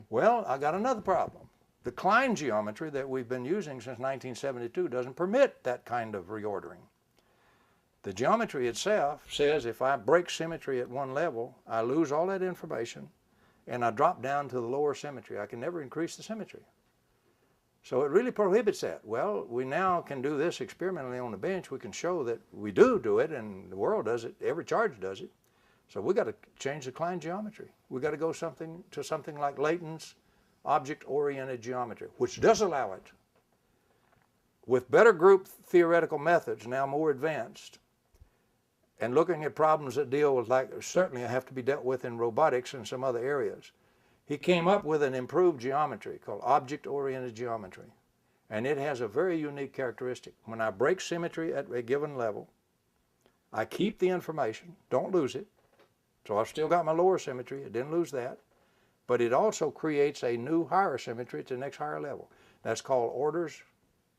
Well, I got another problem. The Klein geometry that we've been using since 1972 doesn't permit that kind of reordering. The geometry itself says if I break symmetry at one level, I lose all that information and I drop down to the lower symmetry. I can never increase the symmetry. So it really prohibits that. Well, we now can do this experimentally on the bench. We can show that we do it, and the world does it. Every charge does it. So we got to change the Klein geometry. We got to go to something like Layton's object-oriented geometry, which does allow it. With better group theoretical methods, now more advanced, and looking at problems that deal with, like, certainly have to be dealt with in robotics and some other areas, he came up with an improved geometry called object-oriented geometry. And it has a very unique characteristic. When I break symmetry at a given level, I keep the information, don't lose it. So I've still got my lower symmetry, I didn't lose that. But it also creates a new higher symmetry at the next higher level. That's called orders,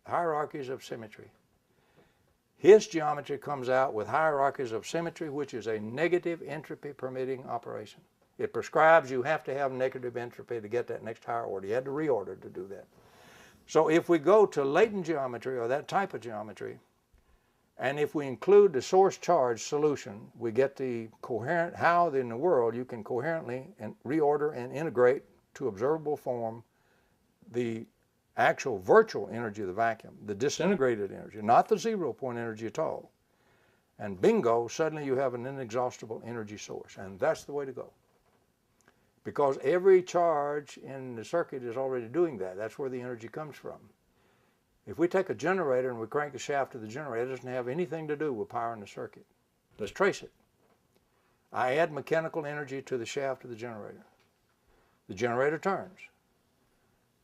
hierarchies of symmetry. His geometry comes out with hierarchies of symmetry, which is a negative entropy permitting operation. It prescribes you have to have negative entropy to get that next higher order. You had to reorder to do that. So if we go to latent geometry, or that type of geometry, and if we include the source charge solution, we get the coherent, how in the world you can coherently and reorder and integrate to observable form the actual virtual energy of the vacuum, the disintegrated energy, not the 0 point energy at all. And bingo, suddenly you have an inexhaustible energy source, and that's the way to go. Because every charge in the circuit is already doing that. That's where the energy comes from. If we take a generator and we crank the shaft of the generator, it doesn't have anything to do with powering the circuit. Let's trace it. I add mechanical energy to the shaft of the generator. The generator turns.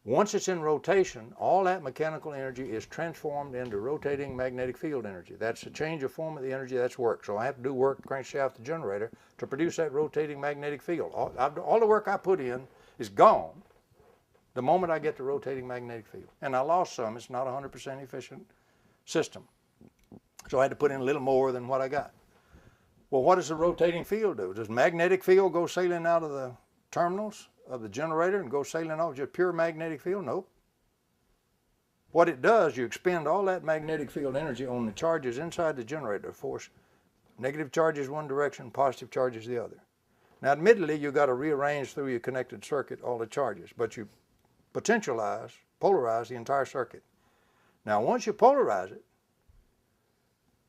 Once it's in rotation, all that mechanical energy is transformed into rotating magnetic field energy. That's a change of form of the energy, that's work. So I have to do work to crank the shaft of the generator to produce that rotating magnetic field. All the work I put in is gone the moment I get the rotating magnetic field. And I lost some. It's not a 100% efficient system. So I had to put in a little more than what I got. Well, what does the rotating field do? Does magnetic field go sailing out of the terminals of the generator and go sailing off just pure magnetic field? Nope. What it does, you expend all that magnetic field energy on the charges inside the generator force. Negative charges one direction, positive charges the other. Now, admittedly, you've got to rearrange through your connected circuit all the charges, but you polarize the entire circuit. Now, once you polarize it,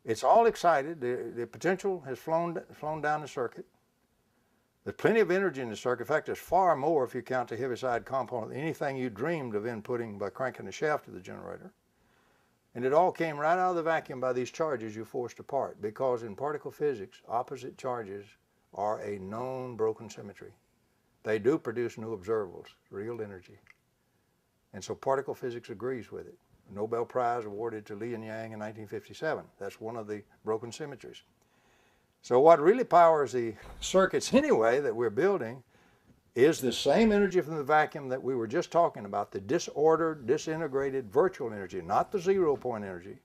it's all excited. The potential has flown down the circuit. There's plenty of energy in the circuit. In fact, there's far more if you count the heaviside component than anything you dreamed of inputting by cranking the shaft of the generator. And it all came right out of the vacuum by these charges you forced apart, because in particle physics, opposite charges are a known broken symmetry. They do produce new observables, real energy. And so particle physics agrees with it. A Nobel Prize awarded to Li and Yang in 1957. That's one of the broken symmetries. So what really powers the circuits anyway that we're building is the same energy from the vacuum that we were just talking about, the disordered, disintegrated virtual energy, not the 0-point energy,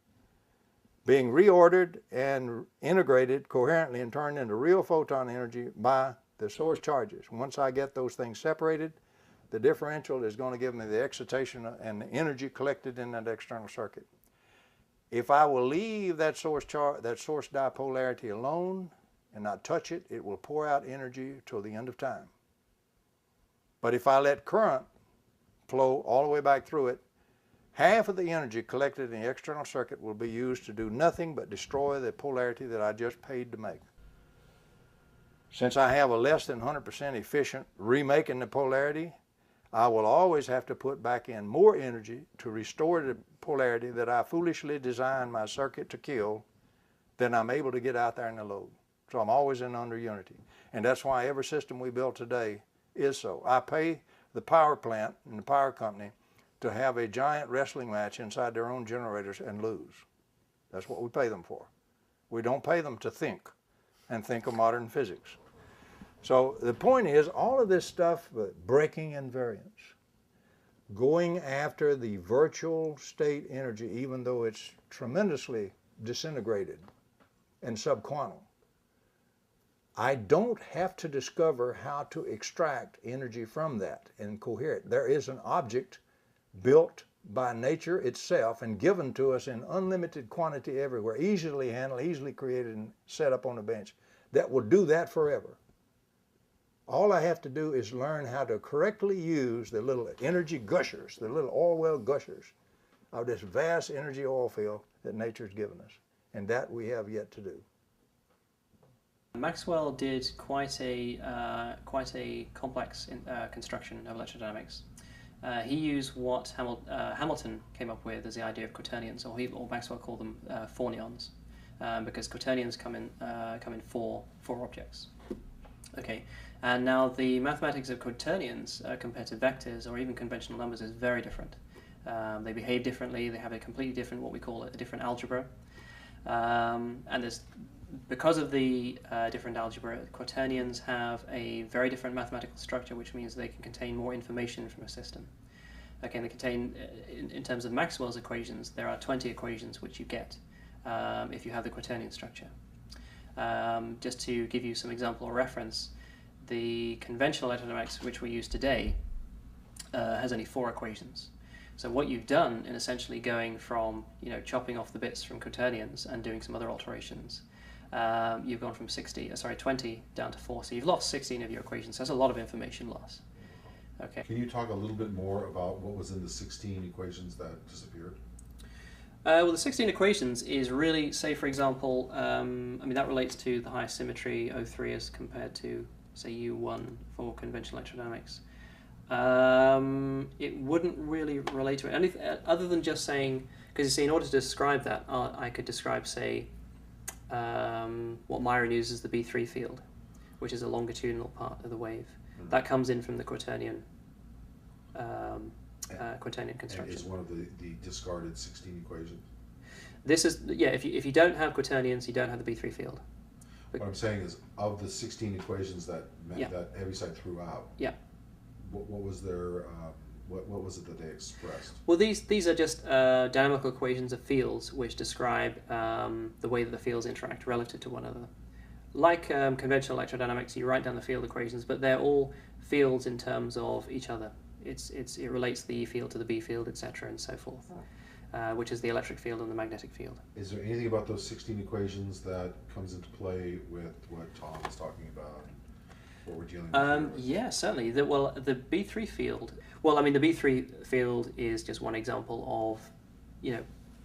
being reordered and integrated coherently and turned into real photon energy by the source charges. Once I get those things separated, the differential is going to give me the excitation and the energy collected in that external circuit. If I will leave that source dipolarity alone and not touch it, it will pour out energy till the end of time. But if I let current flow all the way back through it, half of the energy collected in the external circuit will be used to do nothing but destroy the polarity that I just paid to make. Since I have a less than 100% efficient remaking the polarity, I will always have to put back in more energy to restore the polarity that I foolishly designed my circuit to kill than I'm able to get out there in the load. So I'm always in under unity. And that's why every system we build today is so. I pay the power plant and the power company to have a giant wrestling match inside their own generators and lose. That's what we pay them for. We don't pay them to think and think of modern physics. So the point is, all of this stuff, breaking invariance, going after the virtual state energy, even though it's tremendously disintegrated and subquantum, I don't have to discover how to extract energy from that and coherent. There is an object built by nature itself and given to us in unlimited quantity everywhere, easily handled, easily created and set up on a bench, that will do that forever. All I have to do is learn how to correctly use the little energy gushers, the little oil well gushers of this vast energy oil field that nature's given us. And that we have yet to do. Maxwell did quite a complex construction of electrodynamics. He used what Hamilton came up with as the idea of quaternions, or Maxwell called them fermions, because quaternions come in four objects. Okay, and now the mathematics of quaternions compared to vectors or even conventional numbers is very different. They behave differently. They have a completely different, what we call a different algebra, and there's. Because of the different algebra, quaternions have a very different mathematical structure, which means they can contain more information from a system. Okay, they contain, in terms of Maxwell's equations, there are 20 equations which you get if you have the quaternion structure. Just to give you some example or reference, the conventional electrodynamics which we use today has only 4 equations. So what you've done in essentially going from, chopping off the bits from quaternions and doing some other alterations, you've gone from 20 down to 4, so you've lost 16 of your equations. So that's a lot of information loss. Okay. Can you talk a little bit more about what was in the 16 equations that disappeared? Well, the 16 equations is really, say for example, that relates to the highest symmetry O3 as compared to, say, U1 for conventional electrodynamics. It wouldn't really relate to it, other than just saying, because you see, in order to describe that, I could describe, say, what Myron uses the B3 field, which is a longitudinal part of the wave. Mm-hmm. That comes in from the quaternion construction. And is one of the discarded 16 equations? This is, if you don't have quaternions, you don't have the B3 field. What I'm saying is, of the 16 equations that Heaviside threw out, what was their what was it that they expressed? Well, these are just dynamical equations of fields which describe the way that the fields interact relative to one another. Like conventional electrodynamics, you write down the field equations, but they're all fields in terms of each other. It relates the E field to the B field, etc., and so forth, which is the electric field and the magnetic field. Is there anything about those 16 equations that comes into play with what Tom is talking about? What we're dealing with yeah, certainly. The B3 field. Well, the B3 field is just one example of,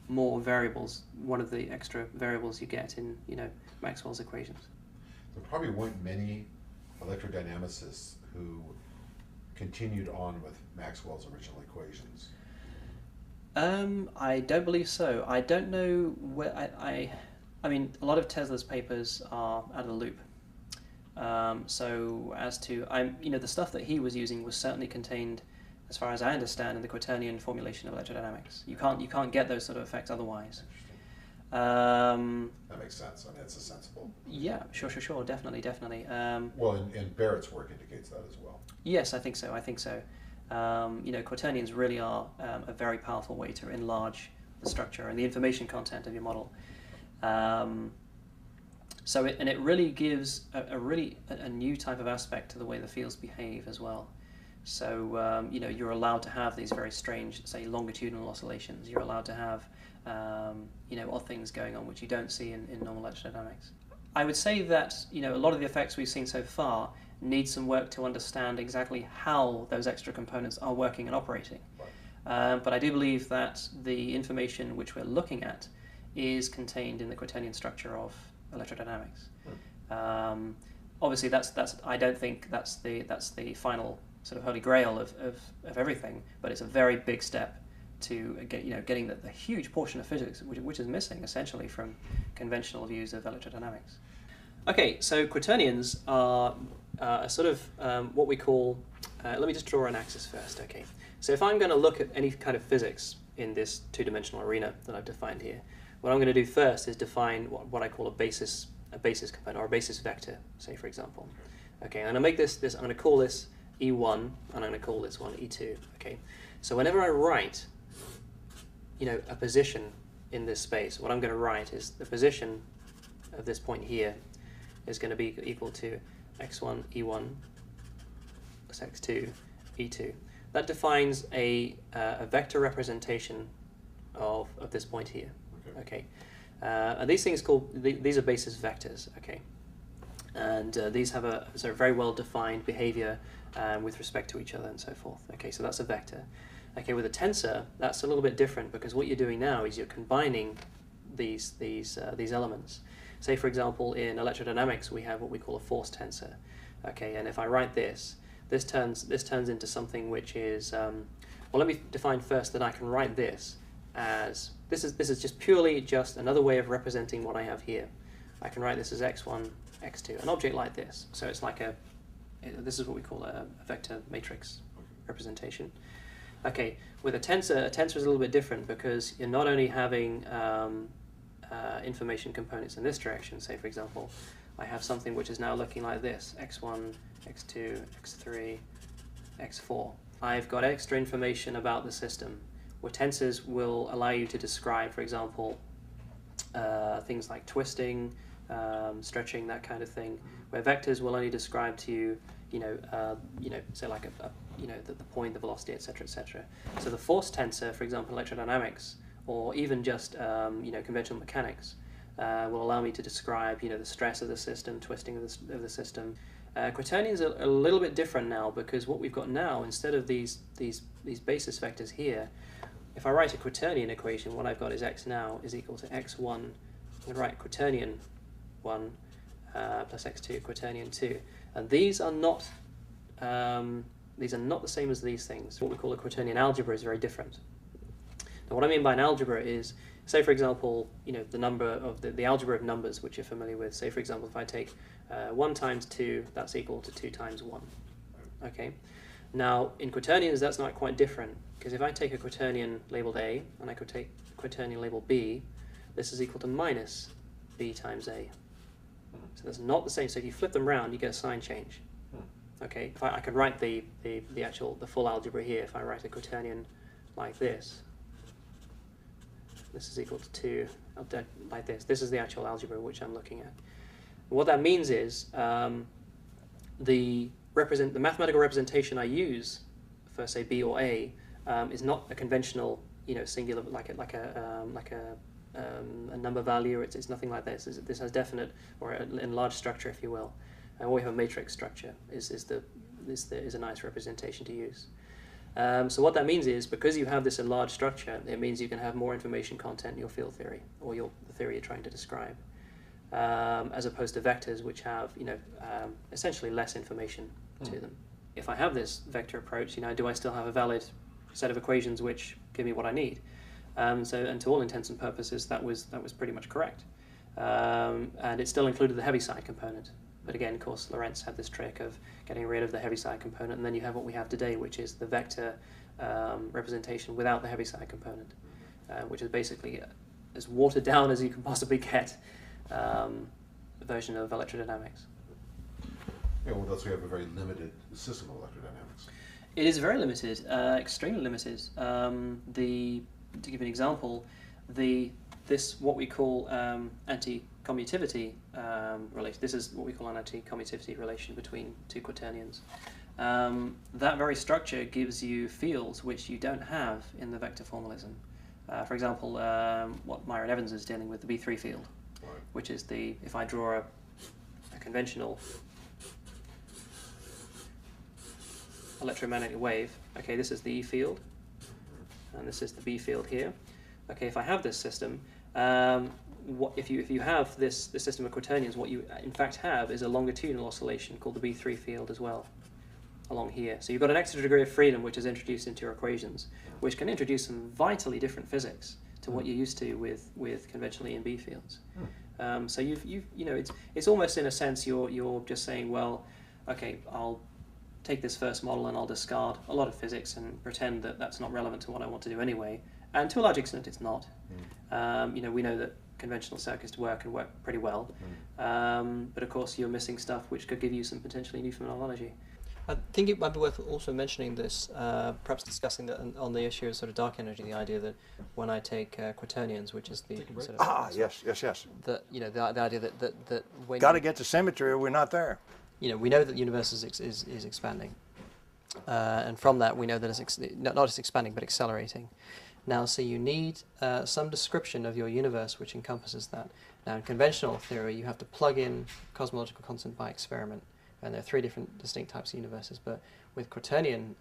more variables. One of the extra variables you get in, Maxwell's equations. There probably weren't many electrodynamicists who continued on with Maxwell's original equations. I don't believe so. I don't know where. A lot of Tesla's papers are out of the loop. So as to, the stuff that he was using was certainly contained, as far as I understand, in the quaternion formulation of electrodynamics. You can't get those sort of effects otherwise. That makes sense. I mean, it's a sensible. Yeah, sure, definitely. Well, and Barrett's work indicates that as well. Yes, I think so. Quaternions really are a very powerful way to enlarge the structure and the information content of your model. It really gives a new type of aspect to the way the fields behave as well. So you're allowed to have these very strange, say, longitudinal oscillations. You're allowed to have odd things going on which you don't see in normal electrodynamics. I would say that a lot of the effects we've seen so far need some work to understand exactly how those extra components are working and operating. But I do believe that the information which we're looking at is contained in the quaternion structure of electrodynamics. Obviously, I don't think that's the final sort of holy grail of everything, but it's a very big step to getting the huge portion of physics which is missing essentially from conventional views of electrodynamics. Okay, so quaternions are sort of what we call. Let me just draw an axis first. Okay, so if I'm going to look at any kind of physics in this two-dimensional arena that I've defined here, what I'm going to do first is define what I call a basis component or a basis vector. Say, for example. Okay, I'm going to make this. I'm going to call this E1, and I'm going to call this one E2. Okay, so whenever I write a position in this space, what I'm going to write is the position of this point here is going to be equal to x1 E1 plus x2 E2. That defines a vector representation of this point here. Okay, and these things these are basis vectors. Okay, and these have a very well defined behavior with respect to each other and so forth. Okay, so that's a vector. Okay, with a tensor, that's a little bit different because what you're doing now is you're combining these elements. Say, for example, in electrodynamics, we have what we call a force tensor. Okay, and if I write this turns into something which is well. Let me define first that I can write this as this is just purely another way of representing what I have here. I can write this as x1, x2, an object like this. So it's like this is what we call a vector matrix representation. Okay, with a tensor is a little bit different because you're not only having information components in this direction. Say, for example, I have something which is now looking like this: x1, x2, x3, x4. I've got extra information about the system, where tensors will allow you to describe, for example, things like twisting, stretching, that kind of thing, where vectors will only describe to you, say like the point, the velocity, etc., etc. So the force tensor, for example, electrodynamics, or even just conventional mechanics, will allow me to describe the stress of the system, twisting of the system. Quaternions are a little bit different now because what we've got now, instead of these basis vectors here, if I write a quaternion equation, what I've got is x now is equal to x1. I'm going to write quaternion 1 plus x2 quaternion 2, and these are not the same as these things. What we call a quaternion algebra is very different. Now, what I mean by an algebra is, say, for example, the number of the algebra of numbers, which you're familiar with. Say, for example, if I take 1 times 2, that's equal to 2 times 1. Okay. Now, in quaternions, that's not quite different, because if I take a quaternion labeled A, and I could take quaternion labeled B, this is equal to minus B times A. So that's not the same. So if you flip them around, you get a sign change. Okay. If I could write the full algebra here. If I write a quaternion like this is equal to 2, like this. This is the actual algebra which I'm looking at. What that means is the mathematical representation I use for, say, B or A is not a conventional, singular, like a number value. It's nothing like this. This has definite or an enlarged structure, if you will. And we have a matrix structure. Is a nice representation to use. So what that means is, because you have this enlarged structure, it means you can have more information content in your field theory, or the theory you're trying to describe, as opposed to vectors, which have essentially less information to them. If I have this vector approach, do I still have a valid set of equations which give me what I need? And to all intents and purposes, that was pretty much correct, and it still included the Heaviside component. But again, of course, Lorentz had this trick of getting rid of the Heaviside component, and then you have what we have today, which is the vector representation without the Heaviside component, which is basically as watered down as you can possibly get version of electrodynamics. Yeah, well, thus we have a very limited system of electrodynamics. It is very limited, extremely limited. To give an example, this what we call anti-commutativity relation. This is what we call an anti-commutativity relation between two quaternions. That very structure gives you fields which you don't have in the vector formalism. For example, what Myron Evans is dealing with, the B3 field, right, which is if I draw a conventional electromagnetic wave, okay, this is the E field, and this is the B field here. Okay, if I have this system, if you have this system of quaternions, what you in fact have is a longitudinal oscillation called the B3 field as well, along here. So you've got an extra degree of freedom which is introduced into your equations, which can introduce some vitally different physics to what you're used to with conventional E and B fields. So it's almost in a sense you're just saying, well, okay, I'll take this first model and I'll discard a lot of physics and pretend that that's not relevant to what I want to do anyway. And to a large extent, it's not. We know that conventional circuits work and work pretty well, but of course you're missing stuff which could give you some potentially new phenomenology. I think it might be worth also mentioning this, perhaps discussing that on the issue of sort of dark energy, the idea that when I take quaternions, which is the sort of yes. The idea that when got to get to symmetry or we're not there. We know that the universe is expanding, and from that we know that it's not just expanding but accelerating. Now, so you need some description of your universe which encompasses that. Now, in conventional theory, you have to plug in cosmological constant by experiment, and there are 3 different distinct types of universes. But with quaternion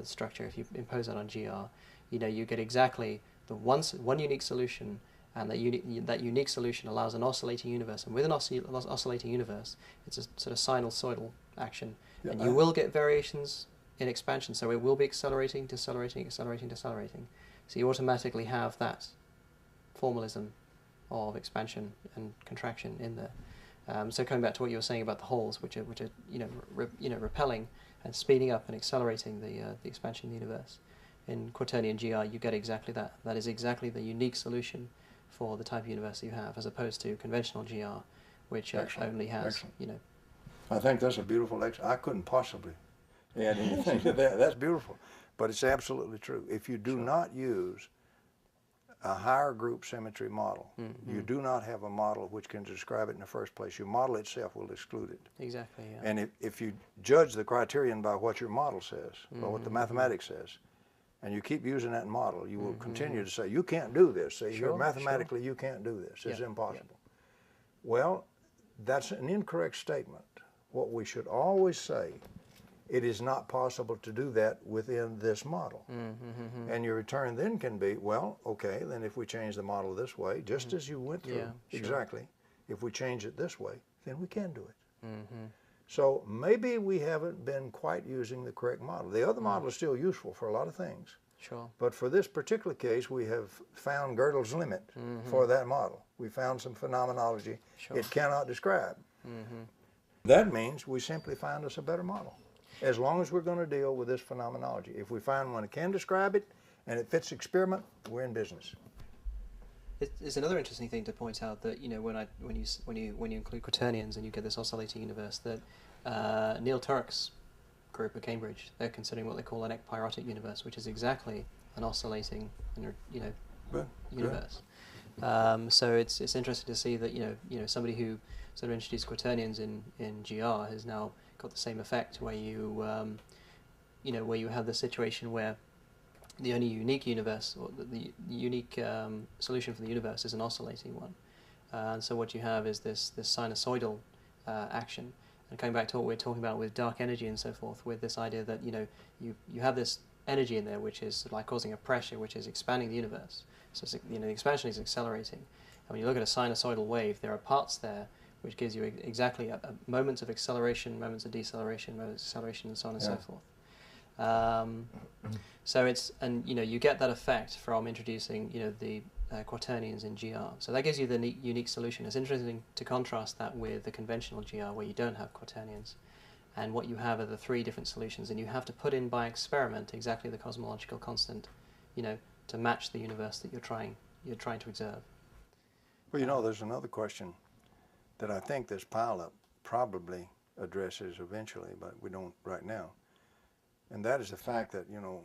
structure, if you impose that on GR, you get exactly the one unique solution, and that unique solution allows an oscillating universe. And with an oscillating universe, it's a sort of sinusoidal action, and you will get variations in expansion. So it will be accelerating, decelerating, accelerating, decelerating. So you automatically have that formalism of expansion and contraction in there. So coming back to what you were saying about the holes, which are repelling and speeding up and accelerating the expansion of the universe. In quaternion GR, you get exactly that. That is exactly the unique solution for the type of universe you have, as opposed to conventional GR, which only has I think that's a beautiful lecture. I couldn't possibly add anything to that. That's beautiful. But it's absolutely true. If you do not use a higher group symmetry model, you do not have a model which can describe it in the first place. Your model itself will exclude it. Exactly, yeah. And if you judge the criterion by what your model says, by what the mathematics says, and you keep using that model, you will continue to say, you can't do this. Say, here, mathematically, you can't do this. It's impossible. Yeah. Well, that's an incorrect statement. What we should always say, it is not possible to do that within this model. And your return then can be, well, okay, then if we change the model this way, just as you went through, exactly, if we change it this way, then we can do it. So maybe we haven't been quite using the correct model. The other model is still useful for a lot of things. Sure. But for this particular case, we have found Gödel's limit for that model. We found some phenomenology it cannot describe. That means we simply find us a better model, as long as we're going to deal with this phenomenology. If we find one that can describe it and it fits experiment, we're in business. It's another interesting thing to point out that when you include quaternions and you get this oscillating universe, that Neil Turk's group at Cambridge, they're considering what they call an ekpyrotic universe, which is exactly an oscillating universe. So it's interesting to see that somebody who sort of introduced quaternions in GR has now got the same effect, where you have the situation where the only unique universe, or the unique solution for the universe, is an oscillating one. And so what you have is this sinusoidal action. And coming back to what we were talking about with dark energy and so forth, with this idea that you have this energy in there which is like causing a pressure which is expanding the universe. So the expansion is accelerating. And when you look at a sinusoidal wave, there are parts there which gives you exactly moments of acceleration, moments of deceleration, moments of acceleration, and so on and so forth. So you get that effect from introducing the quaternions in GR. So that gives you the unique solution. It's interesting to contrast that with the conventional GR, where you don't have quaternions, and what you have are the 3 different solutions, and you have to put in by experiment exactly the cosmological constant, to match the universe that you're trying to observe. Well, you know, there's another question that I think this pileup probably addresses eventually, but we don't right now. And that is the fact that, you know,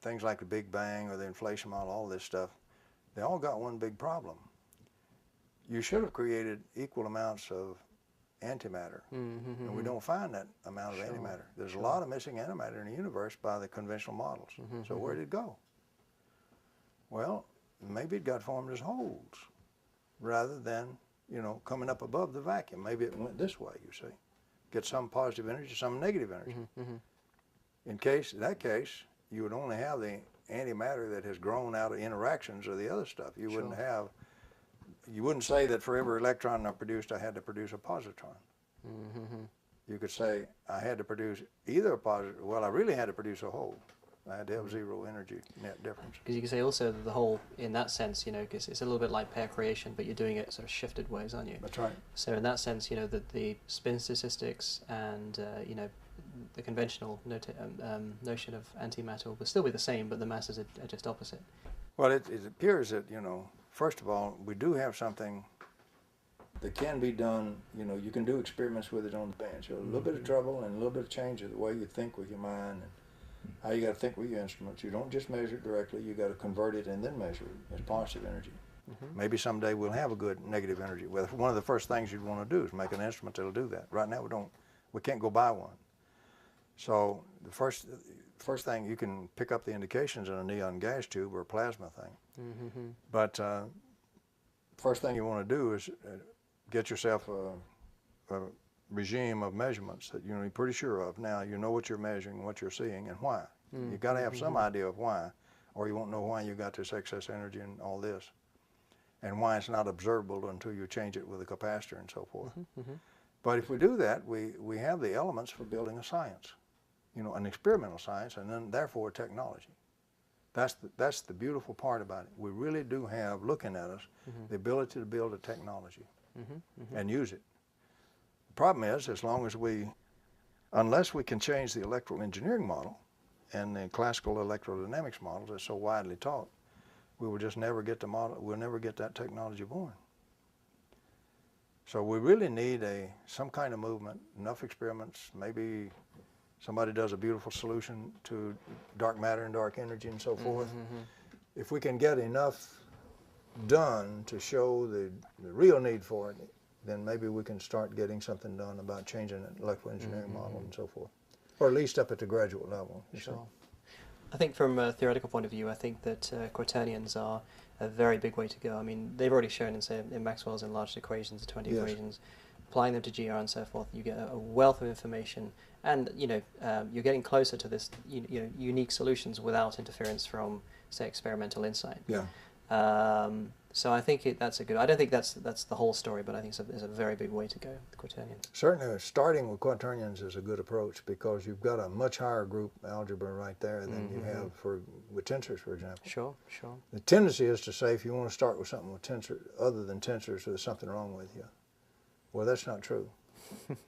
things like the Big Bang or the inflation model, all this stuff, they all got one big problem. You should have created equal amounts of antimatter, and we don't find that amount of antimatter. There's a lot of missing antimatter in the universe by the conventional models. So where did it go? Well, maybe it got formed as holes rather than, you know, coming up above the vacuum. Maybe it went this way, you see. Get some positive energy, some negative energy. In that case, you would only have the antimatter that has grown out of interactions of the other stuff. You wouldn't have, you wouldn't say that for every electron I produced, I had to produce a positron. You could say I had to produce either a positive, well, I really had to produce a hole. I had to have zero energy net difference. Because you can say also that the whole, in that sense, you know, because it's a little bit like pair creation, but you're doing it sort of shifted ways, aren't you? That's right. So in that sense, you know, that the spin statistics and, you know, the conventional notion of antimatter will still be the same, but the masses are just opposite. Well, it appears that, you know, first of all, we do have something that can be done. You know, you can do experiments with it on the bench. A little bit of trouble and a little bit of change of the way you think with your mind and how you got to think with your instruments. You don't just measure it directly. You got to convert it and then measure it as positive energy. Maybe someday we'll have a good negative energy. Well, one of the first things you'd want to do is make an instrument that'll do that. Right now we can't go buy one. So the first thing, you can pick up the indications in a neon gas tube or a plasma thing. But first thing you want to do is get yourself a regime of measurements that you're pretty sure of. Now you know what you're measuring, what you're seeing, and why. You've got to have some idea of why, or you won't know why you got this excess energy and all this, and why it's not observable until you change it with a capacitor and so forth. But if we do that, we have the elements for building a science, you know, an experimental science, and then therefore technology. That's the beautiful part about it. We really do have, looking at us, the ability to build a technology and use it. The problem is, unless we can change the electrical engineering model and the classical electrodynamics models that's so widely taught, we will just never get the model, we'll never get that technology born. So we really need some kind of movement, enough experiments, maybe somebody does a beautiful solution to dark matter and dark energy and so forth. If we can get enough done to show the real need for it, then maybe we can start getting something done about changing the electrical engineering model and so forth, or at least up at the graduate level. Sure. I think from a theoretical point of view, I think that quaternions are a very big way to go. I mean, they've already shown in Maxwell's enlarged equations, the 20 equations, applying them to GR and so forth, you get a wealth of information, and you know you're getting closer to this unique solutions without interference from, say, experimental insight. So I think that's a good. I don't think that's the whole story, but I think it's a very big way to go, the quaternions. Certainly, starting with quaternions is a good approach because you've got a much higher group algebra right there than you have with tensors, for example. Sure. The tendency is to say if you want to start with something with tensor, other than tensors, there's something wrong with you. Well, that's not true.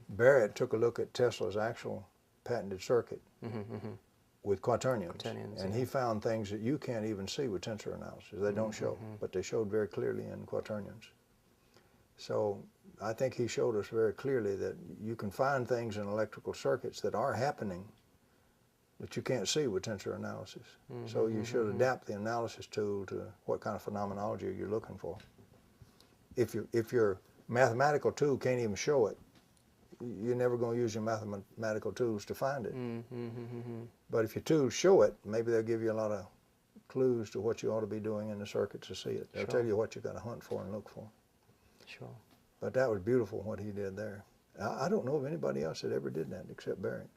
Barrett took a look at Tesla's actual patented circuit with quaternions, and he found things that you can't even see with tensor analysis. They don't show, but they showed very clearly in quaternions. So I think he showed us very clearly that you can find things in electrical circuits that are happening that you can't see with tensor analysis. So you should adapt the analysis tool to what kind of phenomenology you're looking for. If your mathematical tool can't even show it, you're never going to use your mathematical tools to find it. But if your tools show it, maybe they'll give you a lot of clues to what you ought to be doing in the circuit to see it. They'll tell you what you got to hunt for and look for. Sure. But that was beautiful what he did there. I don't know of anybody else that ever did that except Barrett.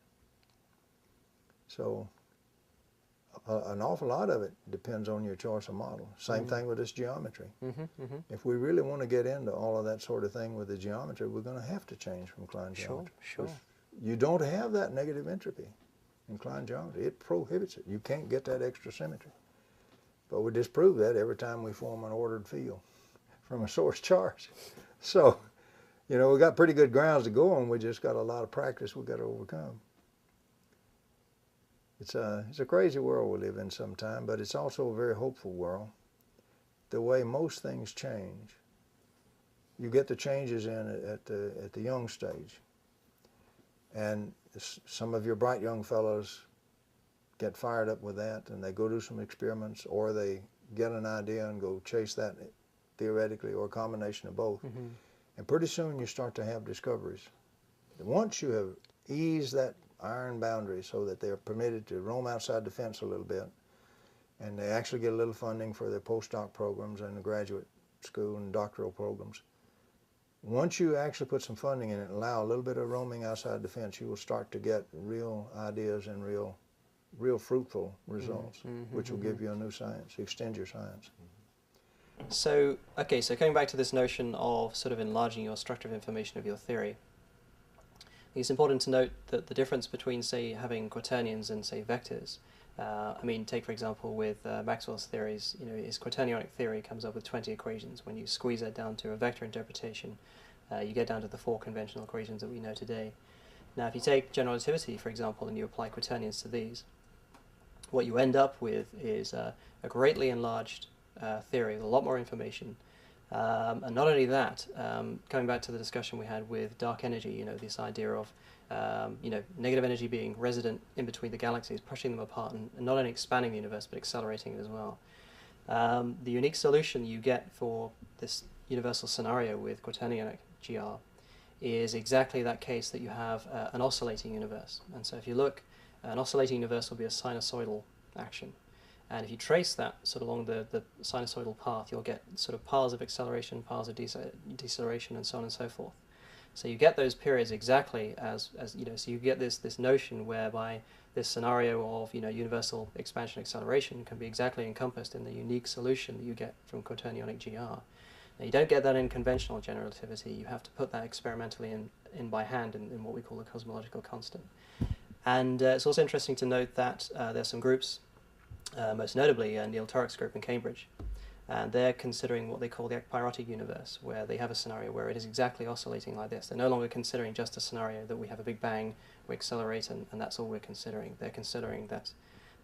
So an awful lot of it depends on your choice of model. Same thing with this geometry. If we really want to get into all of that sort of thing with the geometry, we're going to have to change from Klein geometry. Sure. You don't have that negative entropy in Klein geometry. It prohibits it. You can't get that extra symmetry. But we disprove that every time we form an ordered field from a source charge. So, you know, we got pretty good grounds to go on. We just got a lot of practice we got to overcome. It's a crazy world we live in sometime, but it's also a very hopeful world. The way most things change you get the changes in at the young stage. And some of your bright young fellows get fired up with that, and they go do some experiments, or they get an idea and go chase that theoretically, or a combination of both. And pretty soon you start to have discoveries. Once you have eased that iron boundary so that they're permitted to roam outside the fence a little bit, and they actually get a little funding for their postdoc programs and the graduate school and doctoral programs. Once you actually put some funding in it and allow a little bit of roaming outside the fence, you will start to get real ideas and real fruitful results, which will give you a new science, extend your science. So, okay, so going back to this notion of sort of enlarging your structure of information of your theory, I think it's important to note that the difference between, say, having quaternions and, say, vectors, I mean, take, for example, with Maxwell's theories, you know, his quaternionic theory comes up with 20 equations. When you squeeze that down to a vector interpretation, you get down to the 4 conventional equations that we know today. Now, if you take general relativity, for example, and you apply quaternions to these, what you end up with is a greatly enlarged theory with a lot more information. And not only that, coming back to the discussion we had with dark energy, you know, this idea of you know, negative energy being resident in between the galaxies, pushing them apart, and not only expanding the universe but accelerating it as well. The unique solution you get for this universal scenario with quaternionic GR is exactly that case, that you have an oscillating universe. And so if you look, an oscillating universe will be a sinusoidal action. And if you trace that sort of along the sinusoidal path, you'll get sort of paths of acceleration, paths of deceleration, and so on and so forth. So you get those periods exactly as you know, so you get this notion whereby this scenario of, you know, universal expansion acceleration can be exactly encompassed in the unique solution that you get from quaternionic GR. Now, you don't get that in conventional general relativity. You have to put that experimentally in by hand in what we call the cosmological constant. And it's also interesting to note that there's some groups, most notably Neil Turek's group in Cambridge, and they're considering what they call the ekpyrotic universe, where they have a scenario where it is exactly oscillating like this. They're no longer considering just a scenario that we have a big bang, we accelerate, and that's all we're considering. They're considering that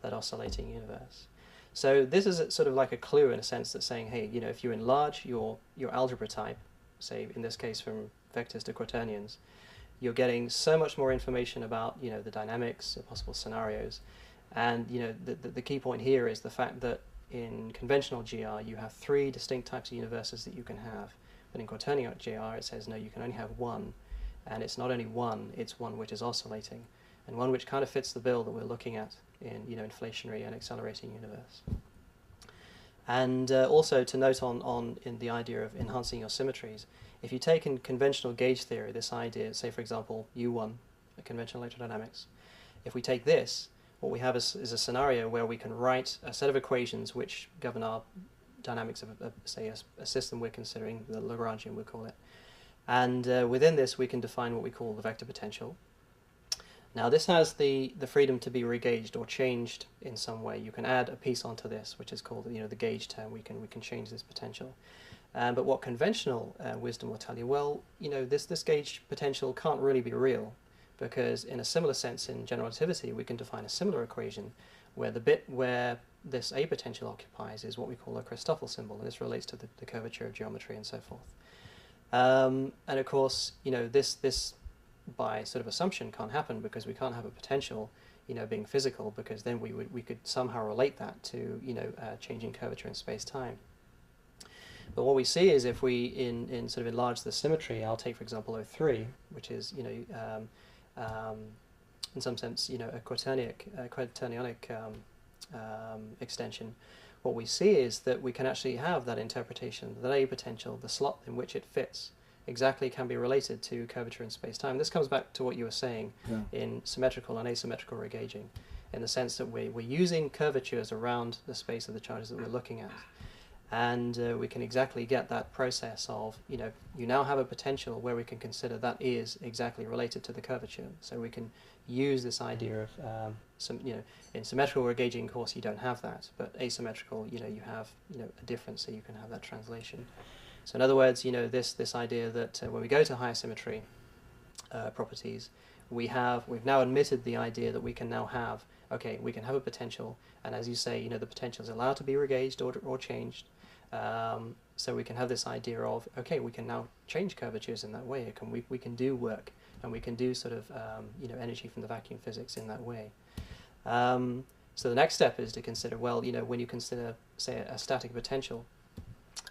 oscillating universe. So this is sort of like a clue, in a sense, that's saying, hey, you know, if you enlarge your algebra type, say in this case from vectors to quaternions, you're getting so much more information about, you know, the dynamics, the possible scenarios. And, you know, the key point here is the fact that in conventional GR you have 3 distinct types of universes that you can have, but in quaternionic GR it says no, you can only have one, and it's not only one, it's one which is oscillating, and one which kind of fits the bill that we're looking at in, you know, inflationary and accelerating universe. And also to note on in the idea of enhancing your symmetries, if you take in conventional gauge theory this idea, say for example U1, conventional electrodynamics, if we take this, what we have is a scenario where we can write a set of equations which govern our dynamics of, say, a system we're considering, the Lagrangian we'll call it. And within this we can define what we call the vector potential. Now this has the freedom to be regauged or changed in some way. You can add a piece onto this, which is called, you know, the gauge term. We can change this potential. But what conventional wisdom will tell you, well, you know, this gauge potential can't really be real, because in a similar sense in general relativity we can define a similar equation where the bit where this A potential occupies is what we call a Christoffel symbol, and this relates to the curvature of geometry and so forth. And of course, you know, this by sort of assumption can't happen, because we can't have a potential, you know, being physical, because then we could somehow relate that to, you know, changing curvature in space-time. But what we see is if we in sort of enlarge the symmetry, I'll take for example O3, which is, you know, in some sense, you know, a quaternionic extension. What we see is that we can actually have that interpretation, that A potential, the slot in which it fits, exactly can be related to curvature in space-time. This comes back to what you were saying in symmetrical and asymmetrical regauging, in the sense that we're using curvatures around the space of the charges that we're looking at. And we can exactly get that process of, you know, you now have a potential where we can consider that is exactly related to the curvature. So we can use this idea of, you know, in symmetrical regauging, of course, you don't have that, but asymmetrical, you know, you have, you know, a difference, so you can have that translation. So in other words, you know, this idea that when we go to higher symmetry properties, we've now admitted the idea that we can now have, okay, we can have a potential, and as you say, you know, the potential is allowed to be regauged or changed, So we can have this idea of, okay, we can now change curvatures in that way. We can do work, and we can do sort of energy from the vacuum physics in that way. So the next step is to consider, well, when you consider, say, a static potential,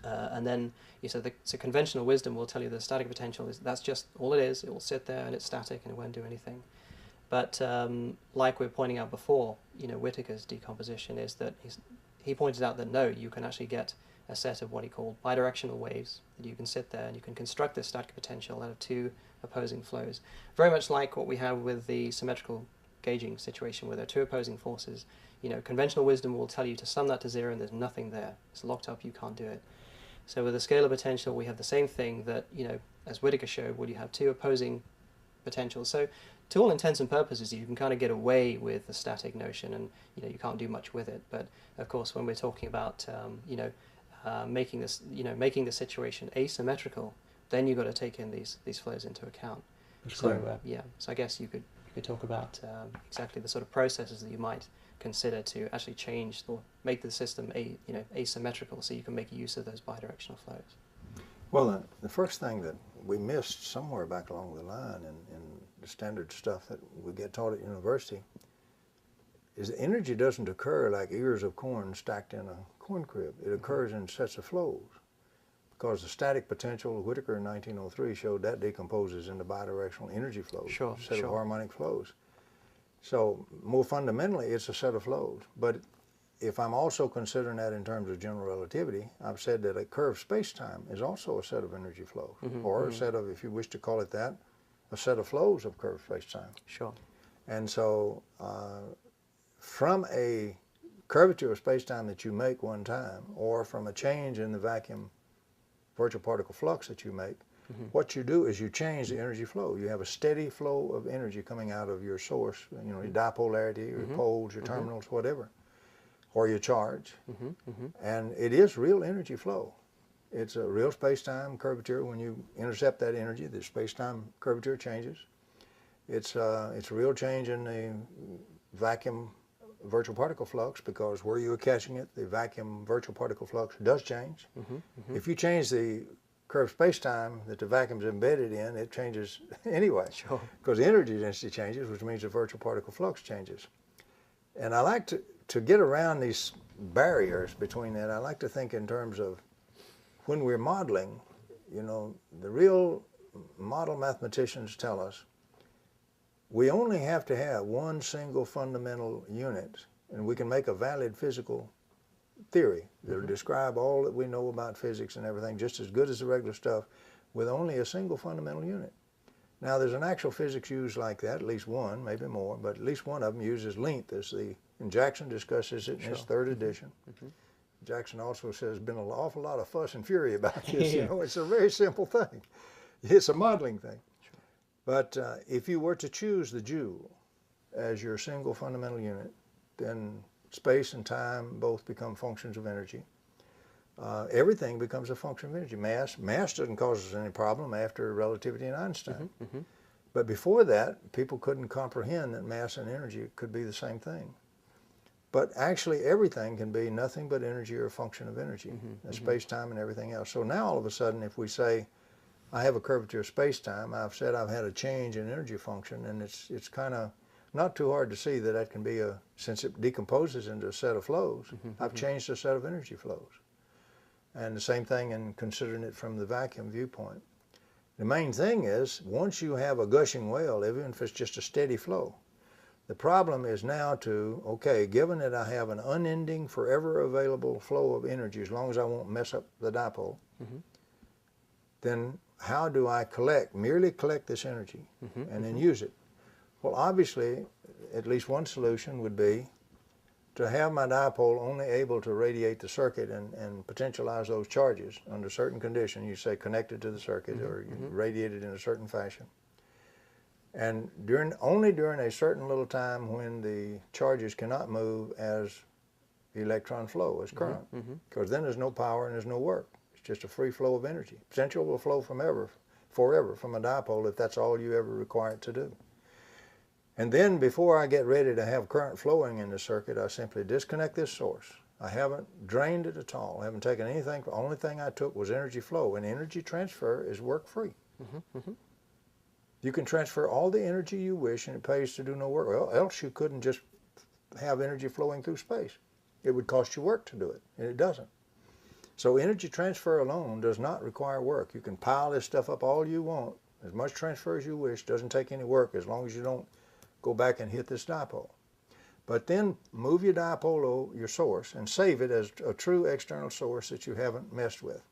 and then so conventional wisdom will tell you the static potential that's just all it is. It will sit there and it's static and it won't do anything. But like we were pointing out before, Whittaker's decomposition is that he pointed out that no, you can actually get a set of what he called bidirectional waves that you can sit there and you can construct this static potential out of two opposing flows. Very much like what we have with the symmetrical gauging situation where there are two opposing forces. Conventional wisdom will tell you to sum that to zero and there's nothing there. It's locked up, you can't do it. So with the scalar potential, we have the same thing that, as Whittaker showed, where you have two opposing potentials. So to all intents and purposes, you can kind of get away with the static notion and, you can't do much with it. But of course, when we're talking about, making the situation asymmetrical, then you've got to take in these flows into account. That's so correct. So I guess you could talk about exactly the sort of processes that you might consider to actually change or make the system asymmetrical, so you can make use of those bidirectional flows. Well, the first thing that we missed somewhere back along the line in the standard stuff that we get taught at university is that energy doesn't occur like ears of corn stacked in a corn crib. It occurs in sets of flows, because the static potential of Whittaker in 1903 showed that decomposes into bidirectional energy flows, a set of harmonic flows. So more fundamentally, it's a set of flows. But if I'm also considering that in terms of general relativity, I've said that a curved space-time is also a set of energy flows, or a set of, if you wish to call it that, a set of flows of curved space-time. Sure. And so from a curvature of space-time that you make one time, or from a change in the vacuum virtual particle flux that you make, what you do is you change the energy flow. You have a steady flow of energy coming out of your source, your dipolarity, your poles, your terminals, whatever, or your charge. And it is real energy flow. It's a real space-time curvature. When you intercept that energy, the space-time curvature changes. It's a real change in the vacuum virtual particle flux, because where you are catching it, the vacuum virtual particle flux does change. If you change the curved space-time that the vacuum is embedded in, it changes anyway, because the energy density changes, which means the virtual particle flux changes. And I like to get around these barriers between that. I like to think in terms of when we're modeling, the real model mathematicians tell us we only have to have one single fundamental unit, and we can make a valid physical theory that will describe all that we know about physics and everything just as good as the regular stuff, with only a single fundamental unit. Now, there's an actual physics used like that, at least one, maybe more, but at least one of them uses length, and Jackson discusses it in his third edition. Jackson also says there's been an awful lot of fuss and fury about this. It's a very simple thing. It's a modeling thing. But if you were to choose the joule as your single fundamental unit, then space and time both become functions of energy. Everything becomes a function of energy. Mass doesn't cause us any problem after relativity and Einstein. But before that, people couldn't comprehend that mass and energy could be the same thing. But actually, everything can be nothing but energy or a function of energy, space, time, and everything else. So now all of a sudden, if we say, I have a curvature of space-time, I've said I've had a change in energy function, and it's kind of not too hard to see that that can be since it decomposes into a set of flows, I've changed a set of energy flows. And the same thing in considering it from the vacuum viewpoint. The main thing is, once you have a gushing well, even if it's just a steady flow, the problem is now okay, given that I have an unending, forever available flow of energy, as long as I won't mess up the dipole, then how do I merely collect this energy and then use it? Well, obviously, at least one solution would be to have my dipole only able to radiate the circuit and potentialize those charges under certain conditions. You say connected to the circuit or you radiate it in a certain fashion. And only during a certain little time when the charges cannot move as electron flow, as current, because then there's no power and there's no work. It's just a free flow of energy. Potential will flow forever from a dipole if that's all you ever require it to do. And then before I get ready to have current flowing in the circuit, I simply disconnect this source I haven't drained it at all. I haven't taken anything. The only thing I took was energy flow, and energy transfer is work-free. You can transfer all the energy you wish, and it pays to do no work. Well, else you couldn't just have energy flowing through space. It would cost you work to do it, and it doesn't. So energy transfer alone does not require work. You can pile this stuff up all you want, as much transfer as you wish. Doesn't take any work as long as you don't go back and hit this dipole. But then move your dipole, your source, and save it as a true external source that you haven't messed with.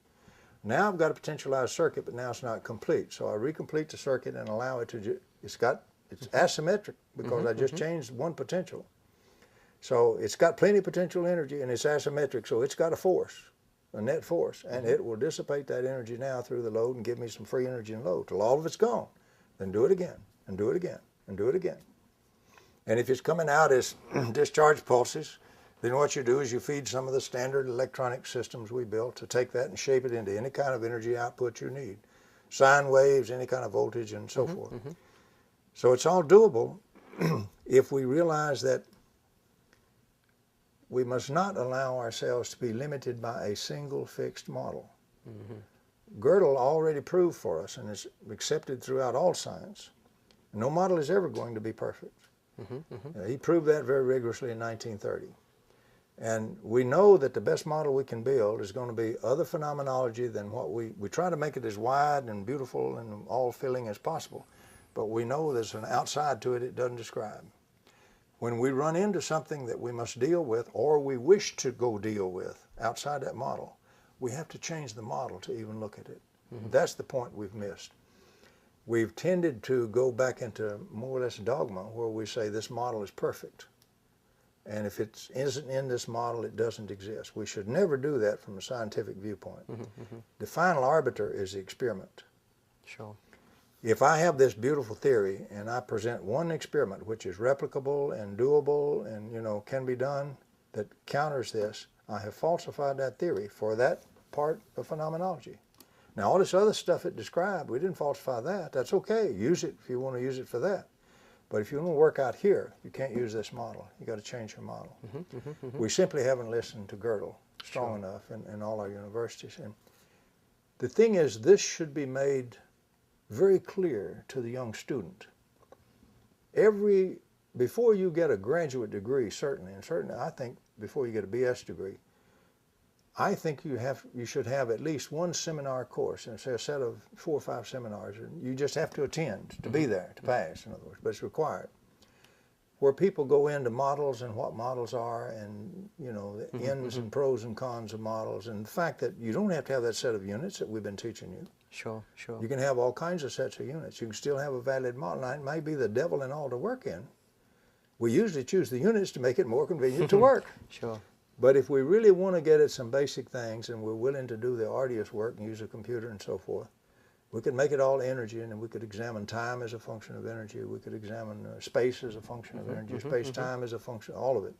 Now I've got a potentialized circuit, but now it's not complete. So I recomplete the circuit and allow it to, it's asymmetric because I just changed one potential. So it's got plenty of potential energy and it's asymmetric, so it's got a force, a net force, and it will dissipate that energy now through the load and give me some free energy and load till all of it's gone. Then do it again, and do it again, and do it again. And if it's coming out as discharge pulses, then what you do is you feed some of the standard electronic systems we built to take that and shape it into any kind of energy output you need. Sine waves, any kind of voltage, and so forth. So it's all doable if we realize that we must not allow ourselves to be limited by a single fixed model. Gödel already proved for us, and is accepted throughout all science, no model is ever going to be perfect. He proved that very rigorously in 1930. And we know that the best model we can build is going to be other phenomenology than what we try to make it as wide and beautiful and all-filling as possible. But we know there's an outside to it it doesn't describe. When we run into something that we must deal with or we wish to go deal with outside that model, we have to change the model to even look at it. That's the point we've missed. We've tended to go back into more or less dogma where we say this model is perfect. And if it isn't in this model, it doesn't exist. We should never do that from a scientific viewpoint. The final arbiter is the experiment. Sure. If I have this beautiful theory and I present one experiment which is replicable and doable and can be done that counters this, I have falsified that theory for that part of phenomenology. Now all this other stuff it described, we didn't falsify that. That's okay. Use it if you want to use it for that. But if you want to work out here, you can't use this model. You got to change your model. We simply haven't listened to Gödel strong enough in all our universities. And the thing is, this should be made very clear to the young student. Before you get a graduate degree, certainly, and certainly I think before you get a BS degree, I think you should have at least one seminar course, and say a set of 4 or 5 seminars, and you just have to attend to be there, to pass, in other words, but it's required. Where people go into models and what models are, and the ins and pros and cons of models, and the fact that you don't have to have that set of units that we've been teaching you. Sure. You can have all kinds of sets of units. You can still have a valid model. Now, it may be the devil and all to work in. We usually choose the units to make it more convenient to work. Sure. But if we really want to get at some basic things and we're willing to do the arduous work and use a computer and so forth, we could make it all energy, and then we could examine time as a function of energy. We could examine space as a function of energy, space-time as a function, all of it.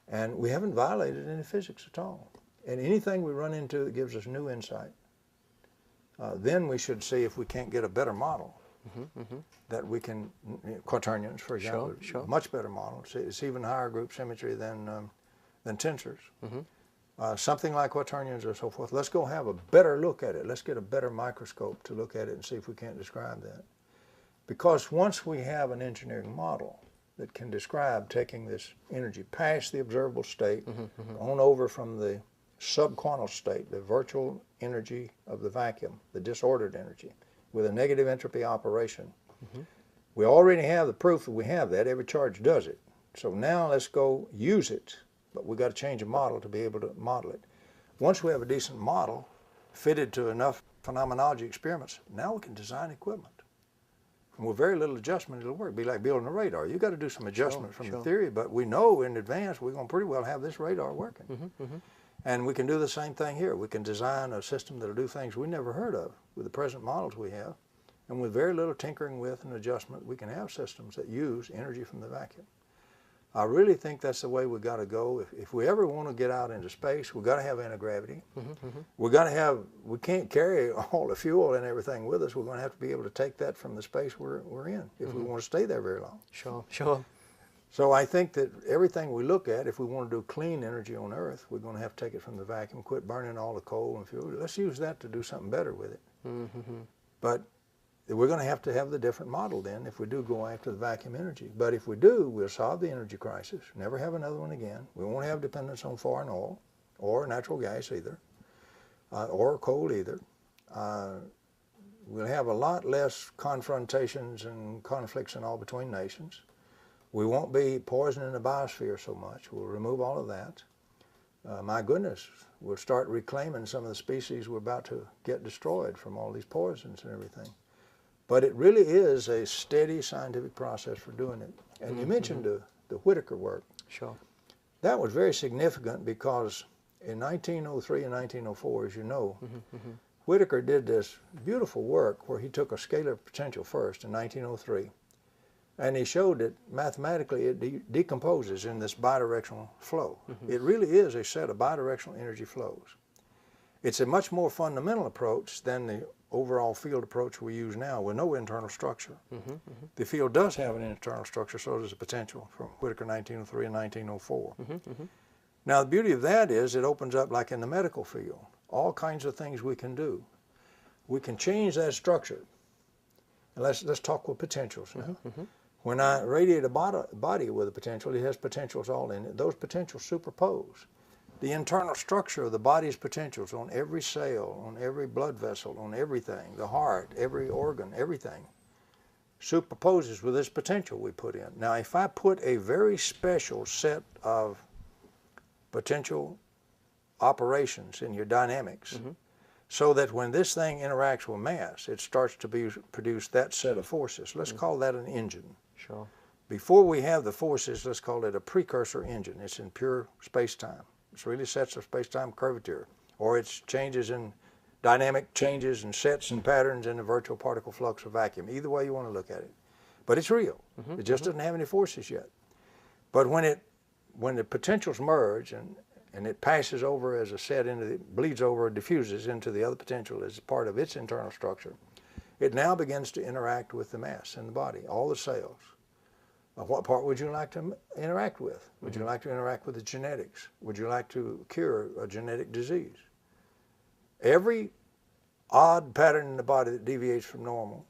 And we haven't violated any physics at all. And anything we run into that gives us new insight, then we should see if we can't get a better model that we can, quaternions, for example, much better model. It's even higher group symmetry than tensors. Something like quaternions or so forth. Let's go have a better look at it. Let's get a better microscope to look at it and see if we can't describe that. Because once we have an engineering model that can describe taking this energy past the observable state, on over from the subquantal state, the virtual energy of the vacuum, the disordered energy, with a negative entropy operation. We already have the proof that we have that. Every charge does it. So now let's go use it. But we've got to change a model to be able to model it. Once we have a decent model fitted to enough phenomenology experiments, now we can design equipment. And with very little adjustment, it'll work. It'll be like building a radar. You've got to do some adjustment from the theory, but we know in advance we're going to pretty well have this radar working. And we can do the same thing here. We can design a system that'll do things we never heard of with the present models we have. And with very little tinkering with and adjustment, we can have systems that use energy from the vacuum. I really think that's the way we've got to go. If we ever want to get out into space, we've got to have anti-gravity. We can't carry all the fuel and everything with us. We're going to have to be able to take that from the space we're in if we want to stay there very long. Sure. So I think that everything we look at, if we want to do clean energy on Earth, we're going to have to take it from the vacuum, quit burning all the coal and fuel. Let's use that to do something better with it. But we're going to have the different model then if we do go after the vacuum energy. But if we do, we'll solve the energy crisis, never have another one again. We won't have dependence on foreign oil or natural gas either, or coal either. We'll have a lot less confrontations and conflicts and all between nations. We won't be poisoning the biosphere so much. We'll remove all of that. My goodness, we'll start reclaiming some of the species we're about to get destroyed from all these poisons and everything. But it really is a steady scientific process for doing it. And you mentioned the Whitaker work. Sure. That was very significant because in 1903 and 1904, as you know, Whitaker did this beautiful work where he took a scalar potential first in 1903. And he showed that mathematically it decomposes in this bidirectional flow. It really is a set of bidirectional energy flows. It's a much more fundamental approach than the overall field approach we use now with no internal structure. The field does have an internal structure, so does the potential from Whitaker 1903 and 1904. Now the beauty of that is it opens up, like in the medical field, all kinds of things we can do. We can change that structure. And let's talk with potentials now. When I radiate a body with a potential, it has potentials all in it. Those potentials superpose. The internal structure of the body's potentials on every cell, on every blood vessel, on everything, the heart, every organ, everything, superposes with this potential we put in. Now, if I put a very special set of potential operations in your dynamics, so that when this thing interacts with mass, it starts to produce that set of forces. Let's call that an engine. Sure. Before we have the forces, let's call it a precursor engine. It's in pure space-time. It's really sets of space-time curvature, or it's changes in dynamic changes and sets and patterns in the virtual particle flux of vacuum. Either way you want to look at it. But it's real. It just doesn't have any forces yet. But when the potentials merge and it passes over as a set bleeds over, diffuses into the other potential as part of its internal structure, it now begins to interact with the mass in the body, all the cells. What part would you like to interact with? Would you like to interact with the genetics? Would you like to cure a genetic disease? Every odd pattern in the body that deviates from normal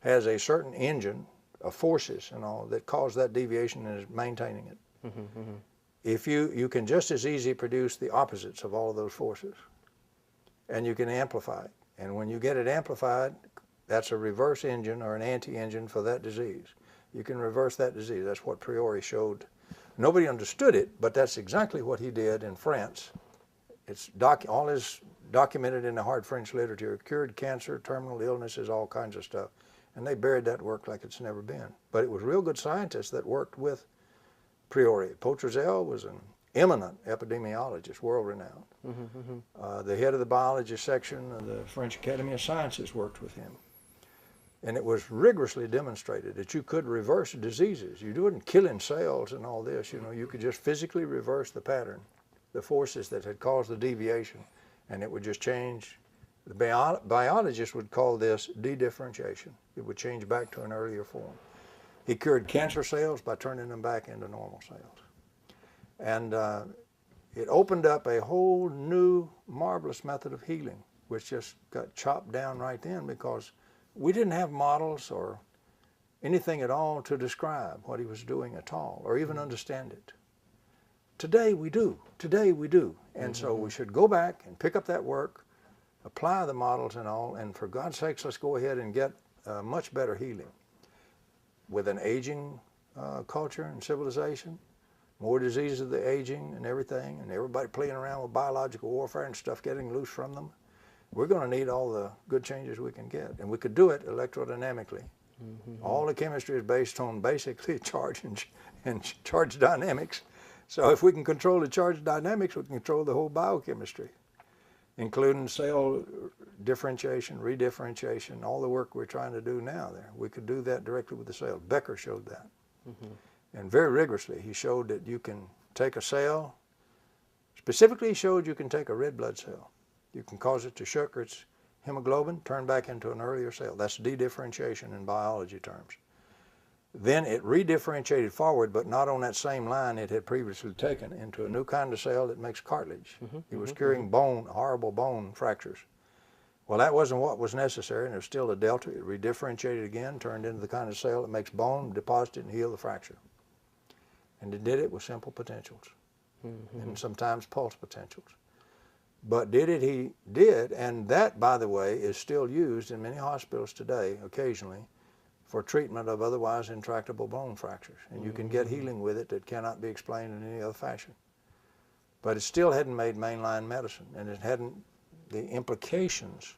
has a certain engine of forces and all that cause that deviation and is maintaining it. If you can just as easily produce the opposites of all of those forces, and you can amplify it. And when you get it amplified, that's a reverse engine or an anti-engine for that disease. You can reverse that disease. That's what Priori showed. Nobody understood it, but that's exactly what he did in France. It's all is documented in the hard French literature. Cured cancer, terminal illnesses, all kinds of stuff. And they buried that work like it's never been. But it was real good scientists that worked with Priori. Potrezel was an eminent epidemiologist, world-renowned. The head of the biology section of the French Academy of Sciences worked with him. And it was rigorously demonstrated that you could reverse diseases. You wouldn't killing cells and all this, you could just physically reverse the pattern, the forces that had caused the deviation, and it would just change. The biologists would call this de-differentiation. It would change back to an earlier form. He cured cancer cells by turning them back into normal cells. And it opened up a whole new marvelous method of healing, which just got chopped down right then because we didn't have models or anything at all to describe what he was doing at all, or even understand it. Today we do. Today we do. And so we should go back and pick up that work, apply the models and all, and for God's sakes, let's go ahead and get much better healing. With an aging culture and civilization, more diseases of the aging and everything, and everybody playing around with biological warfare and stuff getting loose from them, we're going to need all the good changes we can get. And we could do it electrodynamically. All the chemistry is based on basically charge and charge dynamics. So if we can control the charge dynamics, we can control the whole biochemistry, including cell differentiation, redifferentiation, all the work we're trying to do now there. We could do that directly with the cell. Becker showed that. And very rigorously, he showed that you can take a cell. Specifically, he showed you can take a red blood cell. You can cause it to sugar its hemoglobin, turn back into an earlier cell. That's de-differentiation in biology terms. Then it redifferentiated forward, but not on that same line it had previously taken, into a new kind of cell that makes cartilage. It was curing bone, horrible bone fractures. Well, that wasn't what was necessary, and it was still a delta. It redifferentiated again, turned into the kind of cell that makes bone, deposit it, and heal the fracture. And it did it with simple potentials, and sometimes pulse potentials. But did it? He did, and that, by the way, is still used in many hospitals today, occasionally, for treatment of otherwise intractable bone fractures. And you can get healing with it that cannot be explained in any other fashion. But it still hadn't made mainline medicine, and it hadn't, the implications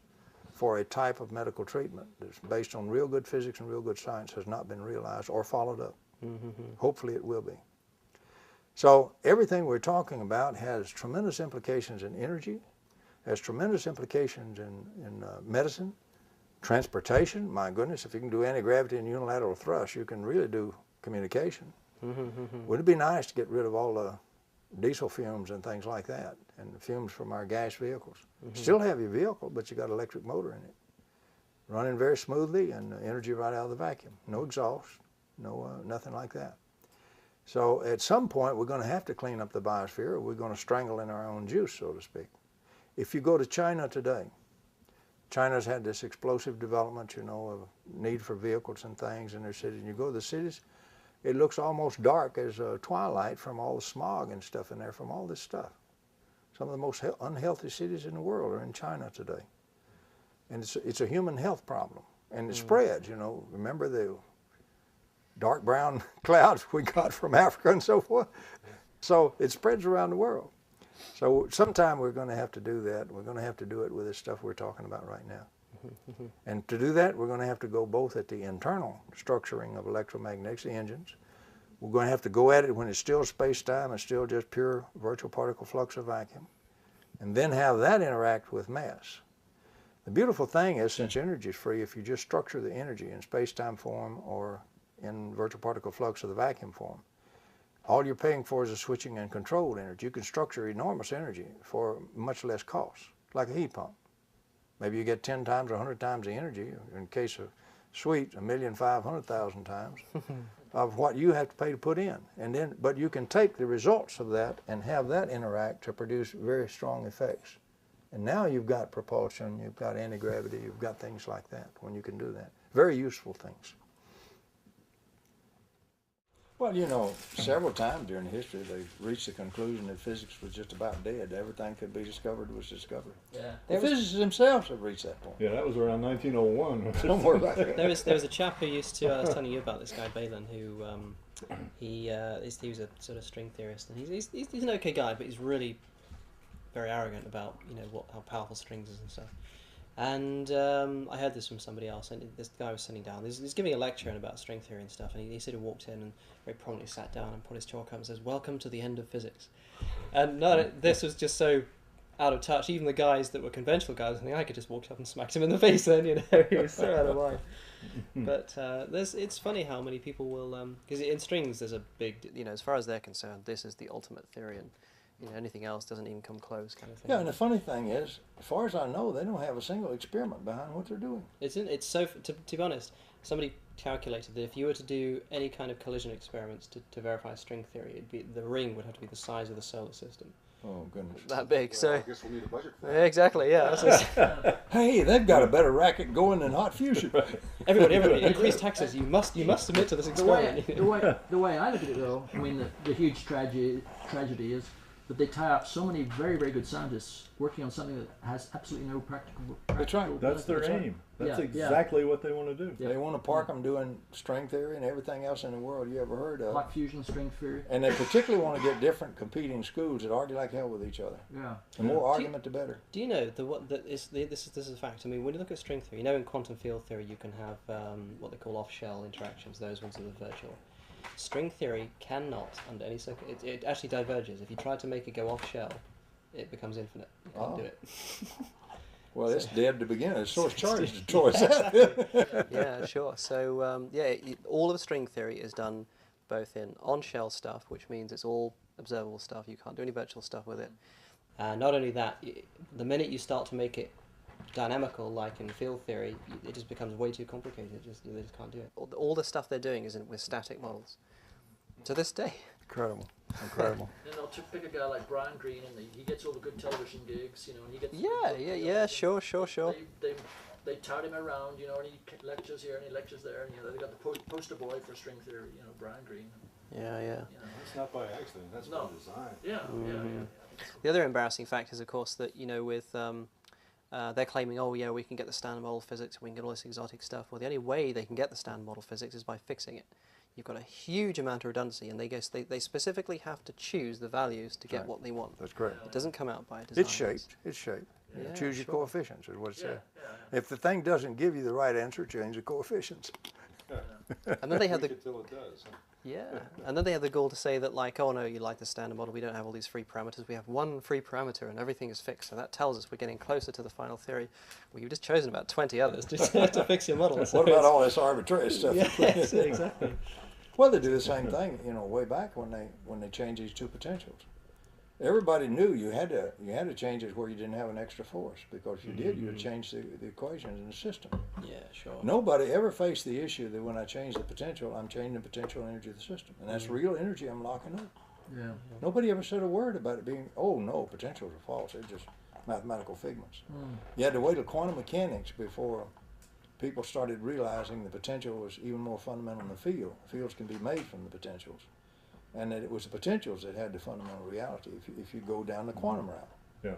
for a type of medical treatment that's based on real good physics and real good science has not been realized or followed up. Hopefully it will be. So everything we're talking about has tremendous implications in energy, has tremendous implications in medicine, transportation. My goodness, if you can do anti-gravity and unilateral thrust, you can really do communication. Wouldn't it be nice to get rid of all the diesel fumes and things like that, and the fumes from our gas vehicles? Still have your vehicle, but you got an electric motor in it, running very smoothly, and energy right out of the vacuum. No exhaust, no nothing like that. So at some point we're going to have to clean up the biosphere, or we're going to strangle in our own juice, so to speak. If you go to China today, China's had this explosive development, you know, of need for vehicles and things in their cities. And you go to the cities, it looks almost dark as twilight from all the smog and stuff in there, from all this stuff. Some of the most unhealthy cities in the world are in China today. And it's a human health problem. And it spreads, you know. Remember the dark brown clouds we got from Africa and so forth? So it spreads around the world. So sometime we're going to have to do that. We're going to have to do it with this stuff we're talking about right now. And to do that, we're going to have to go both at the internal structuring of electromagnetics, the engines. We're going to have to go at it when it's still space-time and still just pure virtual particle flux of vacuum, and then have that interact with mass. The beautiful thing is, since energy is free, if you just structure the energy in space-time form or in virtual particle flux of the vacuum form, all you're paying for is a switching and controlled energy. You can structure enormous energy for much less cost, like a heat pump. Maybe you get 10 times or 100 times the energy, in case of sweet, 1,500,000 times, of what you have to pay to put in. And then, but you can take the results of that and have that interact to produce very strong effects. And now you've got propulsion, you've got anti-gravity, you've got things like that when you can do that. Very useful things. Well, you know, several times during history they've reached the conclusion that physics was just about dead. Everything could be discovered was discovered. Yeah. The physicists themselves have reached that point. Yeah, that was around 1901. Somewhere back there. There was a chap who used to, I was telling you about this guy Balin, who he was a sort of string theorist, and he's an okay guy, but he's really very arrogant about, you know, how powerful strings is and stuff. And I heard this from somebody else, and this guy was sitting down. He's giving a lecture about string theory and stuff, and he sort of walked in and very promptly sat down and put his chalk up and says, "Welcome to the end of physics." And this was just so out of touch. Even the guys that were conventional guys, I could just walk up and smack him in the face then, you know, he was so out of line. But it's funny how many people will, because in strings there's a big, you know, as far as they're concerned, this is the ultimate theory, and you know, anything else doesn't even come close, kind of thing. Yeah, and the funny thing is, as far as I know, they don't have a single experiment behind what they're doing. It's so, to be honest, somebody calculated that if you were to do any kind of collision experiments to verify string theory, the ring would have to be the size of the solar system. Oh, goodness. That big, Well, so... I guess we'll need a budget for that. Exactly, yeah. Hey, they've got a better racket going than hot fusion. Everybody, increase taxes. You must submit to this experiment. The way I look at it, though, I mean, the huge tragedy is that they tie up so many very, very good scientists working on something that has absolutely no practical That's right. That's their benefit. aim. That's Yeah, exactly what they want to do. Yeah. They want to park them doing string theory and everything else in the world you ever heard of. Hot fusion, string theory. And they particularly want to get different competing schools that argue like hell with each other. Yeah. The more argument, the better. Do you know this is a fact? I mean, when you look at string theory, you know, in quantum field theory, you can have what they call off-shell interactions. Those ones are virtual. String theory cannot, under any circuit, it actually diverges. If you try to make it go off-shell, it becomes infinite. You can't do it. Well, it's dead to begin. The source charge destroys that. Yeah, sure. So, all of string theory is done both in on-shell stuff, which means it's all observable stuff. You can't do any virtual stuff with it. Not only that, the minute you start to make it dynamical, like in field theory, it just becomes way too complicated. They just can't do it. All the stuff they're doing is with static models. To this day. Incredible, incredible. Then they'll pick a guy like Brian Greene, and he gets all the good television gigs, and he gets Yeah, sure. They tout him around, and he lectures here and he lectures there, and they got the poster boy for string theory, Brian Greene. Yeah. That's not by accident. That's by design. Yeah. The other embarrassing fact is, of course, that with they're claiming, oh yeah, we can get the standard model physics, we can get all this exotic stuff. Well, the only way they can get the standard model physics is by fixing it. You've got a huge amount of redundancy, and they specifically have to choose the values to get what they want. That's correct. It doesn't come out by design. It's shaped. Yeah, choose your sure. coefficients is what it says. Yeah. If the thing doesn't give you the right answer, change the coefficients. And then they had Until it does. Huh? and then they had the goal to say that, like, oh no, you like the standard model, we don't have all these free parameters, we have one free parameter and everything is fixed, so that tells us we're getting closer to the final theory. Well, you've just chosen about 20 others to fix your model. So what about all this arbitrary stuff? Yes, exactly. Well, they do the same thing, way back when they changed these two potentials. Everybody knew you had to change it where you didn't have an extra force, because if you did, you would change the equations in the system. Yeah, sure. Nobody ever faced the issue that when I change the potential, I'm changing the potential energy of the system, and that's real energy I'm locking up. Yeah. Nobody ever said a word about it being, oh no, potentials are false, they're just mathematical figments. You had to wait till quantum mechanics before people started realizing the potential was even more fundamental than the field. Fields can be made from the potentials. And that it was the potentials that had the fundamental reality if you go down the quantum route. Yeah.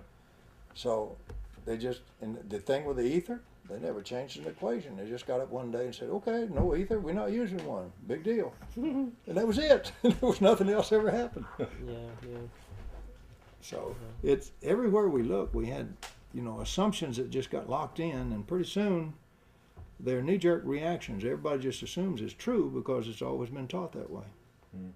So they just, and the thing with the ether, they never changed an equation. They just got up one day and said, okay, no ether, we're not using one. Big deal. And that was it. There was nothing else ever happened. Yeah. So it's everywhere we look, we had, assumptions that just got locked in, and pretty soon they're knee-jerk reactions. Everybody just assumes it's true because it's always been taught that way. Mm.